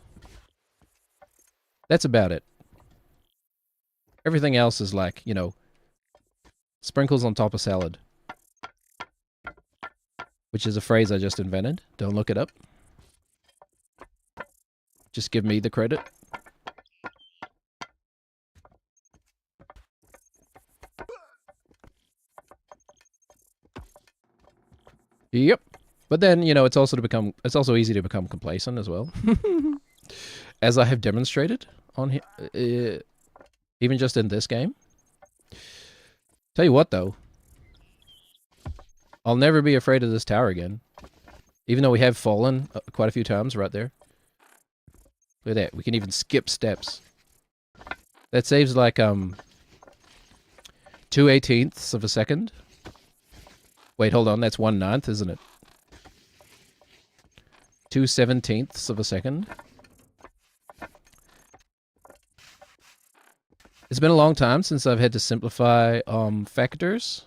That's about it. Everything else is like, you know, sprinkles on top of salad. Which is a phrase I just invented. Don't look it up. Just give me the credit. Yep. But then, you know, it's also easy to become complacent as well. As I have demonstrated on even just in this game. Tell you what though. I'll never be afraid of this tower again. Even though we have fallen quite a few times right there. Look at that. We can even skip steps. That saves like 2/18ths of a second. Wait, hold on. That's 1/9, isn't it? 2/17ths of a second. It's been a long time since I've had to simplify factors.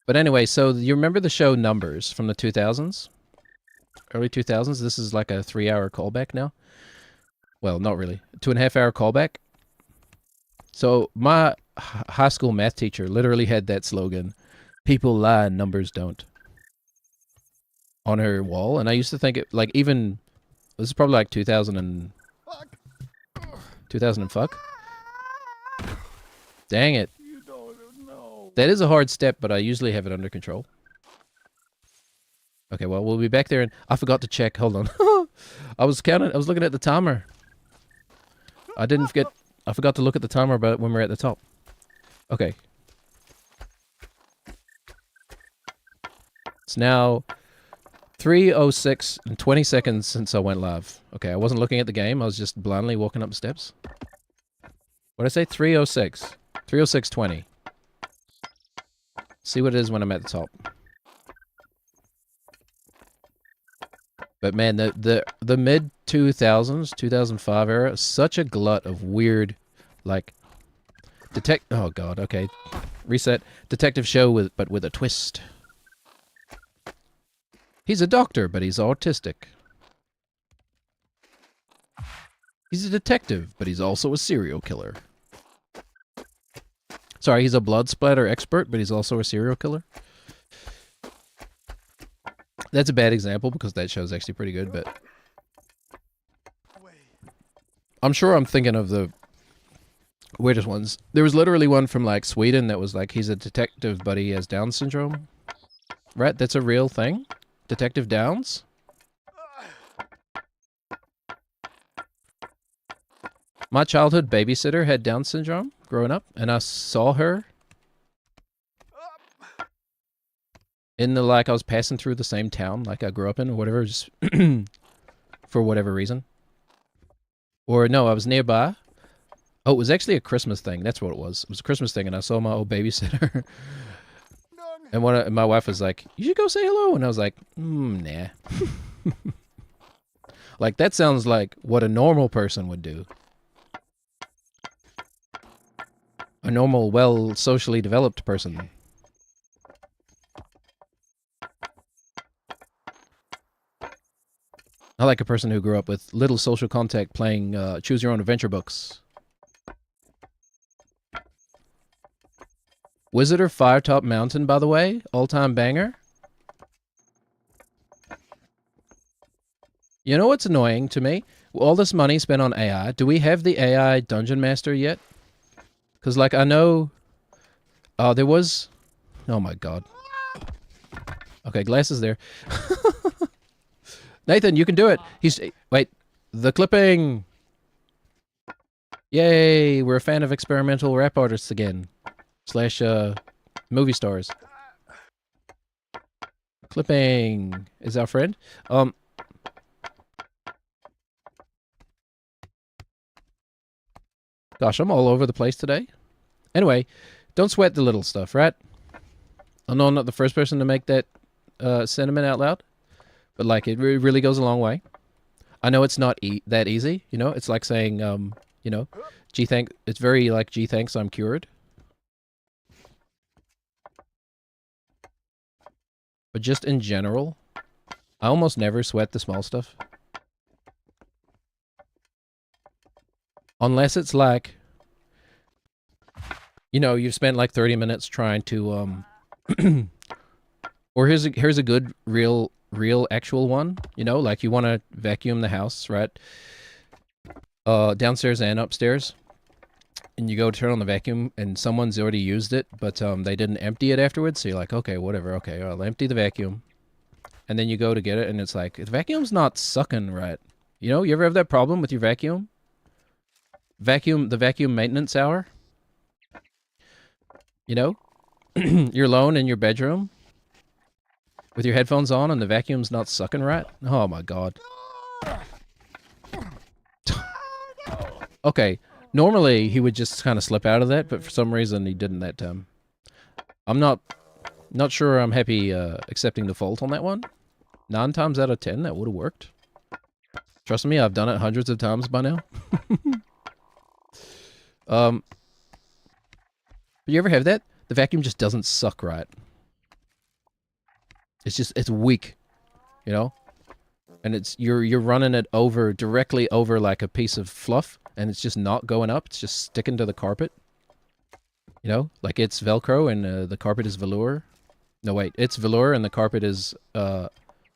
But anyway, so you remember the show Numbers from the 2000s? Early 2000s? This is like a 3-hour callback now. Well, not really. 2.5-hour callback. So my high school math teacher literally had that slogan, "People lie and numbers don't," on her wall. And I used to think it, like, even, this is probably like 2000 and fuck. Dang it. That is a hard step, but I usually have it under control. Okay, well, we'll be back there, and I forgot to check. Hold on. I was looking at the timer. I forgot to look at the timer about when we're at the top. Okay. It's now 3:06 and 20 seconds since I went live. Okay, I wasn't looking at the game. I was just blindly walking up the steps. What did I say? 3:06. 3:06:20. See what it is when I'm at the top. But man, the mid 2000s, 2005 era, such a glut of weird, like, oh god, okay, reset, detective show but with a twist. He's a doctor, but he's autistic. He's a detective, but he's also a serial killer. Sorry, he's a blood splatter expert, but he's also a serial killer. That's a bad example because that show's actually pretty good, but I'm sure I'm thinking of the weirdest ones. There was literally one from like Sweden that was like he's a detective, but he has Down syndrome. Right? That's a real thing? Detective Downs? My childhood babysitter had Down syndrome growing up, and I saw her in the, like, I was passing through the same town like I grew up in or whatever, just for whatever reason. Or no, I was nearby. Oh, it was actually a Christmas thing. That's what it was. It was a Christmas thing, and I saw my old babysitter. And my wife was like, "You should go say hello." And I was like, nah. Like, that sounds like what a normal person would do. A normal, well, socially developed person. I like a person who grew up with little social contact playing Choose Your Own Adventure books. Wizard of Firetop Mountain, by the way, all-time banger. You know what's annoying to me? All this money spent on AI. Do we have the AI Dungeon Master yet? Because, like, I know... there was... Oh, my God. Okay, Glass is there. Nathan, you can do it. He's... Wait. The clipping! Yay! We're a fan of experimental rap artists again. Slash, movie stars. Clipping is our friend. Gosh, I'm all over the place today. Anyway, don't sweat the little stuff, right? I know I'm not the first person to make that sentiment out loud, but like it really goes a long way. I know it's not that easy, you know? It's like saying, you know, gee, it's very like, gee, thanks, I'm cured. But just in general, I almost never sweat the small stuff. Unless it's like, you know, you've spent like 30 minutes trying to, or here's a good, real actual one, you know, like you want to vacuum the house, right? Downstairs and upstairs. And you go turn on the vacuum and someone's already used it, but they didn't empty it afterwards. So you're like, okay, whatever. Okay, I'll empty the vacuum. And then you go to get it and it's like, the vacuum's not sucking right. You know, you ever have that problem with your vacuum? The vacuum maintenance hour? You know? You're alone in your bedroom with your headphones on and the vacuum's not sucking right? Oh my God. Okay. Normally, he would just kind of slip out of that, but for some reason, he didn't that time. I'm not sure I'm happy accepting the fault on that one. 9 times out of 10, that would have worked. Trust me, I've done it hundreds of times by now. But you ever have that? The vacuum just doesn't suck right. It's weak, you know? And you're running it directly over like a piece of fluff, and it's just not going up. It's just sticking to the carpet. You know, like it's Velcro and the carpet is velour. No, wait, it's velour and the carpet is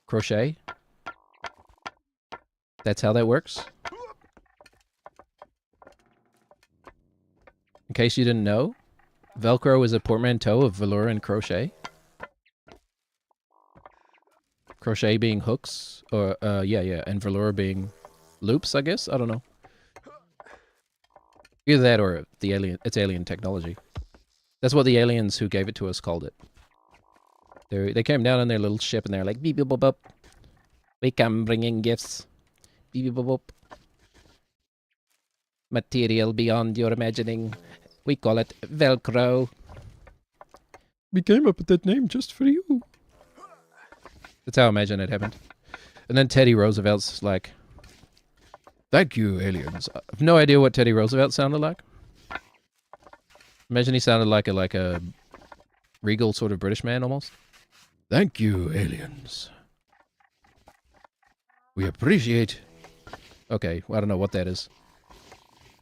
crochet. That's how that works. In case you didn't know, Velcro is a portmanteau of velour and crochet. Crochet being hooks, or yeah, and velour being loops, I guess. I don't know. Either that or it's alien technology. That's what the aliens who gave it to us called it. They came down on their little ship and they're like, beep beep boop boop. We come bringing gifts. Beep beep boop boop. Material beyond your imagining. We call it Velcro. We came up with that name just for you. That's how I imagine it happened. And then Teddy Roosevelt's like, thank you, aliens. I have no idea what Teddy Roosevelt sounded like. Imagine he sounded like a regal sort of British man almost. Thank you, aliens. We appreciate... Okay, well, I don't know what that is.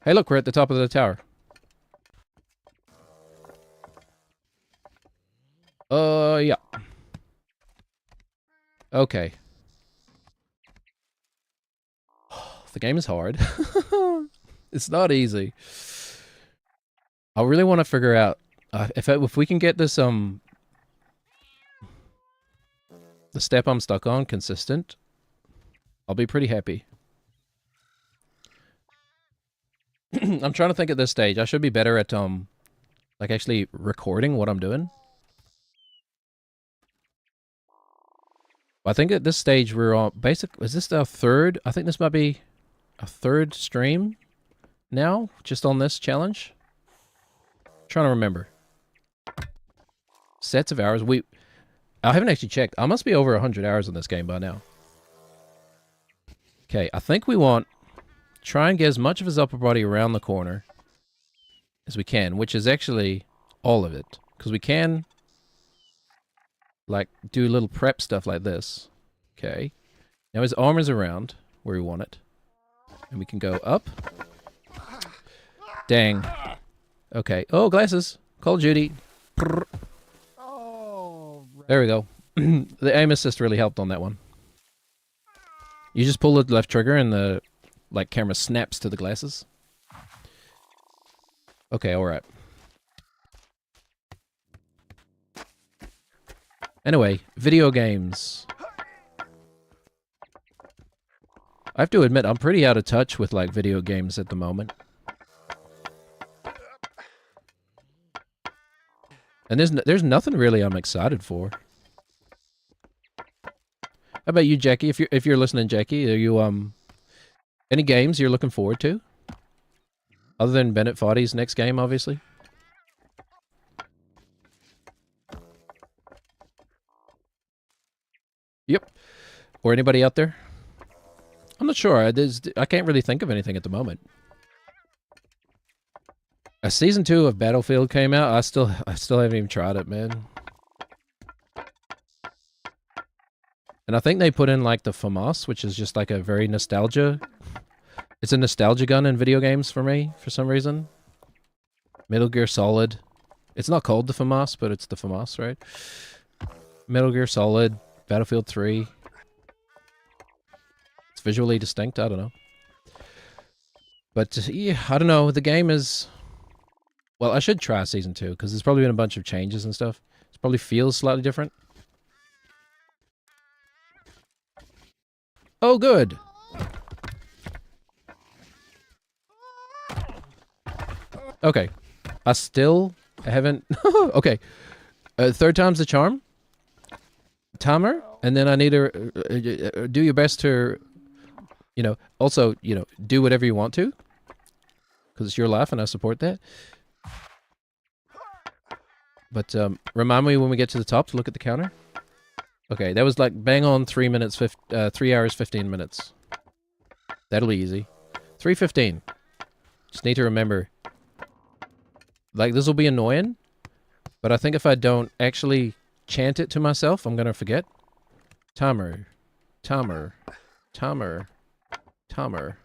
Hey, look, we're at the top of the tower. Yeah. Okay. The game is hard. It's not easy. I really want to figure out if we can get this the step I'm stuck on consistent, I'll be pretty happy. I'm trying to think at this stage. I should be better at like actually recording what I'm doing. I think at this stage we're on is this our third? I think this might be a third stream now, just on this challenge. Trying to remember. Sets of hours. I haven't actually checked. I must be over 100 hours on this game by now. Okay, I think we want try and get as much of his upper body around the corner as we can, which is actually all of it, because we can like do little prep stuff like this. Okay, now his arm is around where we want it, and we can go up. Dang. Okay. Oh, glasses. Call of Duty. Oh, right. There we go. The aim assist really helped on that one. You just pull the left trigger and the camera snaps to the glasses. Okay, alright. Anyway, video games. I have to admit, I'm pretty out of touch with video games at the moment. And there's nothing really I'm excited for. How about you, Jackie? If you're listening, Jackie, are you any games you're looking forward to? Other than Bennett Foddy's next game, obviously. Yep. Or anybody out there? I'm not sure. I can't really think of anything at the moment. Season 2 of Battlefield came out. I still haven't even tried it, man. And I think they put in the FAMAS, which is just a very nostalgia. It's a nostalgia gun in video games for me, for some reason. Metal Gear Solid. It's not called the FAMAS, but it's the FAMAS, right? Metal Gear Solid, Battlefield 3. It's visually distinct, I don't know. But, yeah, I don't know. The game is... Well, I should try Season 2, because there's probably been a bunch of changes and stuff. It probably feels slightly different. Oh, good! Okay. I still haven't... Okay. Third time's the charm. Timer. And then I need to do your best to, also, do whatever you want to. Because it's your life and I support that. But remind me when we get to the top to look at the counter. Okay, that was bang on 3 hours, 15 minutes. That'll be easy. 3:15. Just need to remember. This will be annoying, but I think if I don't actually chant it to myself, I'm gonna forget. Timer. Timer. Timer. Timer.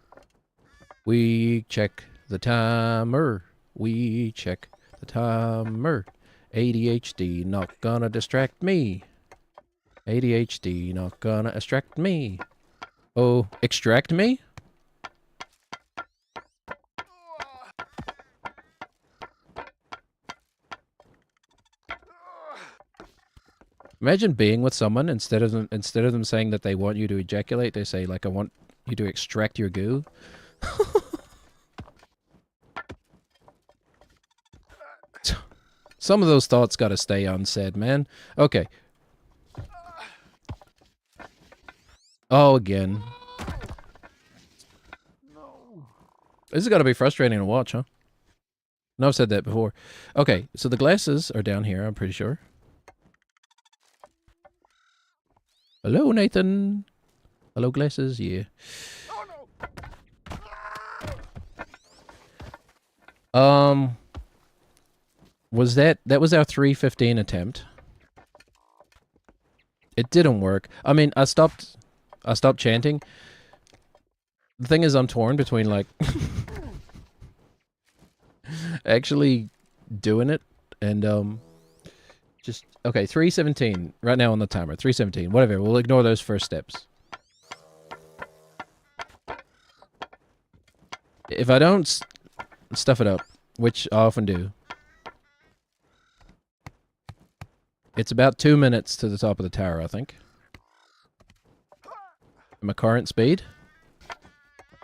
We check the timer. We check the timer. ADHD not gonna distract me. ADHD not gonna extract me. Oh, extract me? Imagine being with someone instead of them saying that they want you to ejaculate, they say I want you to extract your goo. Some of those thoughts gotta stay unsaid, man. Okay. Oh, again. No. This is gotta be frustrating to watch, huh? No, I've said that before. Okay, so the glasses are down here, I'm pretty sure. Hello, Nathan. Hello, glasses. Yeah. Was that was our 315 attempt? It didn't work. I mean, I stopped chanting. The thing is, I'm torn between like actually doing it and just okay. 317 right now on the timer. 317. Whatever. We'll ignore those first steps. If I don't stuff it up, which I often do, it's about 2 minutes to the top of the tower, I think. My current speed?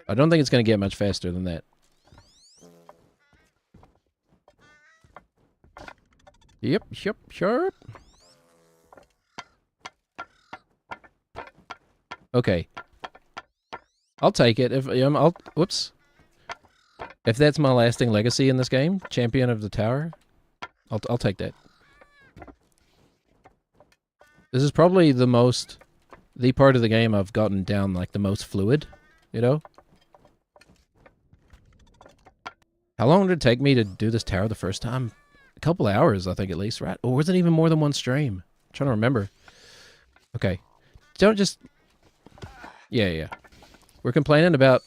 I don't think it's going to get much faster than that. Yep, sure. Okay. I'll take it. Whoops. If that's my lasting legacy in this game, champion of the tower, I'll take that. This is probably the part of the game I've gotten down like the most fluid, you know? How long did it take me to do this tower the first time? A couple hours, I think, at least, right? Or was it even more than one stream? I'm trying to remember. Okay. Don't just... Yeah. We're complaining about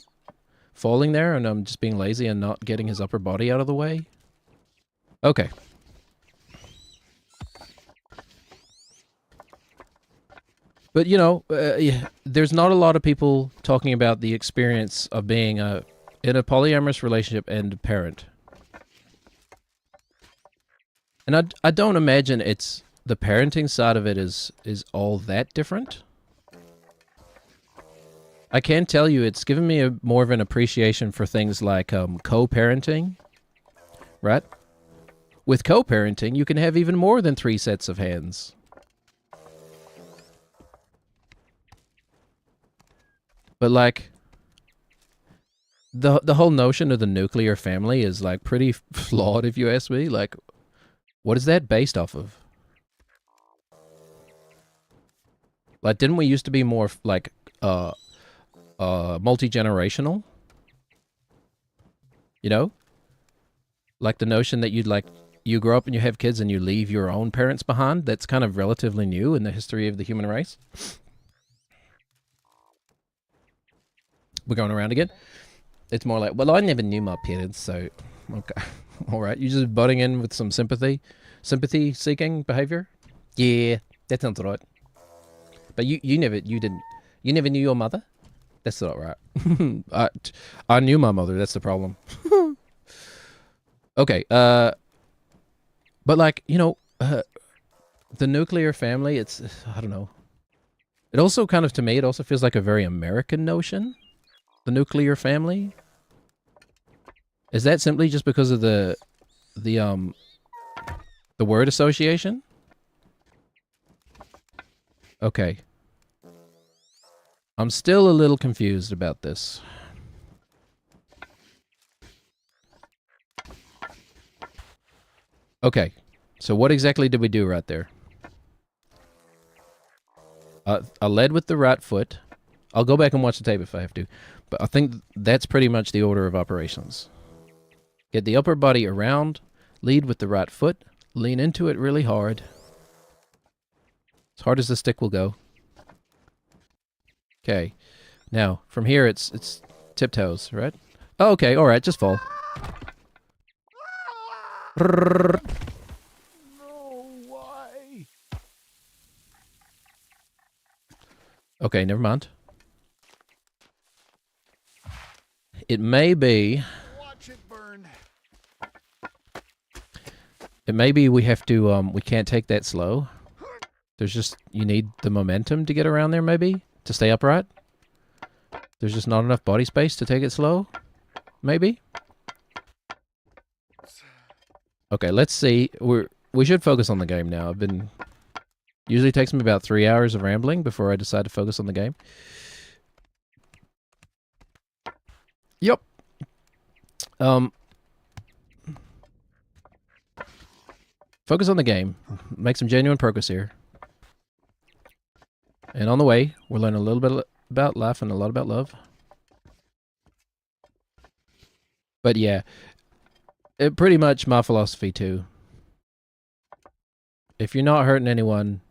falling there, and I'm just being lazy and not getting his upper body out of the way. Okay. But, you know, there's not a lot of people talking about the experience of being in a polyamorous relationship and a parent. And I don't imagine it's... The parenting side of it is all that different. I can tell you it's given me more of an appreciation for things like co-parenting, right? With co-parenting, you can have even more than 3 sets of hands. But like, the whole notion of the nuclear family is like pretty flawed, if you ask me. Like, what is that based off of? Like, didn't we used to be more like multi-generational? You know? Like the notion that you grow up and you have kids and you leave your own parents behind. That's kind of relatively new in the history of the human race. We're going around again. It's more like, well, I never knew my parents, so okay. All right, you just butting in with some sympathy-seeking behavior. Yeah, that sounds right. But you never knew your mother. That's not right. I knew my mother. That's the problem. Okay. But like, you know, the nuclear family. It's I don't know. It also kind of, to me, it also feels like a very American notion. The nuclear family. Is that simply just because of the word association? Okay. I'm still a little confused about this. Okay. So what exactly did we do right there? I led with the right foot. I'll go back and watch the tape if I have to. But I think that's pretty much the order of operations. Get the upper body around, lead with the right foot, lean into it really hard. As hard as the stick will go. Okay. Now, from here it's tiptoes, right? Oh, okay, alright, just fall. No, why? Okay, never mind. It may be... Watch it burn. It may be we have to, we can't take that slow. There's just, you need the momentum to get around there, maybe? To stay upright? There's just not enough body space to take it slow? Maybe? Okay, let's see. We should focus on the game now. Usually takes me about 3 hours of rambling before I decide to focus on the game. Yep. Focus on the game. Make some genuine progress here. And on the way, we'll learn a little bit about life and a lot about love. But yeah, it pretty much my philosophy too. If you're not hurting anyone,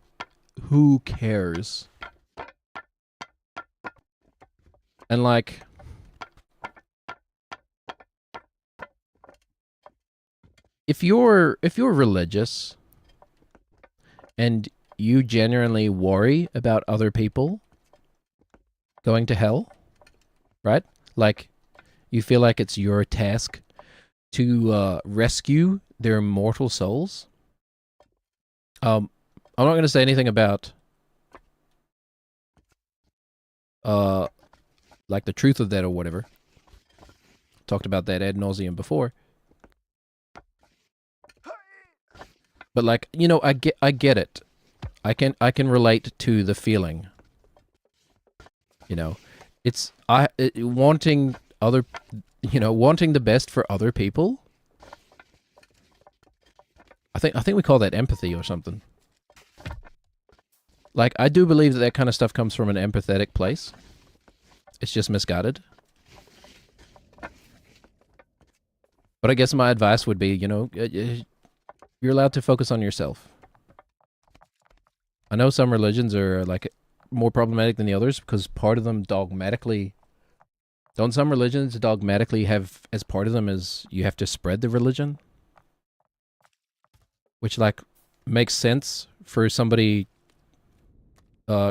who cares? And like, if you're religious and you genuinely worry about other people going to hell, right? Like, you feel like it's your task to rescue their immortal souls. I'm not going to say anything about like the truth of that or whatever. Talked about that ad nauseum before. But like, you know, I get it. I can relate to the feeling. You know, it's wanting other, you know, wanting the best for other people. I think we call that empathy or something. Like, I do believe that that kind of stuff comes from an empathetic place. It's just misguided. But I guess my advice would be, you know, you're allowed to focus on yourself. I know some religions are like more problematic than the others because part of them dogmatically, don't some religions dogmatically have as part of them is you have to spread the religion? Which like makes sense for somebody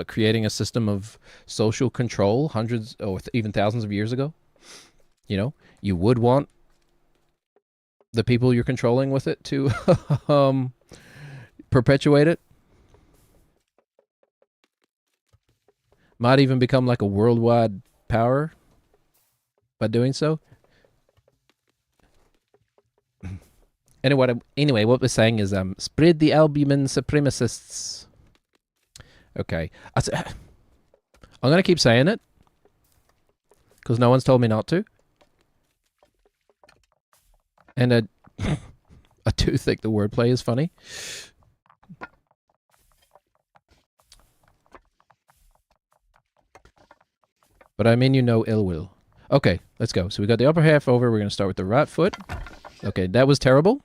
creating a system of social control hundreds or even thousands of years ago. You know, you would want the people you're controlling with it to perpetuate it. Might even become like a worldwide power by doing so. Anyway, what we're saying is spread the albumin supremacists. Okay. I'm going to keep saying it because no one's told me not to. And I do think the wordplay is funny. But I mean you no ill will. Okay, let's go. So we got the upper half over. We're going to start with the right foot. Okay, that was terrible.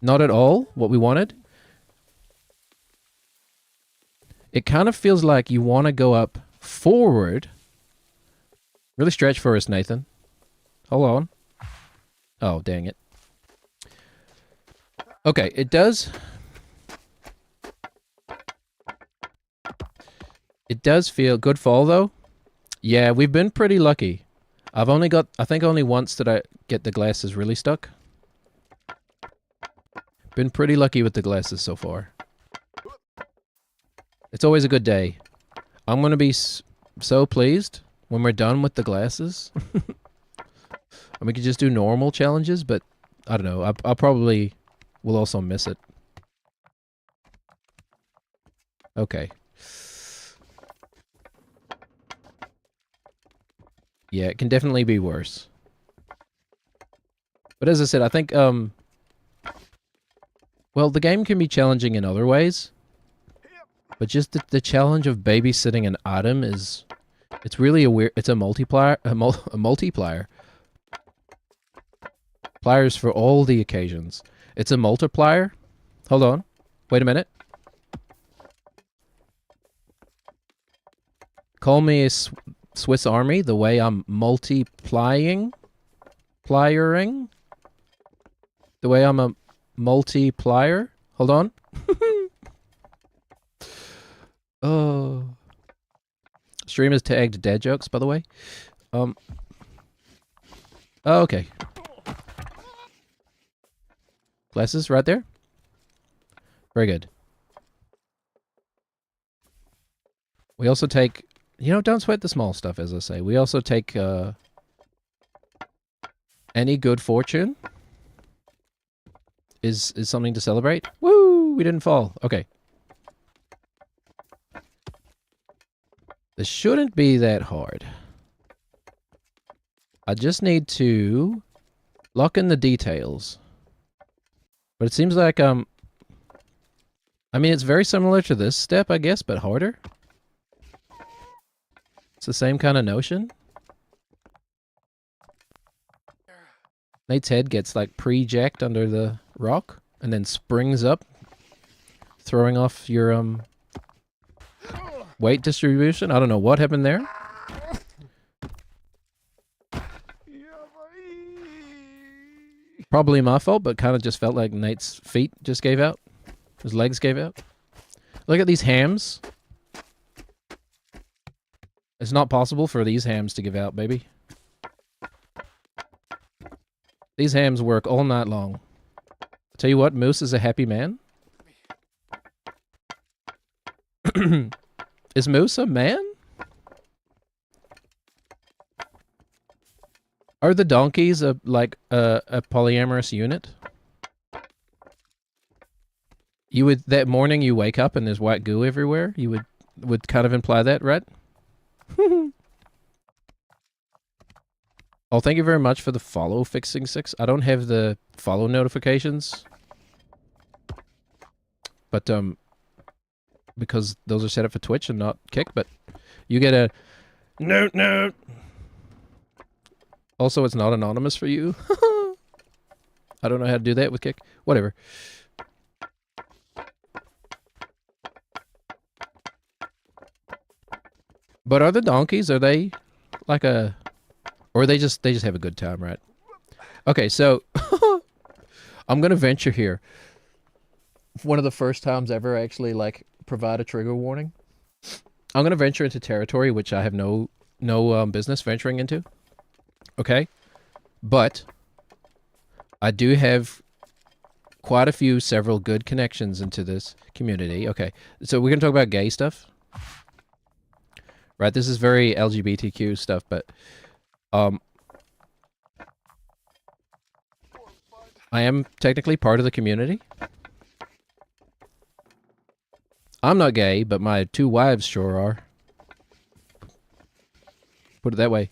Not at all what we wanted. It kind of feels like you want to go up forward. Really stretch for us, Nathan. Hold on. Oh, dang it. Okay, it does. It does feel good fall, though. Yeah, we've been pretty lucky. I've only got, I think only once did I get the glasses really stuck. Been pretty lucky with the glasses so far. It's always a good day. I'm going to be so pleased when we're done with the glasses. And we could just do normal challenges, but I don't know. I'll probably will also miss it. Okay. Yeah, it can definitely be worse. But as I said, I think, well, the game can be challenging in other ways. But just the challenge of babysitting an item is, it's really a weird, it's a multiplier, a multiplier. Pliers for all the occasions. It's a multiplier. Hold on. Wait a minute. Call me a Swiss Army the way I'm multiplying. Pliering. The way I'm a multiplier. Hold on. Oh. Stream is tagged dad jokes, by the way. Oh, okay. Glasses right there. Very good. We also take, you know, don't sweat the small stuff, as I say. We also take any good fortune is something to celebrate. Woo! We didn't fall. Okay. This shouldn't be that hard. I just need to lock in the details. But it seems like I mean, it's very similar to this step, I guess, but harder. It's the same kind of notion. Nate's head gets like pre-jacked under the rock and then springs up, throwing off your weight distribution. I don't know what happened there. Probably my fault, but kind of just felt like Nate's feet just gave out. His legs gave out. Look at these hams. It's not possible for these hams to give out, baby. These hams work all night long. Tell you what, Moose is a happy man. Is Moose a man? Are the donkeys like a polyamorous unit? You would, that morning you wake up and there's white goo everywhere, you would kind of imply that, right? Oh, thank you very much for the follow, Fixing Six. I don't have the follow notifications. But, because those are set up for Twitch and not Kick, but you get a note. Also, it's not anonymous for you. I don't know how to do that with Kick. Whatever. But are the donkeys, are they like a... Or they just have a good time, right? Okay, so... I'm gonna venture here. One of the first times ever I actually, like, provide a trigger warning. I'm gonna venture into territory which I have no business venturing into. Okay? But... I do have quite a few, several good connections into this community. Okay, so we're gonna talk about gay stuff. Right, this is very LGBTQ stuff, but I am technically part of the community. I'm not gay, but my two wives sure are. Put it that way.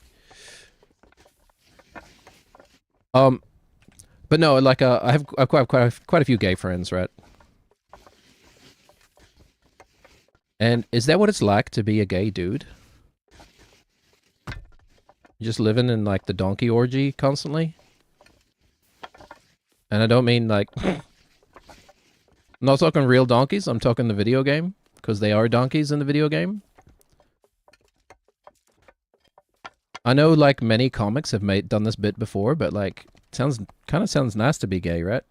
But no, like I have quite a few gay friends, right? And is that what it's like to be a gay dude? Just living in, like, the donkey orgy constantly? And I don't mean, like... I'm not talking real donkeys, I'm talking the video game. Because they are donkeys in the video game. I know, like, many comics have done this bit before, but, like, kind of sounds nice to be gay, right?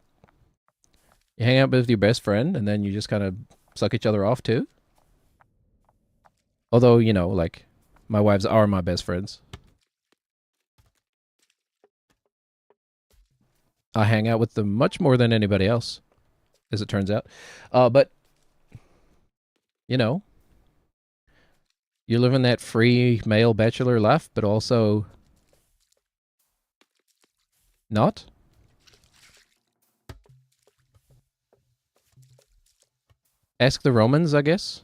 You hang out with your best friend, and then you just kind of suck each other off, too? Although, you know, like, my wives are my best friends. I hang out with them much more than anybody else, as it turns out. But, you know, you're living that free male bachelor life, but also not. Ask the Romans, I guess.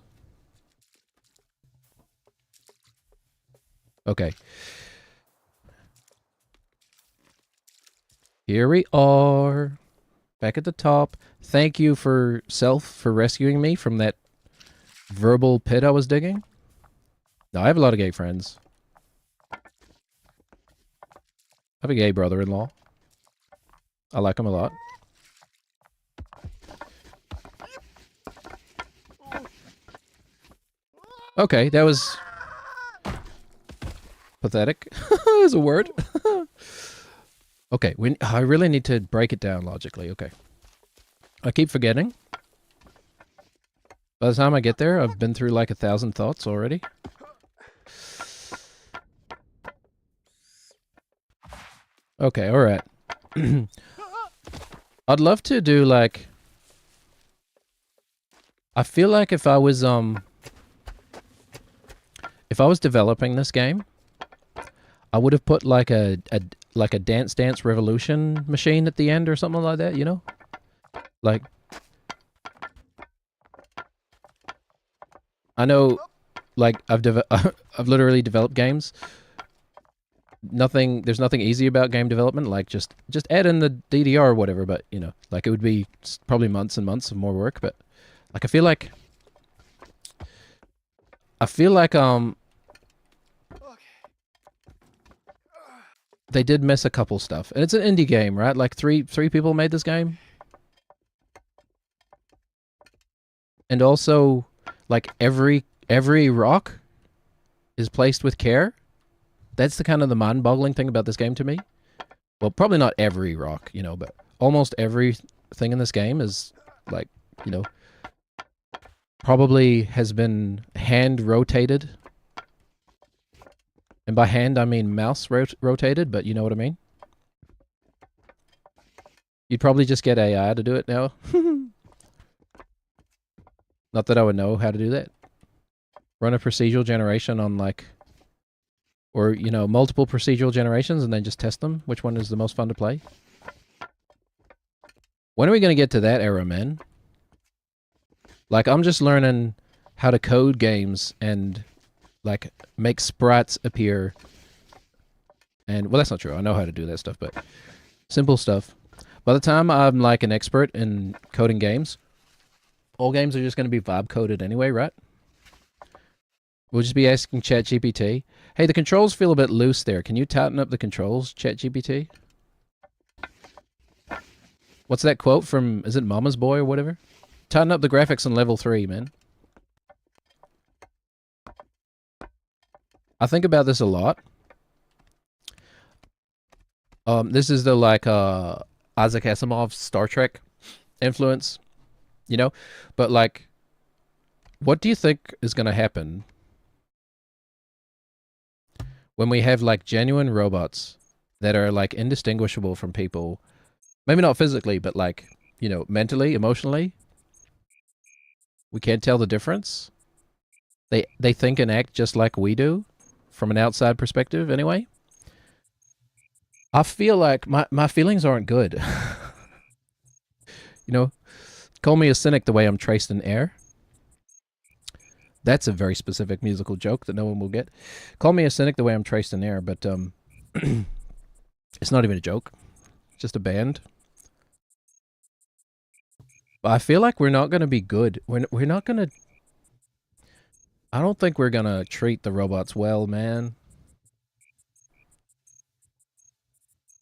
Okay. Here we are. Back at the top. Thank you for rescuing me from that verbal pit I was digging. No, I have a lot of gay friends. I have a gay brother-in-law. I like him a lot. Okay, that was pathetic is a word. Okay, I really need to break it down logically. Okay. I keep forgetting. By the time I get there, I've been through like 1,000 thoughts already. Okay, alright. I'd love to do like... I feel like if I was developing this game, I would have put like a Dance Dance Revolution machine at the end or something like that, you know? Like, I know, like, I've literally developed games. There's nothing easy about game development, like just add in the DDR or whatever, but, you know, like it would be probably months and months of more work, but Like I feel like they did miss a couple stuff. And it's an indie game, right? Like three people made this game. And also like every rock is placed with care. That's the kind of the mind-boggling thing about this game to me. Well, probably not every rock, you know, but almost everything in this game is like, you know, probably has been hand rotated. And by hand, I mean mouse rotated, but you know what I mean? You'd probably just get AI to do it now. Not that I would know how to do that. Run a procedural generation on like, or, you know, multiple procedural generations and then just test them. Which one is the most fun to play? When are we going to get to that era, man? Like, I'm just learning how to code games and, like, make sprites appear. And, well, that's not true. I know how to do that stuff, but simple stuff. By the time I'm, like, an expert in coding games, all games are just going to be vibe coded anyway, right? We'll just be asking ChatGPT, hey, the controls feel a bit loose there. Can you tighten up the controls, ChatGPT? What's that quote from, is it Mama's Boy or whatever? Tighten up the graphics on level 3, man. I think about this a lot. This is the, like, Isaac Asimov Star Trek influence, you know? But, like, what do you think is going to happen when we have, like, genuine robots that are, like, indistinguishable from people? Maybe not physically, but, like, you know, mentally, emotionally. We can't tell the difference. They think and act just like we do, from an outside perspective, anyway. I feel like my feelings aren't good. You know, call me a cynic the way I'm traced in air. That's a very specific musical joke that no one will get. Call me a cynic the way I'm traced in air, but it's not even a joke. It's just a band. But I feel like we're not going to be good. We're not going to... I don't think we're going to treat the robots well, man.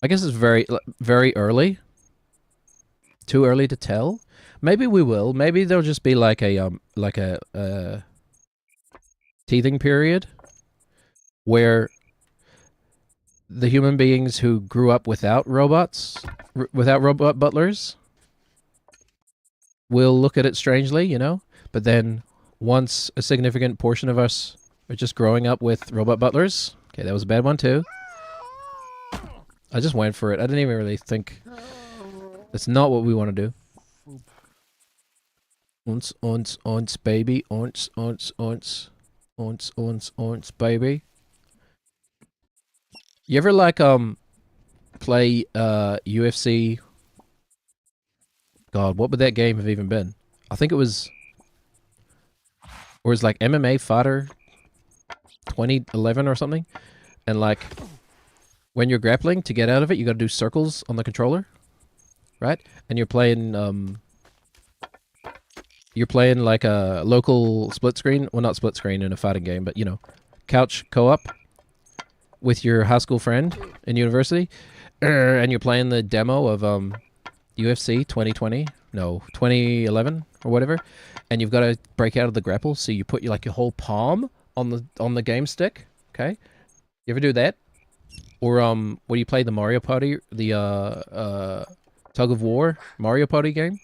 I guess it's very early. Too early to tell. Maybe we will. Maybe there'll just be like a teething period where the human beings who grew up without robots, without robot butlers, will look at it strangely, you know? But then once a significant portion of us are just growing up with robot butlers, okay, that was a bad one too. I just went for it. I didn't even really think. That's not what we want to do. Ons, baby. Ons, baby. You ever, like, play, UFC? God, what would that game have even been? I think it was... Or it was, like, MMA Fighter 2011 or something. And, like... When you're grappling, to get out of it, you gotta do circles on the controller, right? And you're playing like a local split screen. Well, not split screen in a fighting game, but, you know, couch co-op with your high school friend in university. And you're playing the demo of UFC 2020, no, 2011 or whatever. And you've got to break out of the grapple, so you put your whole palm on the game stick, okay? You ever do that? Or when you play the Mario Party, the Tug of War Mario Party game.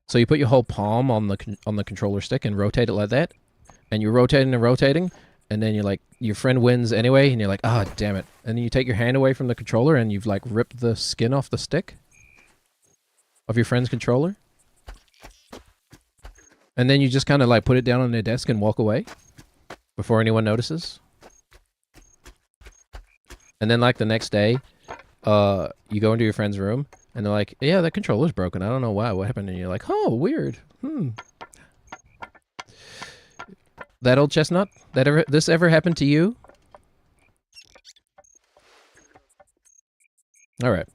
So you put your whole palm on the controller stick and rotate it like that, and you're rotating and rotating, and then you're like, your friend wins anyway, and you're like, ah, damn it. And then you take your hand away from the controller, and you've, like, ripped the skin off the stick of your friend's controller. And then you just kind of, like, put it down on their desk and walk away before anyone notices. And then, like, the next day, you go into your friend's room, and they're like, yeah, that controller's broken. I don't know why. What happened? And you're like, oh, weird. That old chestnut? This ever happened to you? Alright.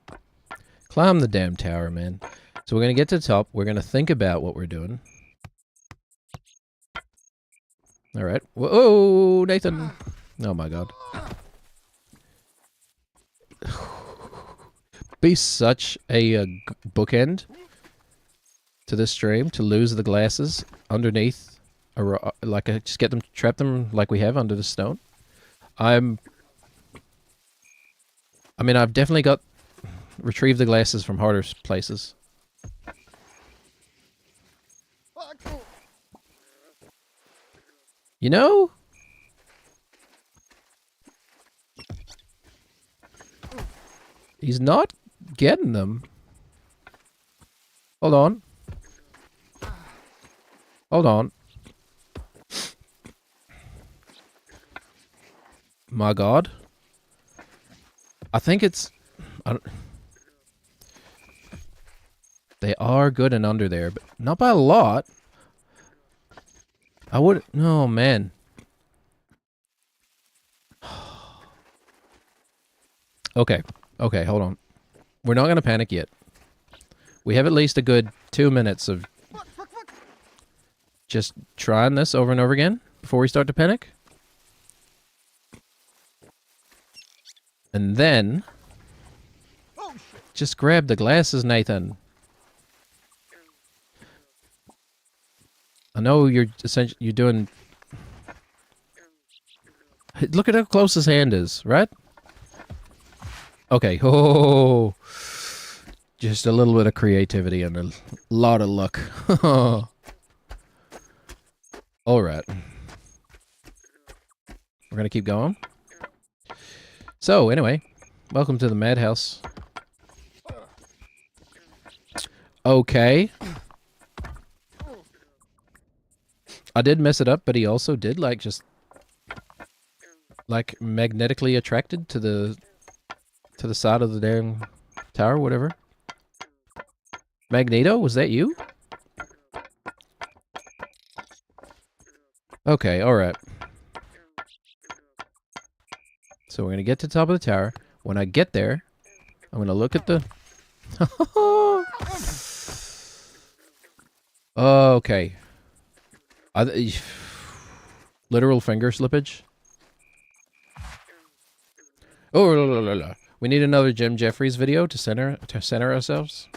Climb the damn tower, man. So we're going to get to the top. We're going to think about what we're doing. All right. Whoa, Nathan. Oh, my God. Be such a bookend to this stream to lose the glasses underneath. Like, just get them, trap them like we have under the stone. I mean, I've definitely retrieved the glasses from harder places. You know? He's not getting them. Hold on. Hold on. My God. I think it's... They are good and under there, but not by a lot. I would... Oh, man. Okay. Okay, hold on. We're not going to panic yet. We have at least a good 2 minutes of just trying this over and over again before we start to panic. And then... Just grab the glasses, Nathan. I know you're doing... Look at how close his hand is, right? Okay. Oh, just a little bit of creativity and a lot of luck. All right. We're going to keep going. So, anyway, welcome to the madhouse. Okay. I did mess it up, but he also did, like, just... Like, magnetically attracted to the side of the damn tower, whatever. Magneto, was that you? Okay, alright. So we're gonna get to the top of the tower. When I get there, I'm gonna look at the... Okay. Literal finger slippage. Oh, la, la, la. We need another Jim Jeffries video to center ourselves.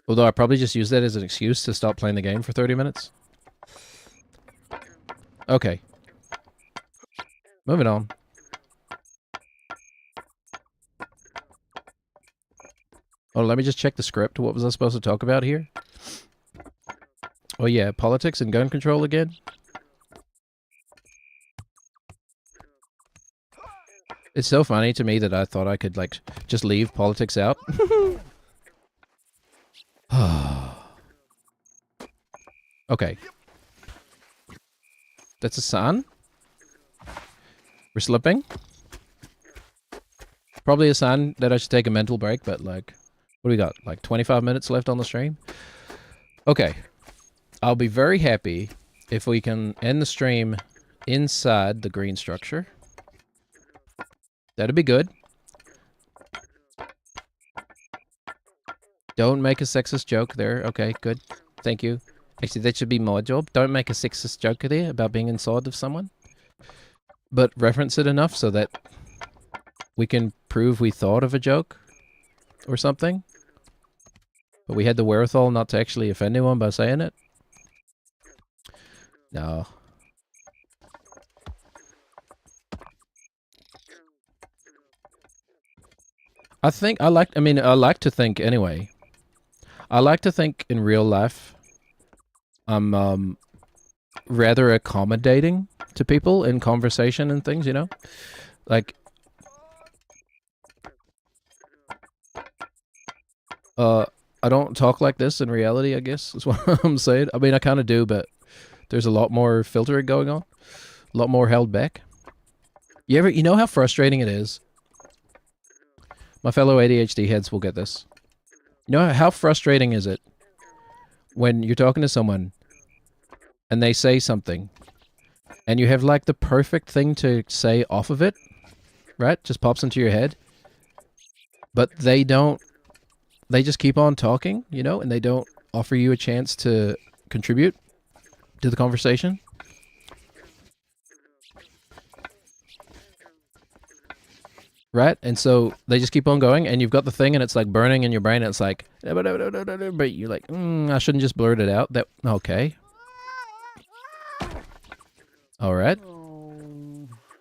Although I probably just use that as an excuse to stop playing the game for 30 minutes. Okay. Moving on. Oh, let me just check the script. What was I supposed to talk about here? Oh yeah, politics and gun control again? It's so funny to me that I thought I could, like, just leave politics out. Okay. That's a sign. We're slipping. Probably a sign that I should take a mental break, but, like, what do we got? Like, 25 minutes left on the stream? Okay. I'll be very happy if we can end the stream inside the green structure. That'd be good. Don't make a sexist joke there. Okay, good. Thank you. Actually, that should be my job. Don't make a sexist joke there about being inside of someone. But reference it enough so that we can prove we thought of a joke or something. But we had the wherewithal not to actually offend anyone by saying it. No. I like to think anyway. I like to think in real life I'm rather accommodating to people in conversation and things, you know? Like I don't talk like this in reality, I guess, is what I'm saying. I mean, I kind of do, but there's a lot more filtering going on. A lot more held back. You know how frustrating it is? My fellow ADHD heads will get this. You know how frustrating is it when you're talking to someone and they say something and you have like the perfect thing to say off of it, right? Just pops into your head. but they don't. They just keep on talking, you know, and they don't offer you a chance to contribute to the conversation. Right? And so they just keep on going, and you've got the thing, and it's like burning in your brain, and it's like, but you're like, I shouldn't just blurt it out. That okay? All right.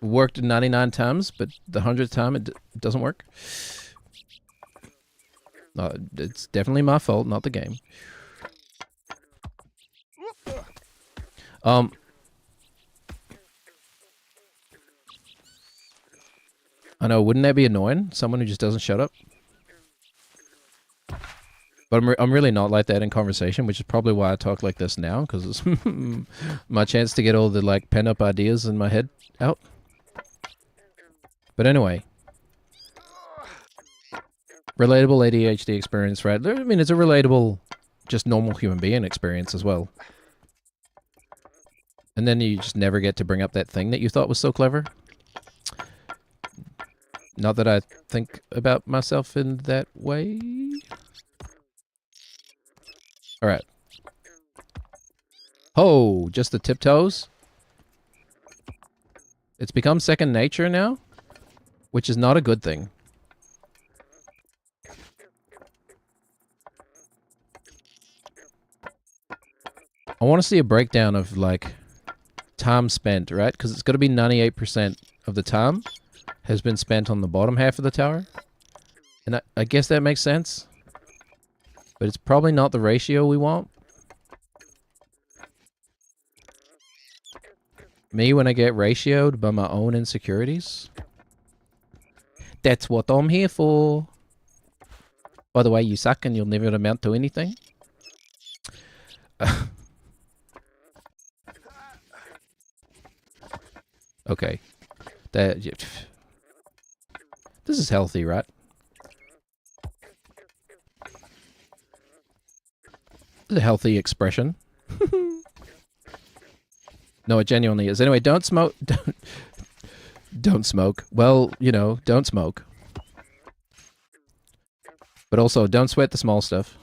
Worked 99 times, but the 100th time it doesn't work. It's definitely my fault, not the game. I know, wouldn't that be annoying? Someone who just doesn't shut up? But I'm really not like that in conversation, which is probably why I talk like this now, because it's my chance to get all the like pent up ideas in my head out. But anyway, relatable ADHD experience, right? I mean, it's a relatable, just normal human being experience as well. And then you just never get to bring up that thing that you thought was so clever. Not that I think about myself in that way. All right. Oh, just the tiptoes? It's become second nature now, which is not a good thing. I want to see a breakdown of, like, time spent, right? Because it's got to be 98% of the time has been spent on the bottom half of the tower. And I guess that makes sense. But it's probably not the ratio we want. Me when I get ratioed by my own insecurities. That's what I'm here for. By the way, you suck and you'll never amount to anything. Okay. This is healthy, right? This is a healthy expression. No, it genuinely is. Anyway, don't smoke. Don't smoke. Well, you know, don't smoke. But also, don't sweat the small stuff.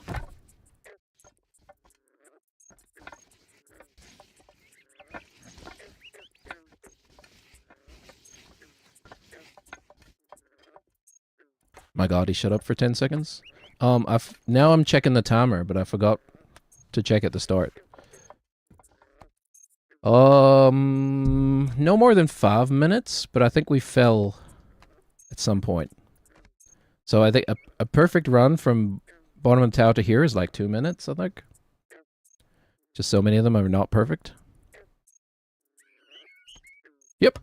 My God, he shut up for 10 seconds. Now I'm checking the timer, but I forgot to check at the start. No more than 5 minutes, but I think we fell at some point. So I think a perfect run from bottom of the tower to here is like 2 minutes, I think. Just so many of them are not perfect. Yep.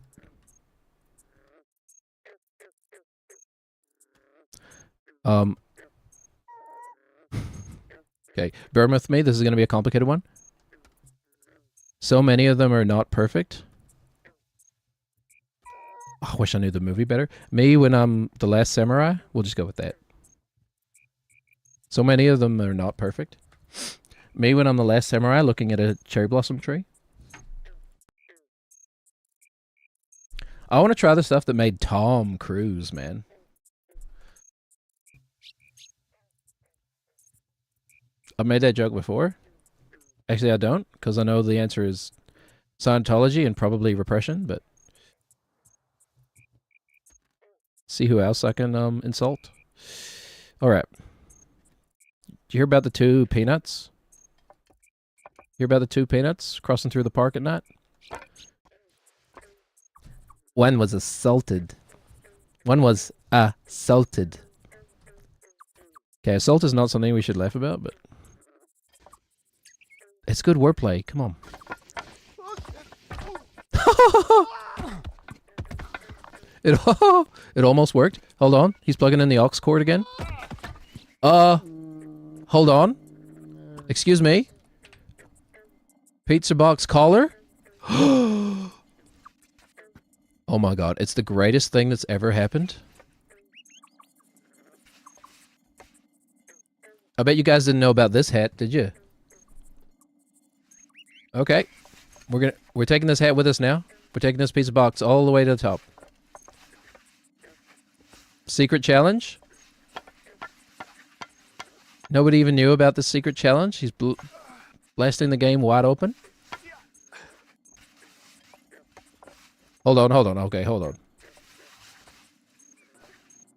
Okay, bear with me. This is going to be a complicated one. So many of them are not perfect. Oh, I wish I knew the movie better. Me when I'm the last samurai. We'll just go with that. So many of them are not perfect. Me when I'm the last samurai looking at a cherry blossom tree. I want to try the stuff that made Tom Cruise, man. I've made that joke before. Actually, I don't, because I know the answer is Scientology and probably repression, but see who else I can insult. All right. Did you hear about the two peanuts? Hear about the two peanuts crossing through the park at night? One was assaulted. One was assaulted. Okay, assault is not something we should laugh about, but it's good wordplay. Come on. It almost worked. Hold on. He's plugging in the aux cord again. Hold on. Excuse me. Pizza box caller? Oh my God. It's the greatest thing that's ever happened. I bet you guys didn't know about this hat, did you? Okay. We're taking this hat with us now. We're taking this pizza box all the way to the top. Secret challenge. Nobody even knew about this secret challenge. He's blasting the game wide open. Hold on. Okay, hold on.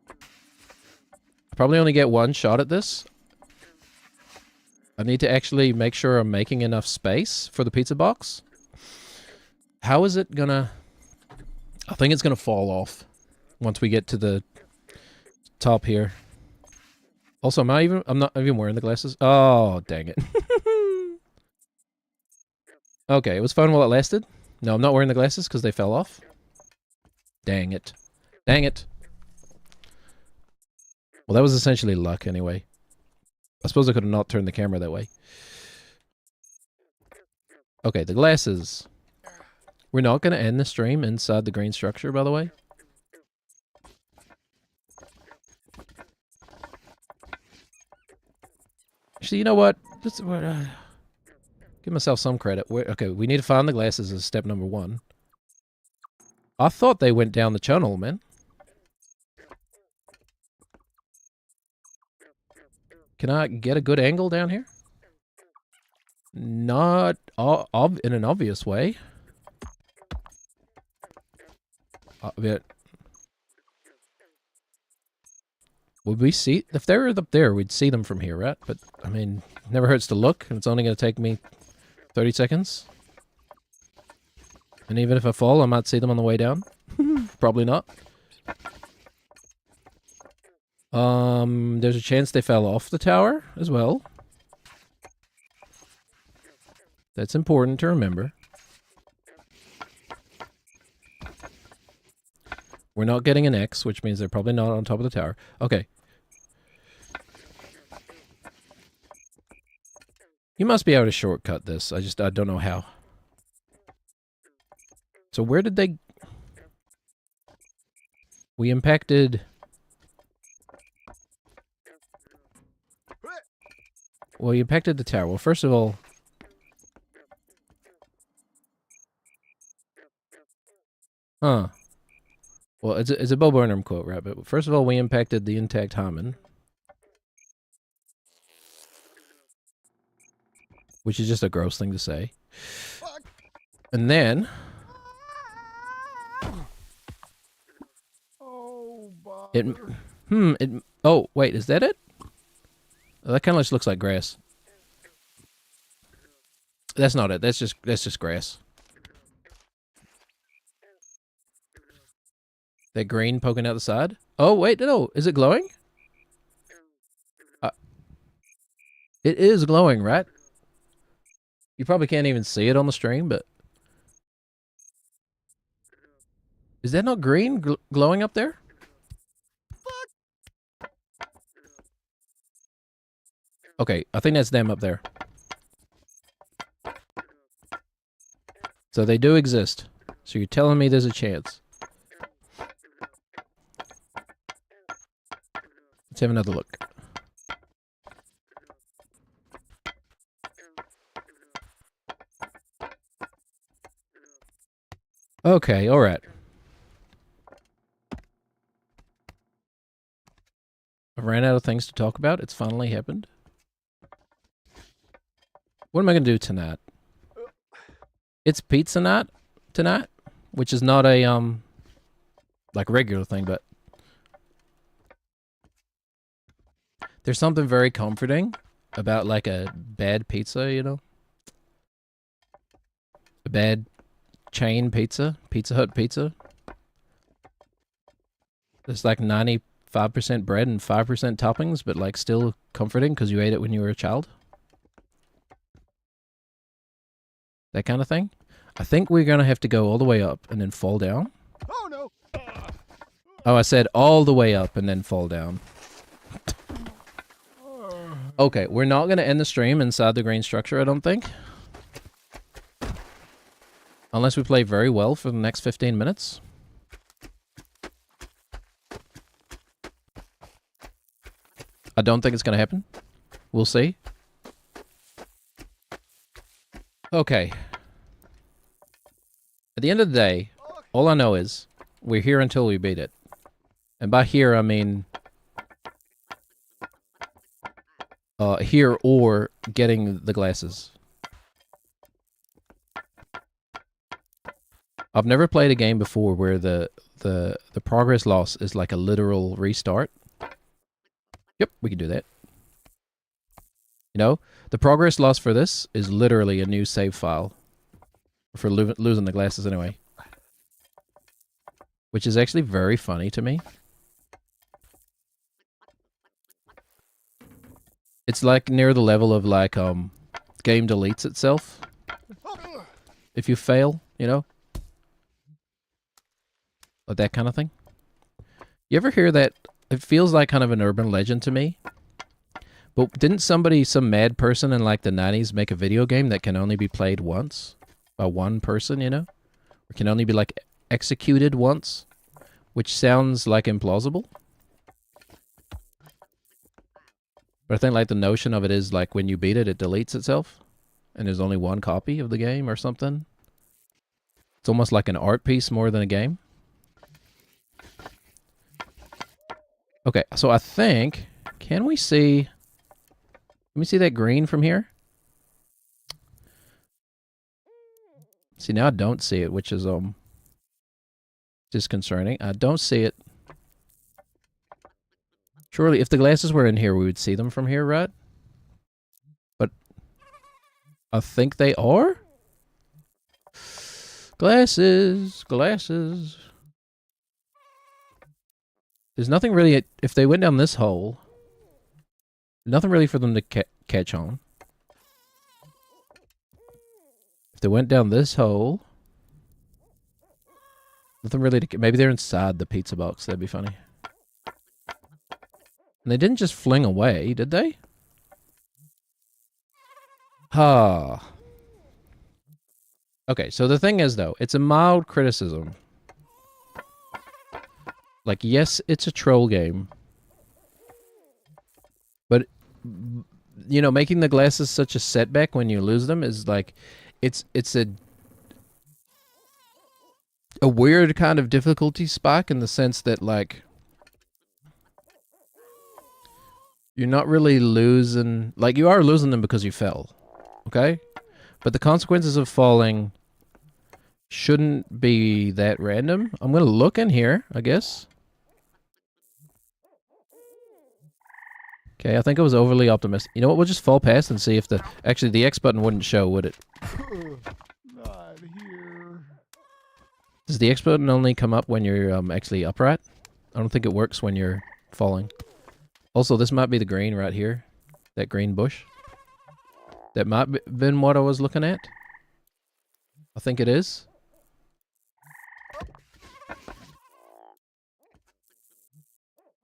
I probably only get one shot at this. I need to actually make sure I'm making enough space for the pizza box. How is it gonna... I think it's gonna fall off once we get to the top here. Also, I'm not even wearing the glasses. Oh, dang it. Okay, it was fun while it lasted. No, I'm not wearing the glasses because they fell off. Dang it. Dang it. Well, that was essentially luck anyway. I suppose I could have not turned the camera that way. Okay, the glasses. We're not going to end the stream inside the green structure, by the way. Actually, you know what? Just give myself some credit. Okay, we need to find the glasses as step number 1. I thought they went down the channel, man. Can I get a good angle down here? Not in an obvious way. Would we see... If they were up there, we'd see them from here, right? But, I mean, never hurts to look, and it's only going to take me 30 seconds. And even if I fall, I might see them on the way down. Probably not. There's a chance they fell off the tower as well. That's important to remember. We're not getting an X, which means they're probably not on top of the tower. Okay. You must be able to shortcut this. I don't know how. So where did they... We impacted... Well, you impacted the tower. Well, first of all... Huh. Well, it's a Bo Burnham quote, right? But first of all, we impacted the intact Hammond. Which is just a gross thing to say. And then... Oh, oh, wait, is that it? Oh, that kind of just looks like grass. That's not it. That's just grass. That green poking out the side? Oh, wait, no. Is it glowing? It is glowing, right? You probably can't even see it on the stream, but... Is that not green glowing up there? Okay, I think that's them up there. So they do exist. So you're telling me there's a chance. Let's have another look. Okay, alright. I ran out of things to talk about. It's finally happened. What am I going to do tonight? It's pizza night tonight, which is not a, like regular thing, but there's something very comforting about like a bad pizza, you know? A bad chain pizza, Pizza Hut pizza. It's like 95% bread and 5% toppings, but like still comforting because you ate it when you were a child. That kind of thing. I think we're going to have to go all the way up and then fall down. Oh, no. Oh, I said all the way up and then fall down. Okay, we're not going to end the stream inside the green structure, I don't think. Unless we play very well for the next 15 minutes. I don't think it's going to happen. We'll see. Okay. At the end of the day, all I know is we're here until we beat it. And by here, I mean... here or getting the glasses. I've never played a game before where the progress loss is like a literal restart. Yep, we can do that. You know, the progress loss for this is literally a new save file. For losing the glasses anyway. Which is actually very funny to me. It's like near the level of like game deletes itself. If you fail, you know? Like that kind of thing. You ever hear that? It feels like kind of an urban legend to me. But didn't some mad person in like the 90s make a video game that can only be played once? By one person, you know? Or can only be like executed once? Which sounds like implausible. But I think like the notion of it is like when you beat it, it deletes itself. And there's only one copy of the game or something. It's almost like an art piece more than a game. Okay, so I think... Can we see... Let me see that green from here. See, now I don't see it, which is disconcerting. I don't see it. Surely, if the glasses were in here, we would see them from here, right? But I think they are. Glasses, glasses. There's nothing really... If they went down this hole, nothing really for them to catch on. If they went down this hole, nothing really to... Maybe they're inside the pizza box. That'd be funny. And they didn't just fling away, did they? Ah. Okay, so the thing is, though, it's a mild criticism. Like, yes, it's a troll game. But, you know, making the glasses such a setback when you lose them is like... It's a weird kind of difficulty spike in the sense that, like... You're not really losing... Like, you are losing them because you fell. Okay? But the consequences of falling shouldn't be that random. I'm going to look in here, I guess. Okay, I think I was overly optimistic. You know what? We'll just fall past and see if the... Actually, the X button wouldn't show, would it? Not here. Does the X button only come up when you're actually upright? I don't think it works when you're falling. Also, this might be the green right here. That green bush. That might have been what I was looking at. I think it is.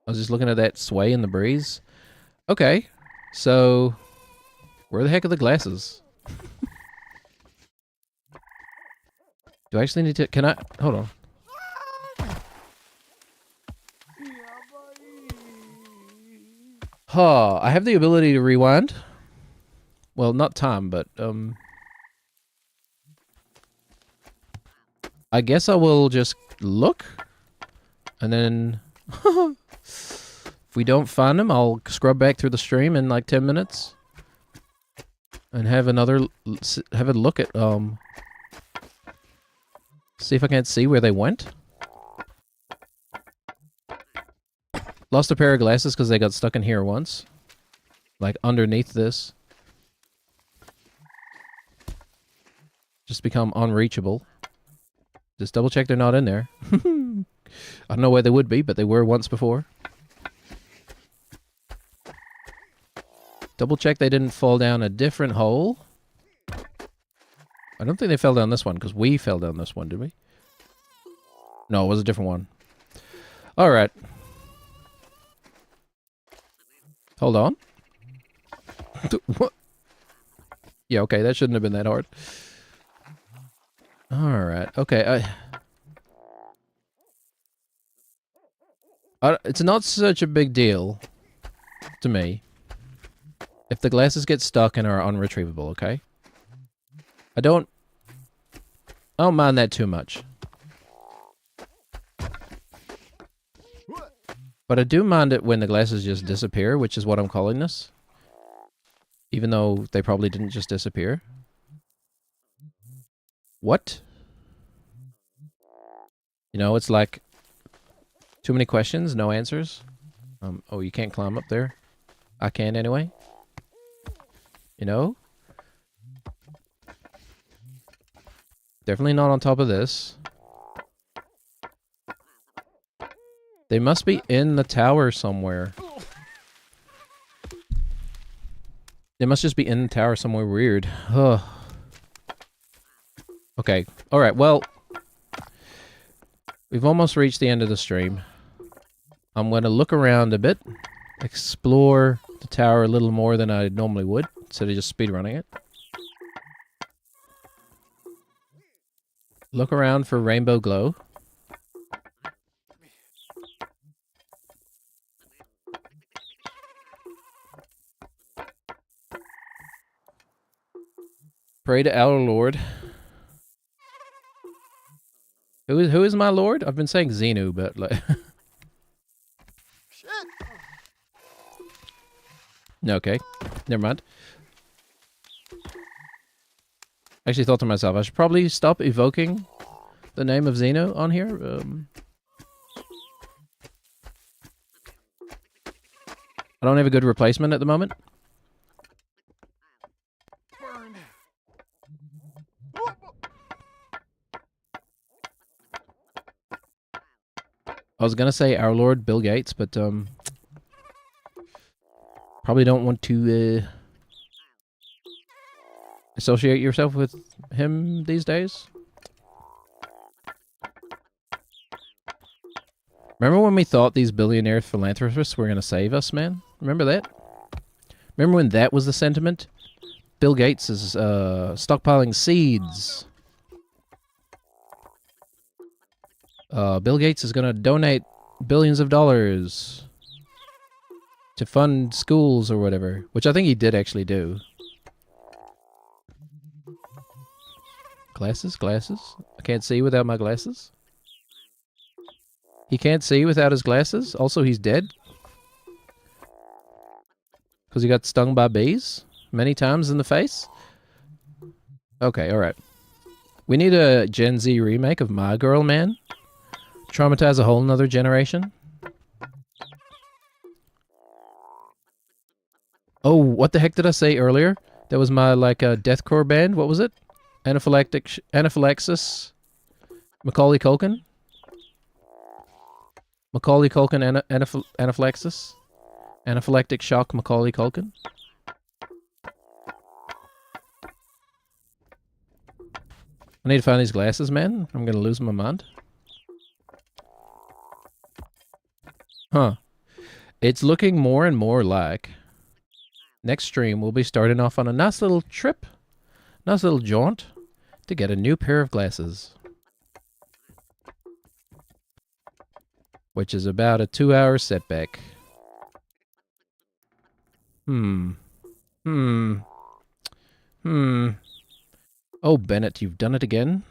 I was just looking at that sway in the breeze. Okay, so where the heck are the glasses? Do I actually need to... Can I... Hold on. Huh, I have the ability to rewind. Well, not time, but... I guess I will just look. And then... If we don't find them, I'll scrub back through the stream in like 10 minutes. And have another... Have a look at... See if I can't see where they went. Lost a pair of glasses because they got stuck in here once. Like underneath this. Just become unreachable. Just double check they're not in there. I don't know where they would be, but they were once before. Double check they didn't fall down a different hole. I don't think they fell down this one, because we fell down this one, did we? No, it was a different one. Alright. Hold on. What? Yeah, okay, that shouldn't have been that hard. Alright, okay, it's not such a big deal to me if the glasses get stuck and are unretrievable, okay? I don't mind that too much. But I do mind it when the glasses just disappear, which is what I'm calling this. Even though they probably didn't just disappear. What? You know, it's like too many questions, no answers. Oh, you can't climb up there. I can anyway. You know? Definitely not on top of this. They must be in the tower somewhere. They must just be in the tower somewhere weird. Ugh. Okay. Alright, well. We've almost reached the end of the stream. I'm going to look around a bit. Explore the tower a little more than I normally would. Instead of just speedrunning it. Look around for rainbow glow. Pray to our Lord. Who is my Lord? I've been saying Xenu, but like... Shit. Okay. Never mind. I actually thought to myself, I should probably stop evoking the name of Xenu on here. I don't have a good replacement at the moment. Burned. I was gonna say our Lord Bill Gates, but probably don't want to associate yourself with him these days. Remember when we thought these billionaire philanthropists were gonna save us, man? Remember that? Remember when that was the sentiment? Bill Gates is stockpiling seeds. Bill Gates is gonna donate billions of dollars to fund schools or whatever, which I think he did actually do. Glasses? Glasses? I can't see without my glasses. He can't see without his glasses? Also, he's dead? Because he got stung by bees? Many times in the face? Okay, alright. We need a Gen Z remake of My Girl, man. Traumatize a whole nother generation. Oh, what the heck did I say earlier? That was my, like, deathcore band. What was it? Anaphylaxis. Macaulay Culkin? Macaulay Culkin anaphylaxis? Anaphylactic shock Macaulay Culkin? I need to find these glasses, man. I'm gonna lose my mind. Huh. It's looking more and more like... Next stream, we'll be starting off on a nice little trip. Nice little jaunt. To get a new pair of glasses. Which is about a 2-hour setback. Oh, Bennett, you've done it again?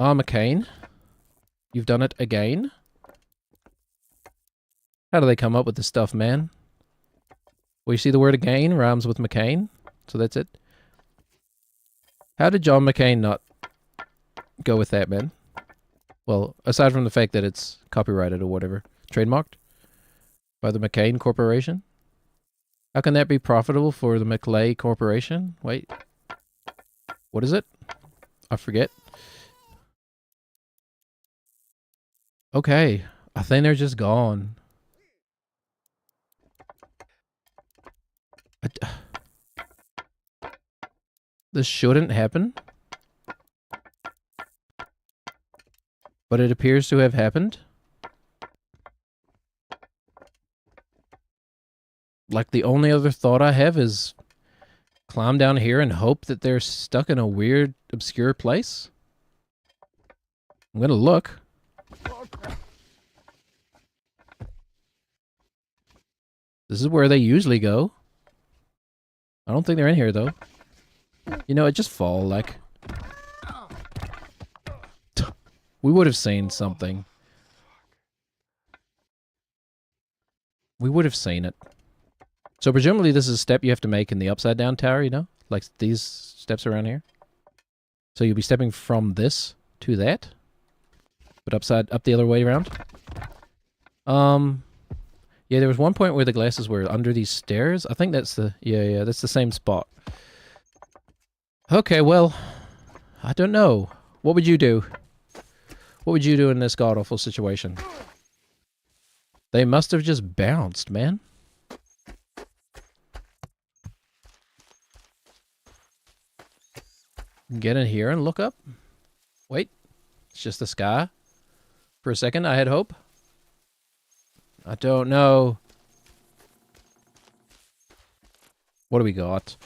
Ah, McCain. You've done it again? How do they come up with this stuff, man? Well, you see the word again rhymes with McCain, so that's it. How did John McCain not go with that, man? Well, aside from the fact that it's copyrighted or whatever. Trademarked? By the McCain Corporation? How can that be profitable for the McLay Corporation? Wait. What is it? I forget. Okay. I think they're just gone. This shouldn't happen. But it appears to have happened. Like, the only other thought I have is climb down here and hope that they're stuck in a weird, obscure place. I'm gonna look. This is where they usually go. I don't think they're in here, though. You know, it just fall, like... We would have seen something. We would have seen it. So presumably this is a step you have to make in the upside down tower, you know? Like these steps around here. So you'll be stepping from this to that. But up the other way around. Yeah, there was one point where the glasses were under these stairs. I think that's the... Yeah, that's the same spot. Okay, well, I don't know. What would you do? What would you do in this god-awful situation? They must have just bounced, man. Get in here and look up. Wait, it's just the sky. For a second, I had hope. I don't know. What do we got?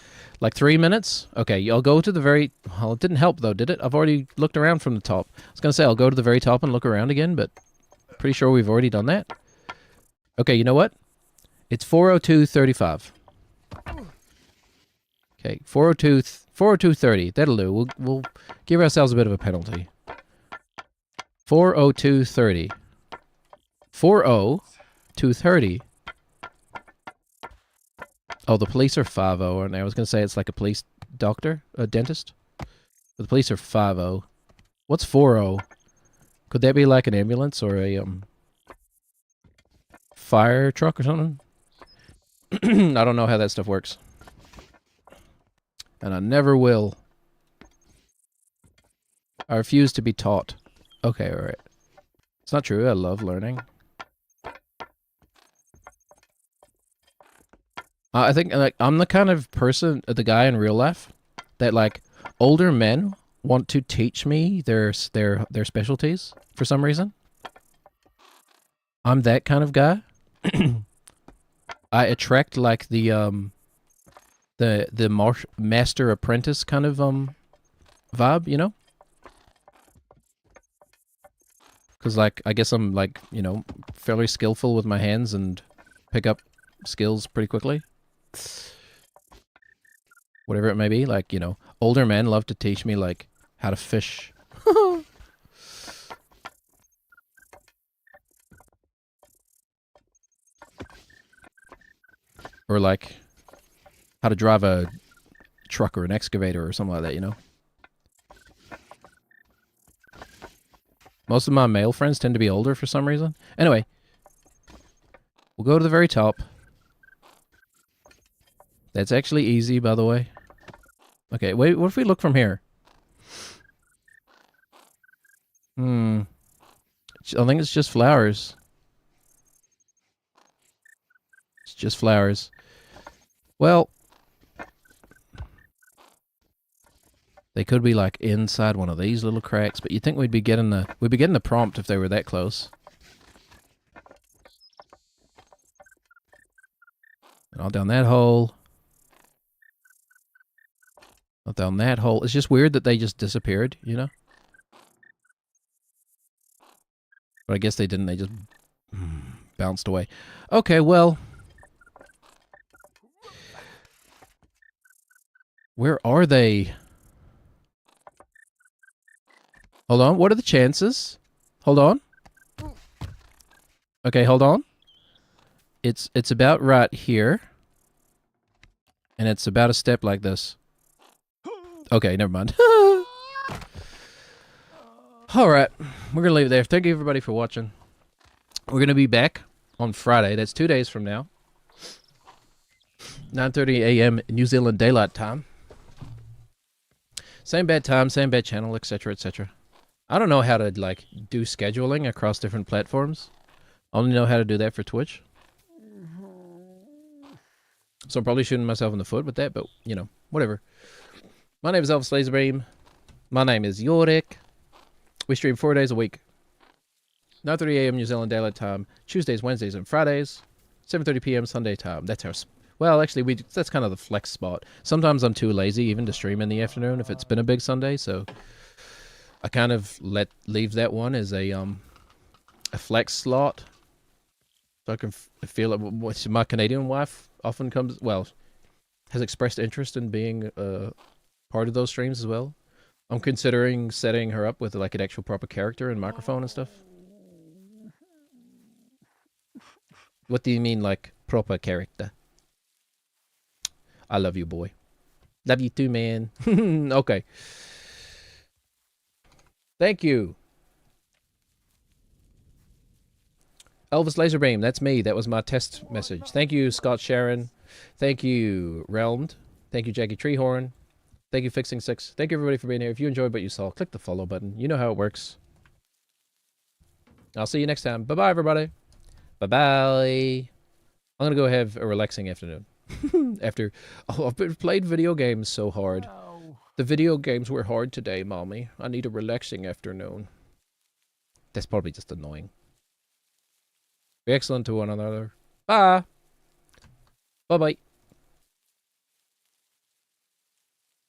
Like 3 minutes? Okay, I'll go to the very... Well, it didn't help though, did it? I've already looked around from the top. I was going to say I'll go to the very top and look around again, but pretty sure we've already done that. Okay, you know what? It's 4:02:35. Okay, 4:02:30. That'll do. We'll give ourselves a bit of a penalty. 4:02:30. 4:02:30. Oh, the police are 5:0, aren't they? I was going to say it's like a police doctor, a dentist. But the police are 5:0. What's 4:0? Could that be like an ambulance or a fire truck or something? I don't know how that stuff works. And I never will. I refuse to be taught. Okay, alright. It's not true. I love learning. I think like I'm the kind of person, the guy in real life, that like older men want to teach me their specialties for some reason. I'm that kind of guy. I attract like the master apprentice kind of vibe, you know? Because like I guess I'm like, you know, fairly skillful with my hands and pick up skills pretty quickly. Whatever it may be, like, you know, older men love to teach me like how to fish. Or like how to drive a truck or an excavator or something like that, you know? Most of my male friends tend to be older for some reason. Anyway, we'll go to the very top. That's actually easy, by the way. Okay, wait, what if we look from here? I think it's just flowers. It's just flowers. Well, they could be like inside one of these little cracks, but you'd think we'd be getting the prompt if they were that close. Not down that hole. Not down that hole. It's just weird that they just disappeared, you know? But I guess they didn't. They just bounced away. Okay, well. Where are they? Hold on. What are the chances? Hold on. Okay, hold on. It's about right here. And it's about a step like this. Okay, never mind. Alright, we're going to leave it there. Thank you everybody for watching. We're going to be back on Friday. That's 2 days from now. 9:30 a.m. New Zealand Daylight Time. Same bad time, same bad channel, etc., etc. I don't know how to, like, do scheduling across different platforms. I only know how to do that for Twitch. So I'm probably shooting myself in the foot with that, but, you know, whatever. My name is Elvis Laserbeam. My name is Yorick. We stream 4 days a week. 9:30 a.m. New Zealand Daylight Time. Tuesdays, Wednesdays, and Fridays. 7:30 p.m. Sunday time. That's our... Well, actually, that's kind of the flex spot. Sometimes I'm too lazy even to stream in the afternoon if it's been a big Sunday, so... I kind of leave that one as a flex slot. So I can feel it. My Canadian wife often comes... Well, has expressed interest in being... part of those streams as well. I'm considering setting her up with like an actual proper character and microphone and stuff. What do you mean, like, proper character? I love you, boy. Love you too, man. Okay. Thank you. Elvis Laserbeam, that's me. That was my test message. Thank you, Scott Sharon. Thank you, Realmed. Thank you, Jackie Treehorn. Thank you, Fixing Six. Thank you, everybody, for being here. If you enjoyed what you saw, click the follow button. You know how it works. I'll see you next time. Bye-bye, everybody. Bye-bye. I'm going to go have a relaxing afternoon. After, I've played video games so hard. Ow. The video games were hard today, Mommy. I need a relaxing afternoon. That's probably just annoying. Be excellent to one another. Bye. Bye-bye.